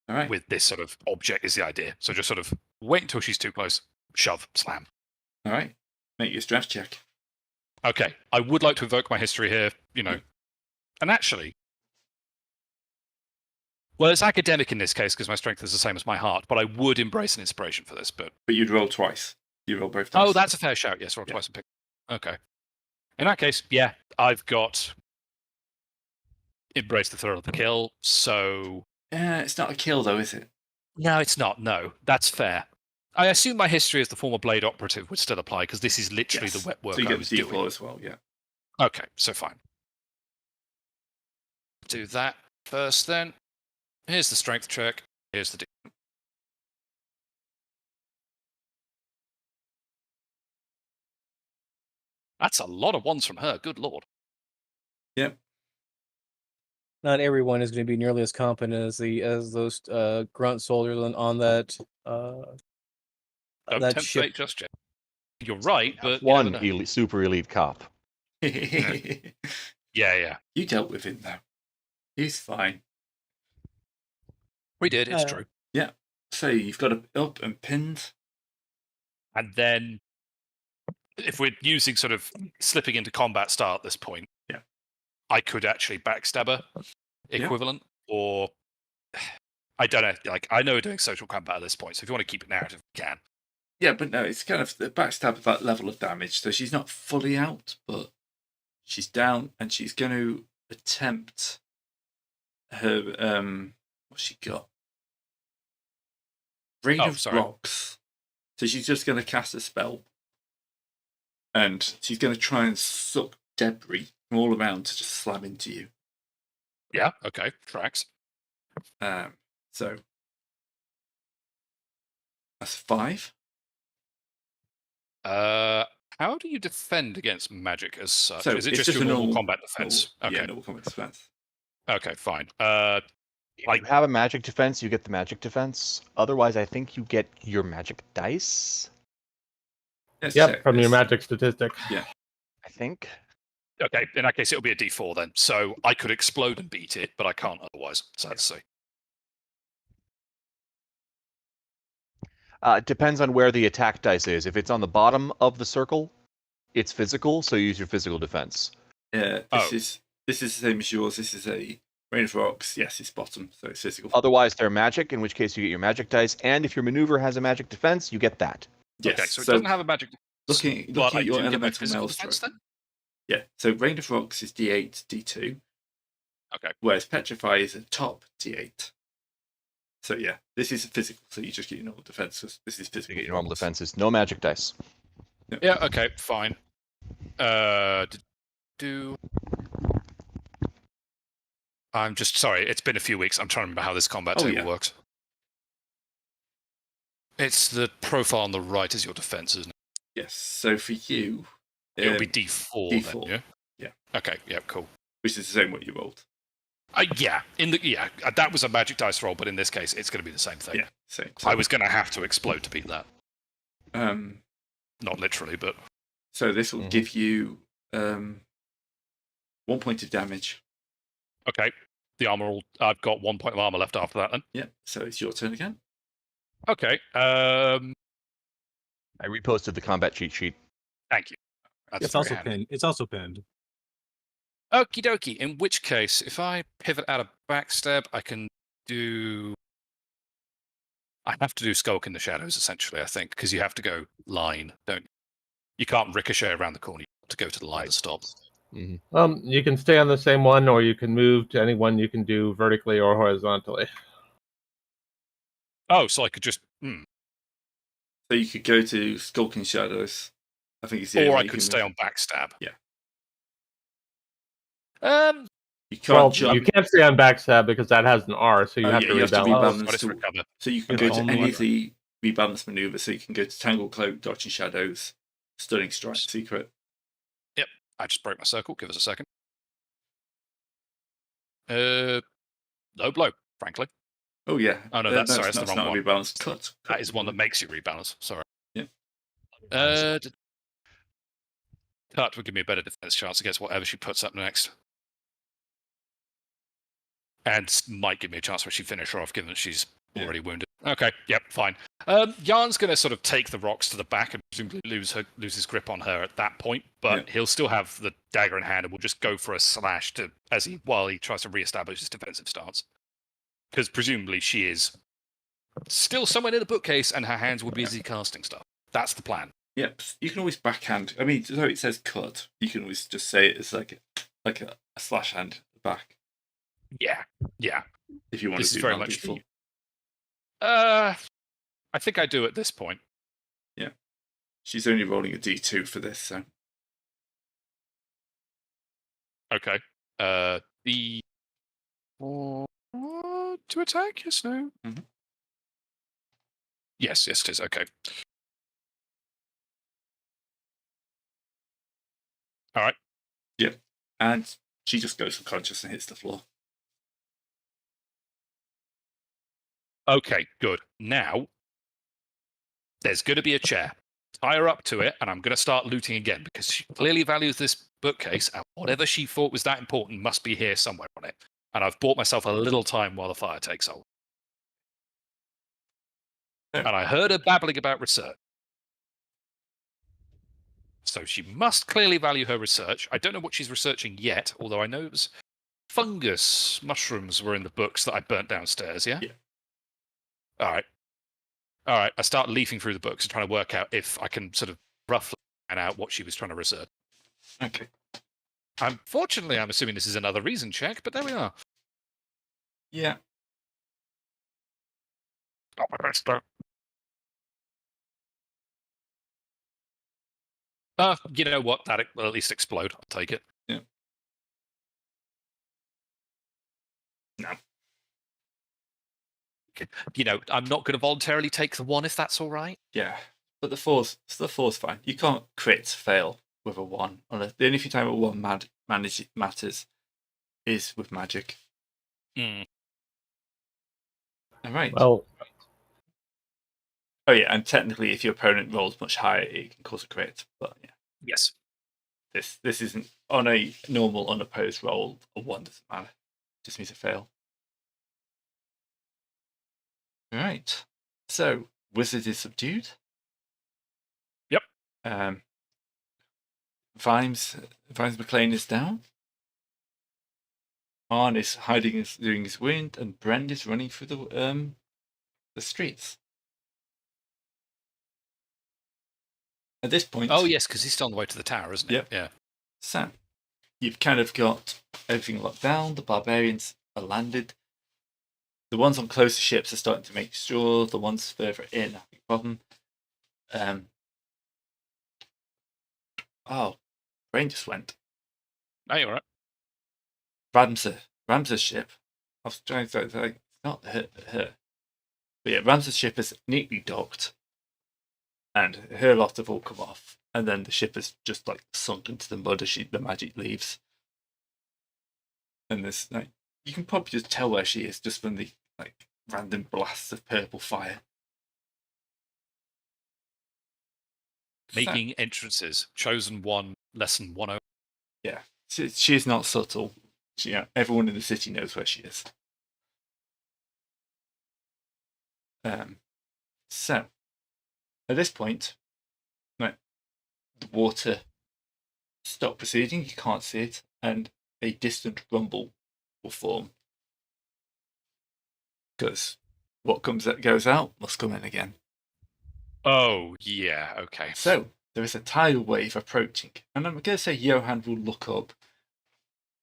All right.
With this sort of object is the idea. So just sort of wait until she's too close, shove, slam.
All right. Make your strength check.
Okay. I would like to evoke my history here, and actually, well, it's academic in this case because my strength is the same as my heart, but I would embrace an inspiration for this. But
you'd roll twice. You roll both times.
Oh, that's a fair shout. Yes, roll twice and pick. Okay. In that case, yeah, I've got embrace the thrill of the kill. So
it's not a kill though, is it?
No, it's not. No, that's fair. I assume my history as the former Blade operative would still apply because this is literally the wet work
so you get
I was
the
doing.
as well, yeah.
Okay, so fine. Do that first then. Here's the strength check. Here's the D. That's a lot of ones from her. Good lord.
Yep.
Not everyone is going to be nearly as competent as those grunt soldiers on that
Don't
that
tempt
ship.
fate just yet. You're right, but
one super elite cop.
Yeah.
You dealt with him though. He's fine.
We did. It's true.
Yeah. So you've got it up and pinned,
and then if we're using sort of slipping into combat style at this point,
yeah,
I could actually backstabber equivalent, or I don't know. Like I know we're doing social combat at this point, so if you want to keep it narrative, we can.
Yeah, but no, it's kind of the backstab of that level of damage. So she's not fully out, but she's down, and she's going to attempt her. What's she got? Rain of Rocks. So she's just going to cast a spell, and she's going to try and suck debris from all around to just slam into you.
Yeah. Okay. Tracks.
So that's 5.
How do you defend against magic as such?
So
is it just your normal combat defense?
Okay. Yeah, normal combat defense.
Okay, fine.
If you have a magic defense, you get the magic defense. Otherwise, I think you get your magic dice.
Yep, from your magic statistic.
Yeah.
I think.
Okay, in that case, it'll be a D4 then. So I could explode and beat it, but I can't otherwise. Sad to say.
It depends on where the attack dice is. If it's on the bottom of the circle, it's physical, so use your physical defense.
Yeah, this is the same as yours. This is a Rain of Rocks. Yes, it's bottom, so it's physical.
Otherwise, they're magic, in which case you get your magic dice. And if your maneuver has a magic defense, you get that.
Yes.
Okay, so it doesn't have a magic defense.
Looking at your elemental maelstrom.
Then?
Yeah, so Rain of Rocks is D8, D2.
Okay.
Whereas Petrify is a top D8. So yeah, this is physical, so you just get your normal defense because this is physical.
You get your normal defenses, no magic dice.
Yeah, okay, fine. I'm just sorry, it's been a few weeks. I'm trying to remember how this combat table works. It's the profile on the right is your defense, isn't it?
Yes, so for you...
It'll be D4
D4.
then, yeah? Okay, yeah, cool.
Which is the same what you rolled.
That was a magic dice roll, but in this case, it's going to be the same thing.
Yeah, same.
I was going to have to explode to beat that.
Not
literally, but...
So this will give you 1 point of damage.
Okay. The armor. I've got 1 point of armor left after that. Then.
Yeah. So it's your turn again.
Okay.
I reposted the combat cheat sheet.
Thank you. That's
It's
very
also
handy.
pinned. It's also pinned.
Okie dokie. In which case, if I pivot out of backstab, I can do. I have to do Skulk in the Shadows, essentially, I think, because you have to go line, don't you? You can't ricochet around the corner. You have to go to the line to stop.
Mm-hmm.
You can stay on the same one, or you can move to any one you can do vertically or horizontally.
Oh, so I could just.
So you could go to Skulking Shadows. I think it's the only
Or
way
I
you
could
can
stay
move.
on backstab.
Yeah. You can't
Well,
jump.
you can't stay on backstab because that has an R, so you have to
you have to
rebalance.
rebalance.
Recover.
So you can
It's
go to
only-
any of the rebalance maneuvers. So you can go to Tangle Cloak, Dodging Shadows, Stunning Strike, Secret.
Yep. I just broke my circle. Give us a second. Low blow, frankly.
Oh yeah.
Oh, no,
That's
that's the wrong
not
one.
a rebalance. Cut.
That is one that makes you rebalance. Sorry.
Yeah.
Cut would give me a better defense chance against whatever she puts up next. And might give me a chance where she finish her off, given that she's already wounded. Okay, yep, fine. Yarn's going to sort of take the rocks to the back and presumably lose his grip on her at that point, but he'll still have the dagger in hand and will just go for a slash while he tries to reestablish his defensive stance. Because presumably she is still somewhere near the bookcase and her hands will be busy casting stuff. That's the plan.
Yep. You can always backhand. I mean, so it says cut. You can always just say it as like a slash hand at the back.
Yeah.
If you want
This
to
is
do
very
that
much
before.
I think I do at this point.
Yeah. She's only rolling a D2 for this, so.
Okay. The to attack? Yes, no.
Mm-hmm.
Yes, it is. Okay. All right.
Yep. And she just goes unconscious and hits the floor.
Okay, good. Now, there's going to be a chair. Tie her up to it, and I'm going to start looting again because she clearly values this bookcase, and whatever she thought was that important must be here somewhere on it. And I've bought myself a little time while the fire takes hold. And I heard her babbling about research. So she must clearly value her research. I don't know what she's researching yet, although I know it was fungus mushrooms were in the books that I burnt downstairs, yeah?
Yeah.
All right. I start leafing through the books and trying to work out if I can sort of roughly find out what she was trying to research.
Okay.
Unfortunately, I'm assuming this is another reason check, but there we are.
Yeah.
Not my best, though. You know what? That will at least explode. I'll take it.
Yeah. No.
You know, I'm not going to voluntarily take the 1 if that's all right.
Yeah. But the four's fine. You can't crit fail with a 1. The only time a 1 matters is with magic.
Mm.
All right.
Well,
oh yeah, and technically, if your opponent rolls much higher, it can cause a crit. But yeah,
Yes.
this isn't on a normal unopposed roll. A 1 doesn't matter. It just means a fail. All right. So wizard is subdued.
Yep.
Vimes McLean is down. Arn is hiding, doing his wound, and Brend is running through the streets. At this point,
Oh, yes, because he's still on the way to the tower, isn't he?
Yep.
Yeah.
So you've kind of got everything locked down. The barbarians are landed. The ones on closer ships are starting to make sure. The ones further in have a problem. Oh, brain just went.
No, you're right.
Rams's ship. I was trying to say, not her. But yeah, Rams's ship is neatly docked, and her lot have all come off. And then the ship is just like sunk into the mud as the magic leaves. And there's you can probably just tell where she is just from the random blasts of purple fire.
Making entrances. Chosen 1, lesson 101.
Yeah, she is not subtle. everyone in the city knows where she is. So, at this point, the water stops proceeding, you can't see it, and a distant rumble will form. Because what goes out must come in again.
Oh, yeah, okay.
So, there is a tidal wave approaching, and I'm going to say Johan will look up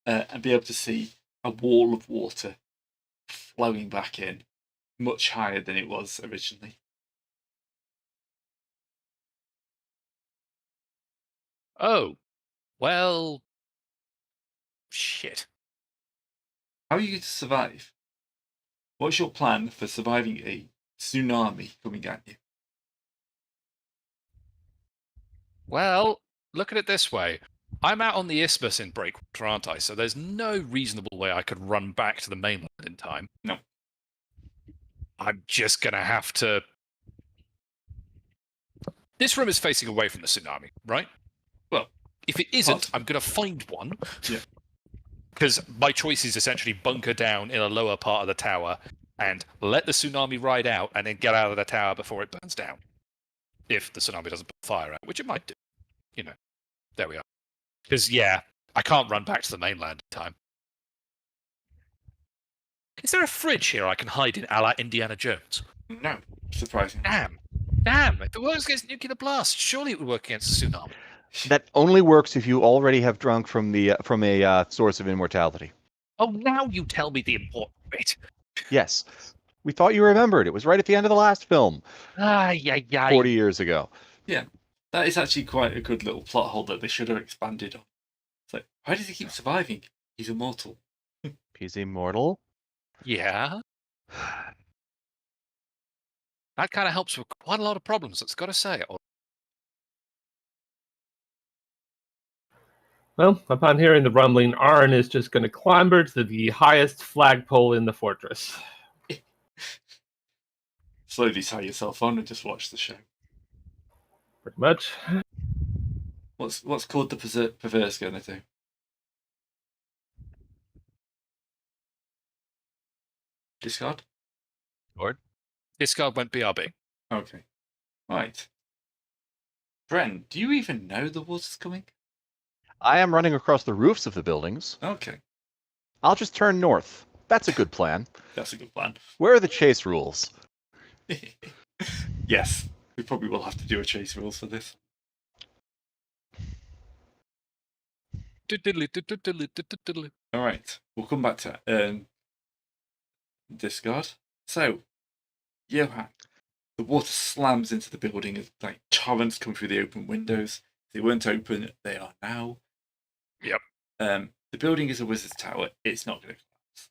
and be able to see a wall of water flowing back in, much higher than it was originally.
Oh, well, shit.
How are you going to survive? What's your plan for surviving a tsunami coming at you?
Well, look at it this way. I'm out on the isthmus in Breakwater, aren't I? So there's no reasonable way I could run back to the mainland in time.
No.
I'm just going to have to... This room is facing away from the tsunami, right?
Well,
if it isn't,
possibly.
I'm going to find one.
Yeah.
Because my choice is essentially bunker down in a lower part of the tower and let the tsunami ride out and then get out of the tower before it burns down. If the tsunami doesn't put fire out, which it might do. You know, there we are. Because, yeah, I can't run back to the mainland in time. Is there a fridge here I can hide in a la Indiana Jones?
No, surprising.
Damn, if the worst gets nuclear blast, surely it would work against the tsunami.
That only works if you already have drunk from a source of immortality.
Oh, now you tell me the important bit.
Yes. We thought you remembered. It was right at the end of the last film. 40 years ago.
Yeah, that is actually quite a good little plot hole that they should have expanded on. It's like, why does he keep surviving? He's immortal.
He's immortal?
Yeah. That kind of helps with quite a lot of problems, that's got to say.
Well, upon hearing the rumbling, Arn is just going to clamber to the highest flagpole in the fortress.
Slowly tie yourself on and just watch the show.
Pretty much.
What's called the perverse going to do? Discard?
Discard went BRB.
Okay. Right. Bren, do you even know the water's coming?
I am running across the roofs of the buildings.
Okay.
I'll just turn north. That's a good plan.
That's a good plan.
Where are the chase rules?
Yes. We probably will have to do a chase rules for this. Alright. We'll come back to discard. So, Johan, the water slams into the building as like torrents come through the open windows. They weren't open, they are now.
Yep.
The building is a wizard's tower. It's not going to collapse.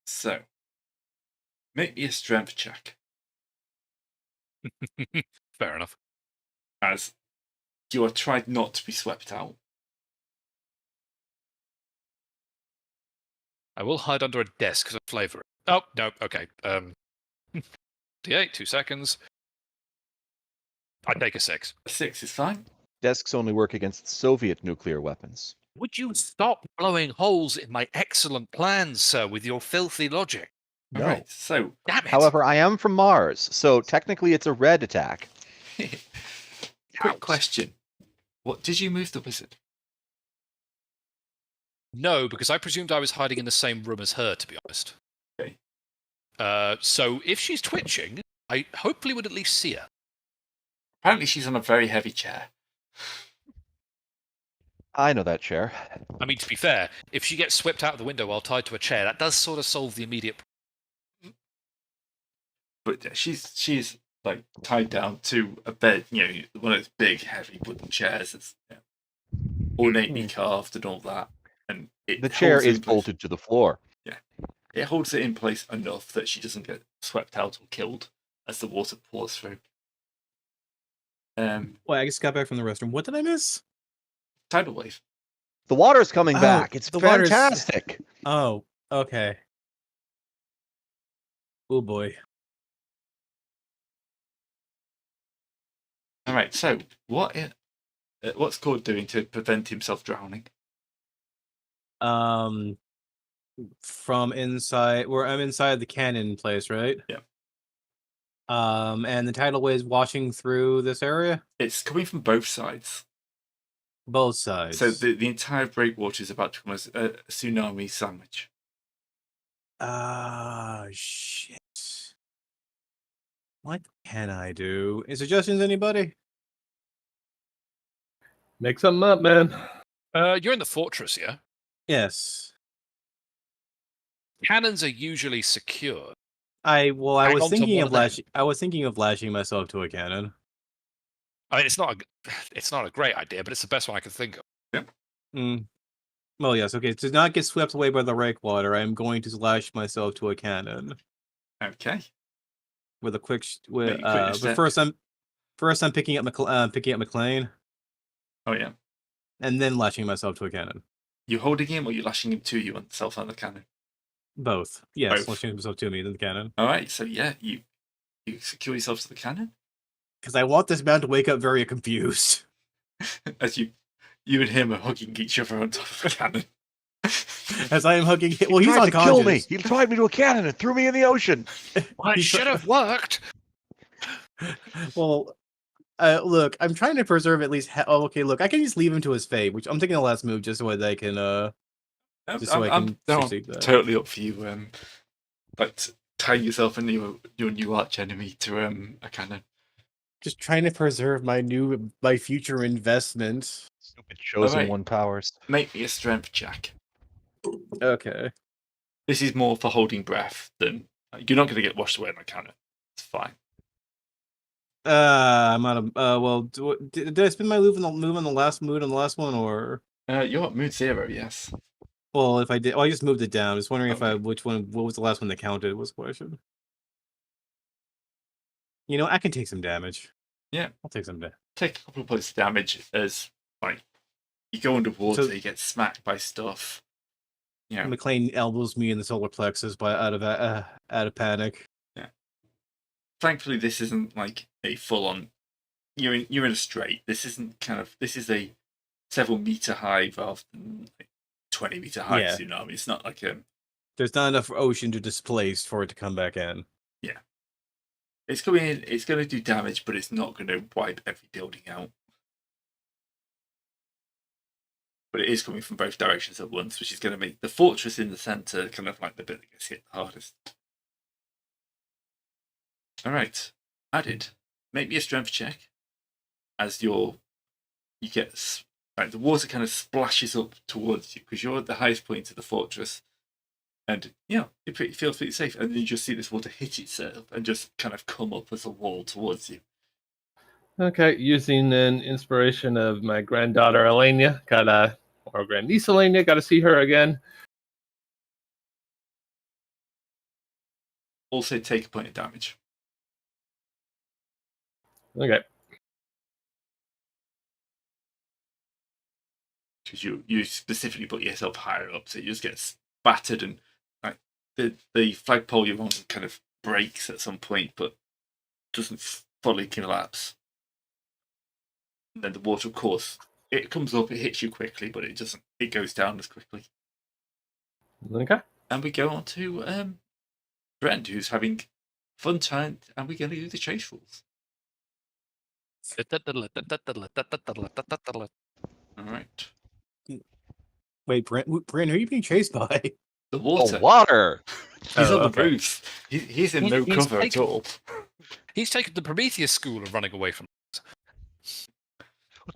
So, make me a strength check.
Fair enough.
As you are tried not to be swept out.
I will hide under a desk because I flavour it. Oh, no, okay. D8, 2 seconds. I take a 6.
A 6 is fine.
Desks only work against Soviet nuclear weapons.
Would you stop blowing holes in my excellent plans, sir, with your filthy logic?
No.
Alright, so...
Damn it!
However, I am from Mars, so technically it's a red attack.
Quick question. What did you move the wizard?
No, because I presumed I was hiding in the same room as her, to be honest.
Okay.
So if she's twitching, I hopefully would at least see her.
Apparently she's on a very heavy chair.
I know that chair.
I mean, to be fair, if she gets swept out of the window while tied to a chair, that does sort of solve the immediate problem.
But she's like tied down to a bed, one of those big, heavy wooden chairs that's ornately carved and all that. And
the chair is bolted to the floor.
Yeah. It holds it in place enough that she doesn't get swept out or killed as the water pours through.
Well, I just got back from the restroom. What did I miss?
Tidal wave.
The water's coming back. It's fantastic.
Oh, okay. Oh boy.
All right. So, what's Cord doing to prevent himself drowning?
From inside where I'm inside the cannon place, right?
Yeah.
And the tidal wave is washing through this area?
It's coming from both sides.
Both sides.
So the entire breakwater is about to become a tsunami sandwich.
Shit. What can I do? Any suggestions, anybody?
Make something up, man.
You're in the fortress, yeah?
Yes.
Cannons are usually secure.
I was
Hang on to
thinking
one
of
of them.
lashing myself to a cannon.
I mean, it's not a great idea, but it's the best one I can think of.
Well, yes. Okay, to not get swept away by the breakwater, I'm going to lash myself to a cannon
Okay.
with a quick.
Make a quick
But
step.
first I'm picking up McLean,
Oh yeah.
and then lashing myself to a cannon.
You holding him or you lashing him to you on self on the cannon?
Both. Yes,
Both.
lashing myself to me, then the cannon.
All right. So yeah, you secure yourself to the cannon
Because I want this man to wake up very confused.
as you and him are hugging each other on top of the cannon.
As I am hugging him. Well,
he
he's
tried to kill me.
unconscious.
He tied me to a cannon and threw me in the ocean.
Well, it should have worked.
Well, look, I'm trying to preserve at least. Okay, look, I can just leave him to his fate, which I'm taking the last move just so that I can. Just so I can succeed that.
Totally up for you. Like tying yourself and your new arch enemy to a cannon.
Just trying to preserve my future investment.
Stupid chosen
Alright.
one powers.
Make me a strength check.
Okay.
This is more for holding breath than you're not going to get washed away in a cannon. It's fine.
I'm out of. Well, did I spend my move on the last one, or?
You're at mood 0, yes.
Well, if I did, I just moved it down. I was wondering
Okay.
what was the last one that counted was the question. You know, I can take some damage.
Yeah.
I'll take some damage.
Take a couple of points of damage as like you go underwater,
So-
you get smacked by stuff. You know,
McLean elbows me in the solar plexus out of panic.
thankfully this isn't like a full on. You're in a straight. This is a several meter high rather than 20-meter high
Yeah.
tsunami. It's not like a.
There's not enough ocean to displace for it to come back in.
It's going in. It's going to do damage, but it's not going to wipe every building out. But it is coming from both directions at once, which is going to make the fortress in the center kind of like the bit that gets hit the hardest. All right, added. Make me a strength check. As you get like the water kind of splashes up towards you because you're at the highest point of the fortress, and you feel pretty safe. And then you just see this water hit itself and just kind of come up as a wall towards you.
Okay, using an inspiration of my granddaughter Elenia, or grandniece Elenia, gotta see her again.
Also, take a point of damage.
Okay.
Because you specifically put yourself higher up, so you just get battered and like the flagpole you're on kind of breaks at some point, but doesn't fully collapse. And then the water, of course, it comes up, it hits you quickly, but it doesn't. It goes down as quickly.
Okay.
And we go on to Brent, who's having fun time, and we're going to do the chase rules. All right.
Wait, Brent, who are you being chased by?
The water.
The water.
He's on the
okay.
roof. He's in no
He's
cover at all.
He's taken the Prometheus school of running away from.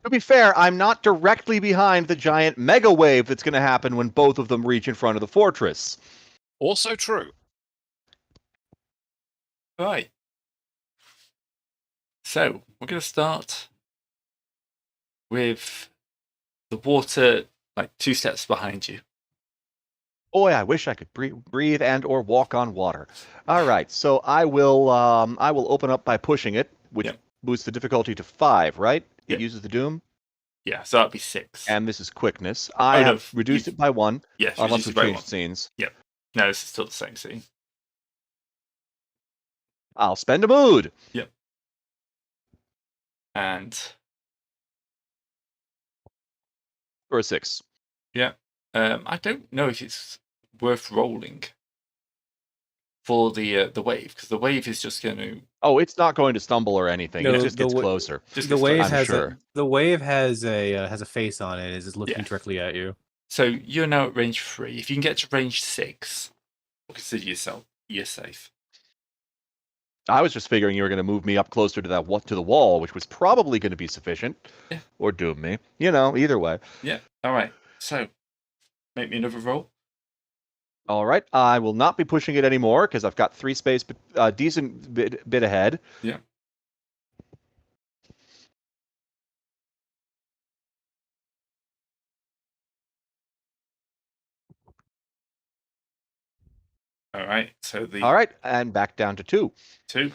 To be fair, I'm not directly behind the giant mega wave that's going to happen when both of them reach in front of the fortress.
Also true.
Right. So we're going to start with the water, like 2 steps behind you.
Boy, I wish I could breathe and or walk on water. All right, so I will open up by pushing it, which
Yep.
boosts the difficulty to 5, right?
Yep.
It uses the doom,
Yeah, so that'd be 6.
and this is quickness. I
Oh, no,
have reduced it by 1,
yes,
unless
reduce
we
it by
change
1.
scenes.
No, this is still the same scene.
I'll spend a mood.
And
For a 6.
yeah, I don't know if it's worth rolling for the wave, because the wave is just going to...
Oh, it's not going to stumble or anything.
No,
it just
the
gets
wa-
closer.
The wave
I'm sure.
the wave has a face on it. It's looking
Yeah.
directly at you.
So you're now at range 3. If you can get to range 6, consider yourself, you're safe.
I was just figuring you were going to move me up closer to the wall, which was probably going to be sufficient, or doom me. Either way.
Yeah. All right. So make me another roll.
All right. I will not be pushing it anymore because I've got 3 space, decent bit ahead.
Yeah. All right. So
All right, and back down to 2.
2.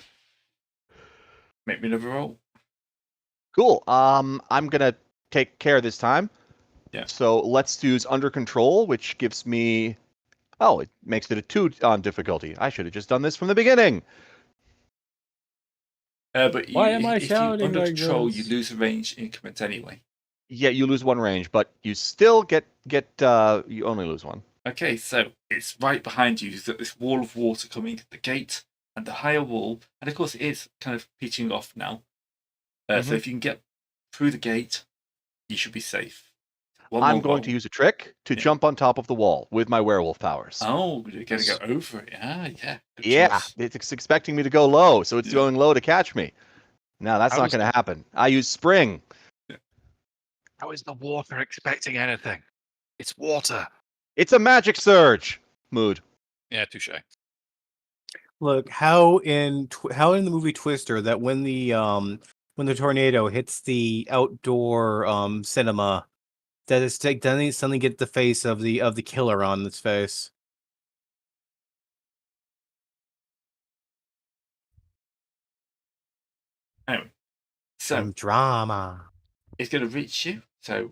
Make me another roll.
Cool. I'm gonna take care this time.
Yeah.
So let's use under control, which gives me. Oh, it makes it a 2 on difficulty. I should have just done this from the beginning.
But
Why am I
if
shouting
you under
like
control,
this?
you lose a range increment anyway.
Yeah, you lose 1 range, but you still get you only lose 1.
Okay, so it's right behind you. You've got this wall of water coming at the gate and the higher wall, and of course it is kind of pitching off now. So if you can get through the gate, you should be safe.
I'm going to use a trick to jump on top of the wall with my werewolf powers.
Oh, you're going to go over it. Yeah. Good
Yeah,
choice.
it's expecting me to go low, so it's going low to catch me. No, that's not going to happen. I use spring.
Yeah.
How is the water expecting anything? It's water.
It's a magic surge. Mood.
Yeah, touche.
Look, how in the movie Twister that when the tornado hits the outdoor cinema, that it's like then suddenly get the face of the killer on its face.
Anyway, so
Some drama.
it's going to reach you. So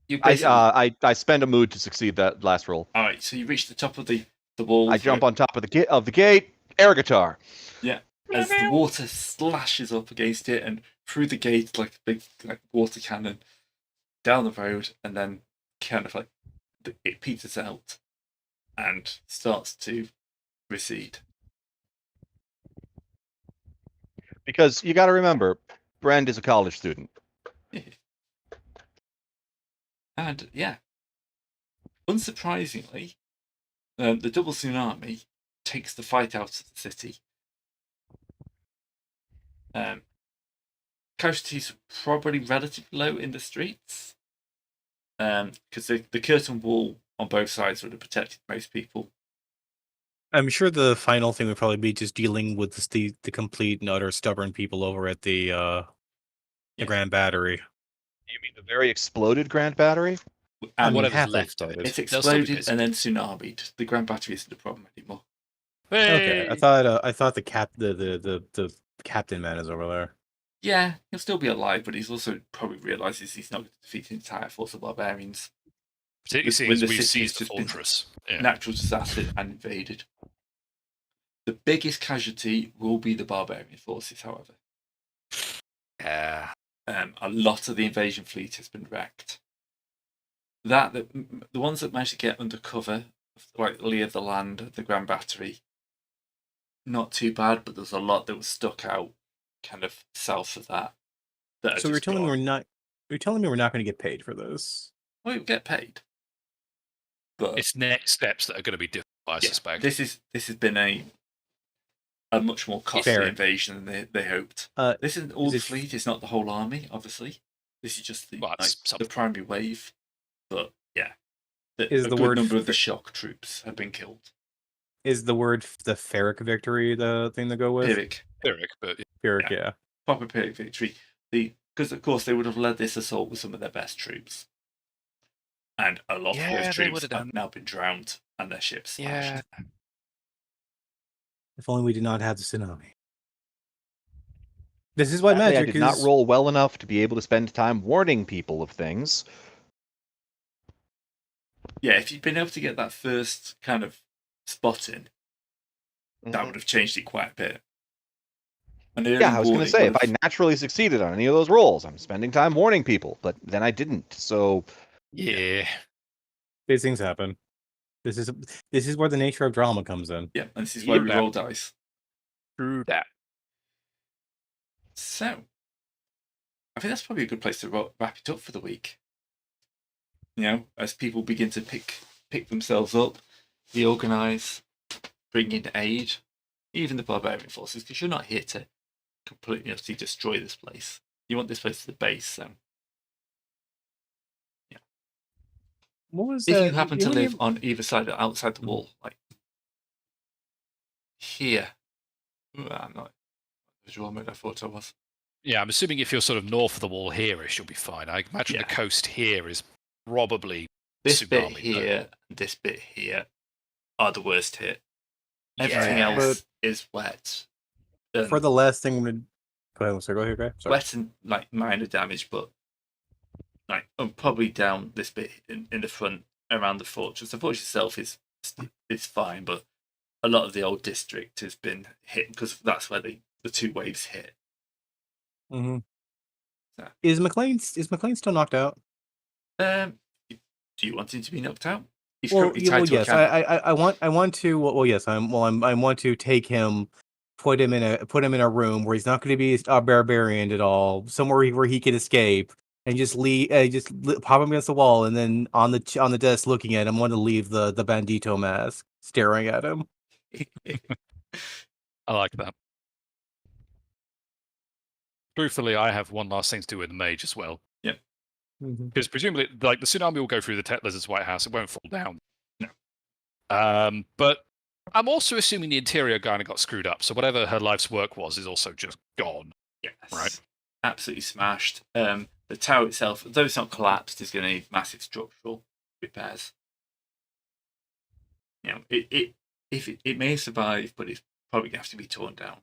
you
I spend a mood to succeed that last roll.
All right, so you reach the top of the wall.
I jump on top of the gate. Air guitar.
Yeah, as the water slashes up against it and through the gate like a big water cannon down the road, and then kind of like it peters out and starts to recede.
Because you got to remember, Brand is a college student.
And yeah, unsurprisingly, the double tsunami takes the fight out of the city. Casualties are probably relatively low in the streets, because the curtain wall on both sides would have protected most people.
I'm sure the final thing would probably be just dealing with the complete and utter stubborn people over at the Grand Battery.
You mean the very exploded Grand Battery?
And
whatever's left of it.
It's exploded and then tsunami'd. The Grand Battery isn't a problem anymore.
Okay, I thought the captain man is over there.
Yeah, he'll still be alive, but he's also probably realizes he's not going to defeat an entire force of barbarians.
Particularly seeing as we've seized the fortress. Yeah.
Natural disaster and invaded. The biggest casualty will be the barbarian forces, however.
Yeah.
A lot of the invasion fleet has been wrecked. The ones that managed to get under cover, like lee of the land of the Grand Battery, not too bad, but there's a lot that was stuck out kind of south of that.
So you're telling me we're not going to get paid for this?
Well, you'll get paid. But
it's next steps that are going to be difficult, I suspect.
This has been a much more costly invasion than they hoped. This isn't all the fleet, it's not the whole army, obviously. This is just the primary wave. But yeah, a good number of the shock troops have been killed.
Is the word the Pyrrhic victory the thing to go with?
Pyrrhic, but
Pyrrhic, yeah.
Proper Pyrrhic victory. Because of course they would have led this assault with some of their best troops. And a lot of those troops have now been drowned and their ships smashed.
Yeah.
If only we did not have the tsunami. This is why magic
I did not roll well enough to be able to spend time warning people of things.
Yeah, if you'd been able to get that first kind of spot in, that would have changed it quite a bit.
Yeah, I was going to say, if I naturally succeeded on any of those rolls, I'm spending time warning people, but then I didn't. So
Yeah.
These things happen. This is where the nature of drama comes in.
Yeah, and this is why we
Yeah.
roll dice.
True that.
So, I think that's probably a good place to wrap it up for the week. You know, as people begin to pick themselves up, reorganize, bring in aid, even the barbarian forces, because you're not here to completely utterly destroy this place. You want this place to the base, so yeah.
What was
If
that?
you happen to live on either side or outside the wall, like here, I'm not visual mode I thought I was.
Yeah, I'm assuming if you're sort of north of the wall here-ish, you'll be fine. I imagine the coast here is probably
this
tsunami,
bit here, and this bit here are the worst hit. Everything
Yeah.
else is wet.
For the last thing, go ahead. Go ahead, Greg. Sorry.
Wet and like minor damage, but like probably down this bit in the front around the fortress. The fortress itself is fine, but a lot of the old district has been hit because that's where the two waves hit.
Mm-hmm.
So.
Is McLean still knocked out?
Do you want him to be knocked out? He's
Well,
currently tied to a
yes.
cannon.
I want to. Well, yes. I want to take him, put him in a room where he's not going to be a barbarian at all, somewhere where he can escape, and just pop him against the wall, and then on the desk looking at him, I want to leave the bandito mask staring at him.
I like that. Truthfully, I have one last thing to do with the mage as well.
Yeah.
Because presumably, like, the tsunami will go through the Tet Lizard's White House. It won't fall down.
No.
But I'm also assuming the interior kind of got screwed up. So whatever her life's work was is also just gone.
Yes.
Right.
Absolutely smashed. The tower itself, though it's not collapsed, is going to need massive structural repairs. You know, it may survive, but it's probably going to have to be torn down.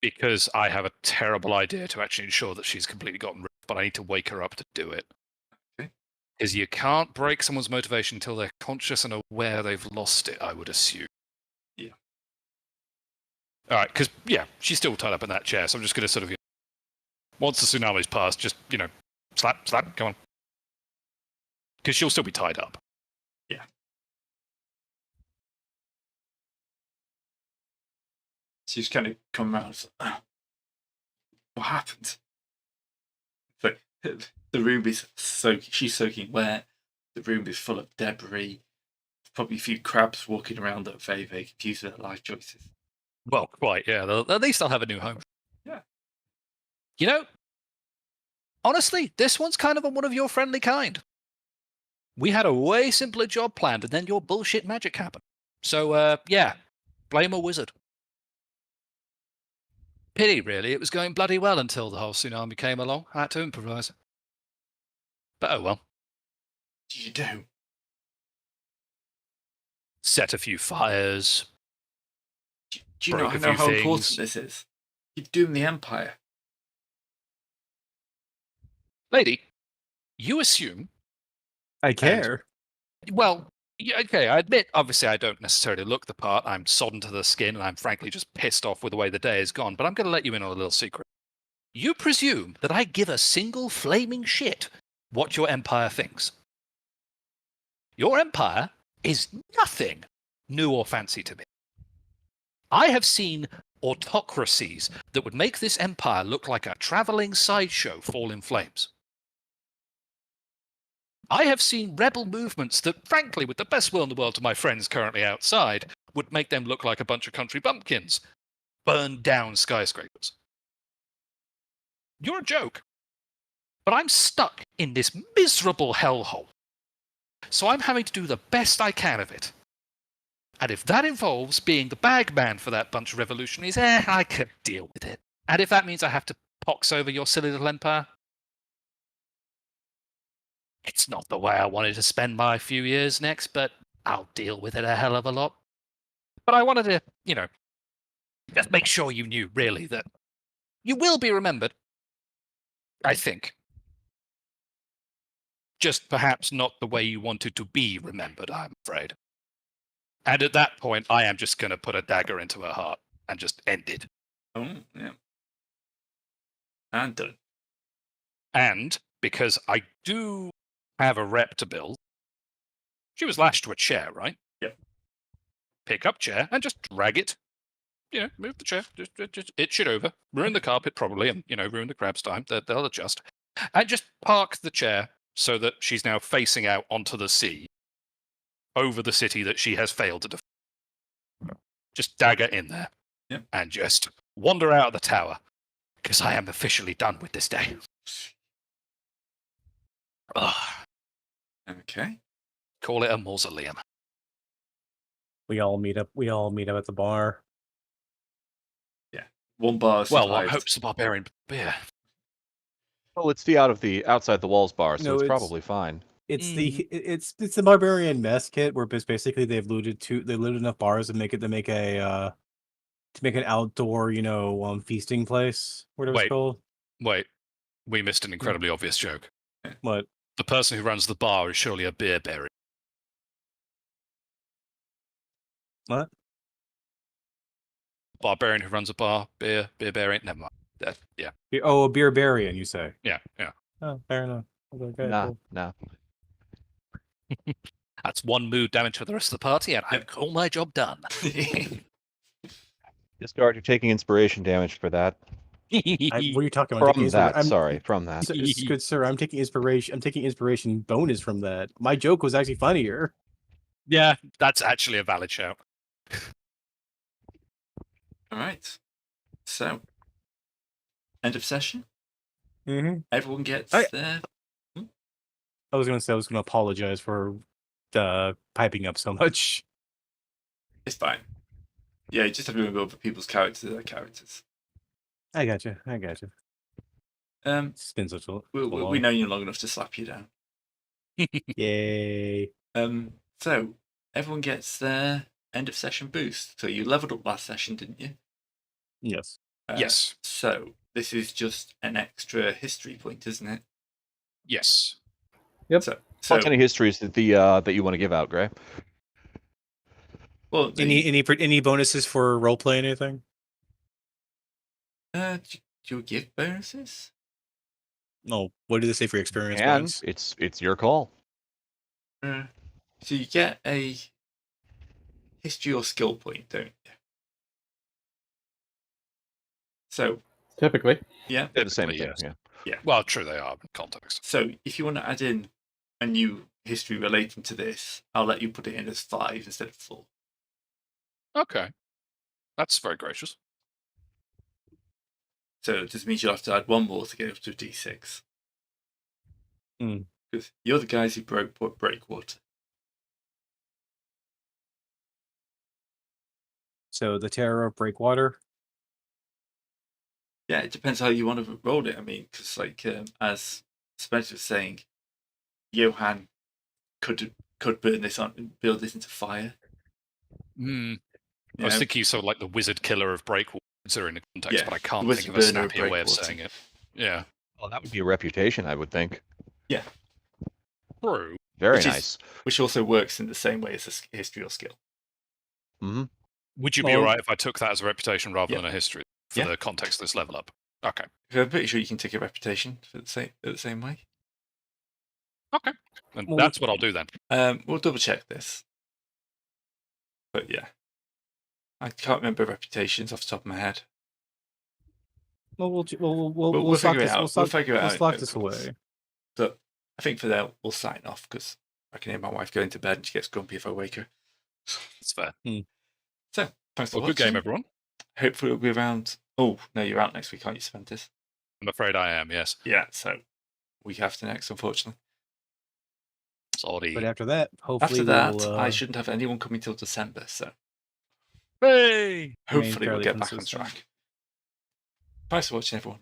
Because I have a terrible idea to actually ensure that she's completely gotten rid of, but I need to wake her up to do it.
Okay.
Because you can't break someone's motivation until they're conscious and aware they've lost it, I would assume.
Yeah.
All right, because, she's still tied up in that chair, so I'm just going to sort of, once the tsunami's passed, just, slap, come on. Because she'll still be tied up.
Yeah. She's kind of come around. What happened? So, the room is soaking. She's soaking wet. The room is full of debris. There's probably a few crabs walking around that are very, very confused with their life choices.
Well, quite, yeah. At least they'll have a new home.
Yeah.
Honestly, this one's kind of on one of your friendly kind. We had a way simpler job planned, and then your bullshit magic happened. So, blame a wizard. Pity, really. It was going bloody well until the whole tsunami came along. I had to improvise. But oh well.
What did you do?
Set a few fires.
Do you
Broke
know
a few
how
things.
important this is? You're doing the Empire.
Lady, you assume...
I care.
Well, yeah, okay, I admit, obviously, I don't necessarily look the part. I'm sodden to the skin, and I'm frankly just pissed off with the way the day has gone. But I'm going to let you in on a little secret. You presume that I give a single flaming shit what your empire thinks. Your empire is nothing new or fancy to me. I have seen autocracies that would make this empire look like a traveling sideshow fall in flames. I have seen rebel movements that, frankly, with the best will in the world to my friends currently outside, would make them look like a bunch of country bumpkins. Burn down skyscrapers. You're a joke. But I'm stuck in this miserable hellhole. So I'm having to do the best I can of it. And if that involves being the bagman for that bunch of revolutionaries, I can deal with it. And if that means I have to pox over your silly little empire, it's not the way I wanted to spend my few years next, but I'll deal with it a hell of a lot. But I wanted to, just make sure you knew, really, that you will be remembered. I think. Just perhaps not the way you wanted to be remembered, I'm afraid. And at that point, I am just going to put a dagger into her heart and just end it.
Oh, yeah. And done.
And because I do have a rep to build. She was lashed to a chair, right?
Yep.
Pick up chair and just drag it. Move the chair, just itch it over, ruin the carpet probably, and ruin the crab's time. They'll adjust, and just park the chair so that she's now facing out onto the sea, over the city that she has failed to defend. Just dagger in there, and just wander out of the tower, because I am officially done with this day. Ugh.
Okay.
Call it a mausoleum.
We all meet up at the bar.
One bar
Well,
survived.
one hopes the barbarian beer.
Well, it's the outside the walls bar, so it's probably fine.
It's the barbarian mess kit where basically they've looted enough bars to make an outdoor feasting place. Whatever it's called.
Wait, we missed an incredibly obvious joke.
What?
The person who runs the bar is surely a beer berry.
What?
Barbarian who runs a bar, beer berry. Never mind. Yeah.
Oh, a beerbarian, you say?
Yeah.
Oh, fair enough. Okay, cool.
Nah.
That's one mood damage for the rest of the party, and I call my job done.
Discard, you're taking inspiration damage for that.
What are you talking about?
From that.
Good sir, I'm taking inspiration bonus from that. My joke was actually funnier.
Yeah, that's actually a valid shout.
All right. So, end of session.
Mm-hmm.
Everyone gets their.
I was going to apologize for piping up so much.
It's fine. Yeah, you just have to remember other people's characters. Their characters.
I gotcha. It's been such a long.
We know you long enough to slap you down.
Yay.
So everyone gets their end of session boost. So you leveled up last session, didn't you?
Yes.
Yes.
So this is just an extra history point, isn't it?
Yes.
Yep.
So
What kind of histories that you want to give out, Gray?
Well,
any bonuses for roleplay? Anything?
Do you give bonuses?
No. What do they say for experience points?
It's your call.
So you get a history or skill point, don't you? So
typically,
they're the same thing.
Yes.
Yeah.
Well, true, they are in context.
So if you want to add in a new history relating to this, I'll let you put it in as 5 instead of 4.
Okay, that's very gracious.
So it just means you'll have to add 1 more to get up to a D6. Because you're the guys who broke Breakwater.
So the Terror of Breakwater.
Yeah, it depends how you want to roll it. I mean, because as Spencer was saying, Johan could burn this on and build this into fire.
I was thinking sort of like the wizard killer of Breakwater in the context, but I can't think of a snappier way of saying it. Yeah.
Well, that would be a reputation, I would think.
Yeah.
True.
Very nice.
Which also works in the same way as a history or skill.
Mm-hmm.
Would you be alright if I took that as a reputation rather than a history for the context of this level up? Okay.
I'm pretty sure you can take a reputation for the same way.
Okay. And that's what I'll do then.
We'll double check this. But yeah. I can't remember reputations off the top of my head.
Well, we'll
figure it out. We'll figure it out.
We'll lock this away.
But I think for that, we'll sign off because I can hear my wife going to bed and she gets grumpy if I wake her.
It's fair.
So, thanks for watching.
Good game, everyone.
Hopefully it'll be around. Oh, no, you're out next week, aren't you, Spentis?
I'm afraid I am, yes.
Yeah, so week after next, unfortunately.
Sorry.
But after that, hopefully
I shouldn't have anyone coming till December, so
hey!
hopefully we'll get back on track. Thanks for watching, everyone.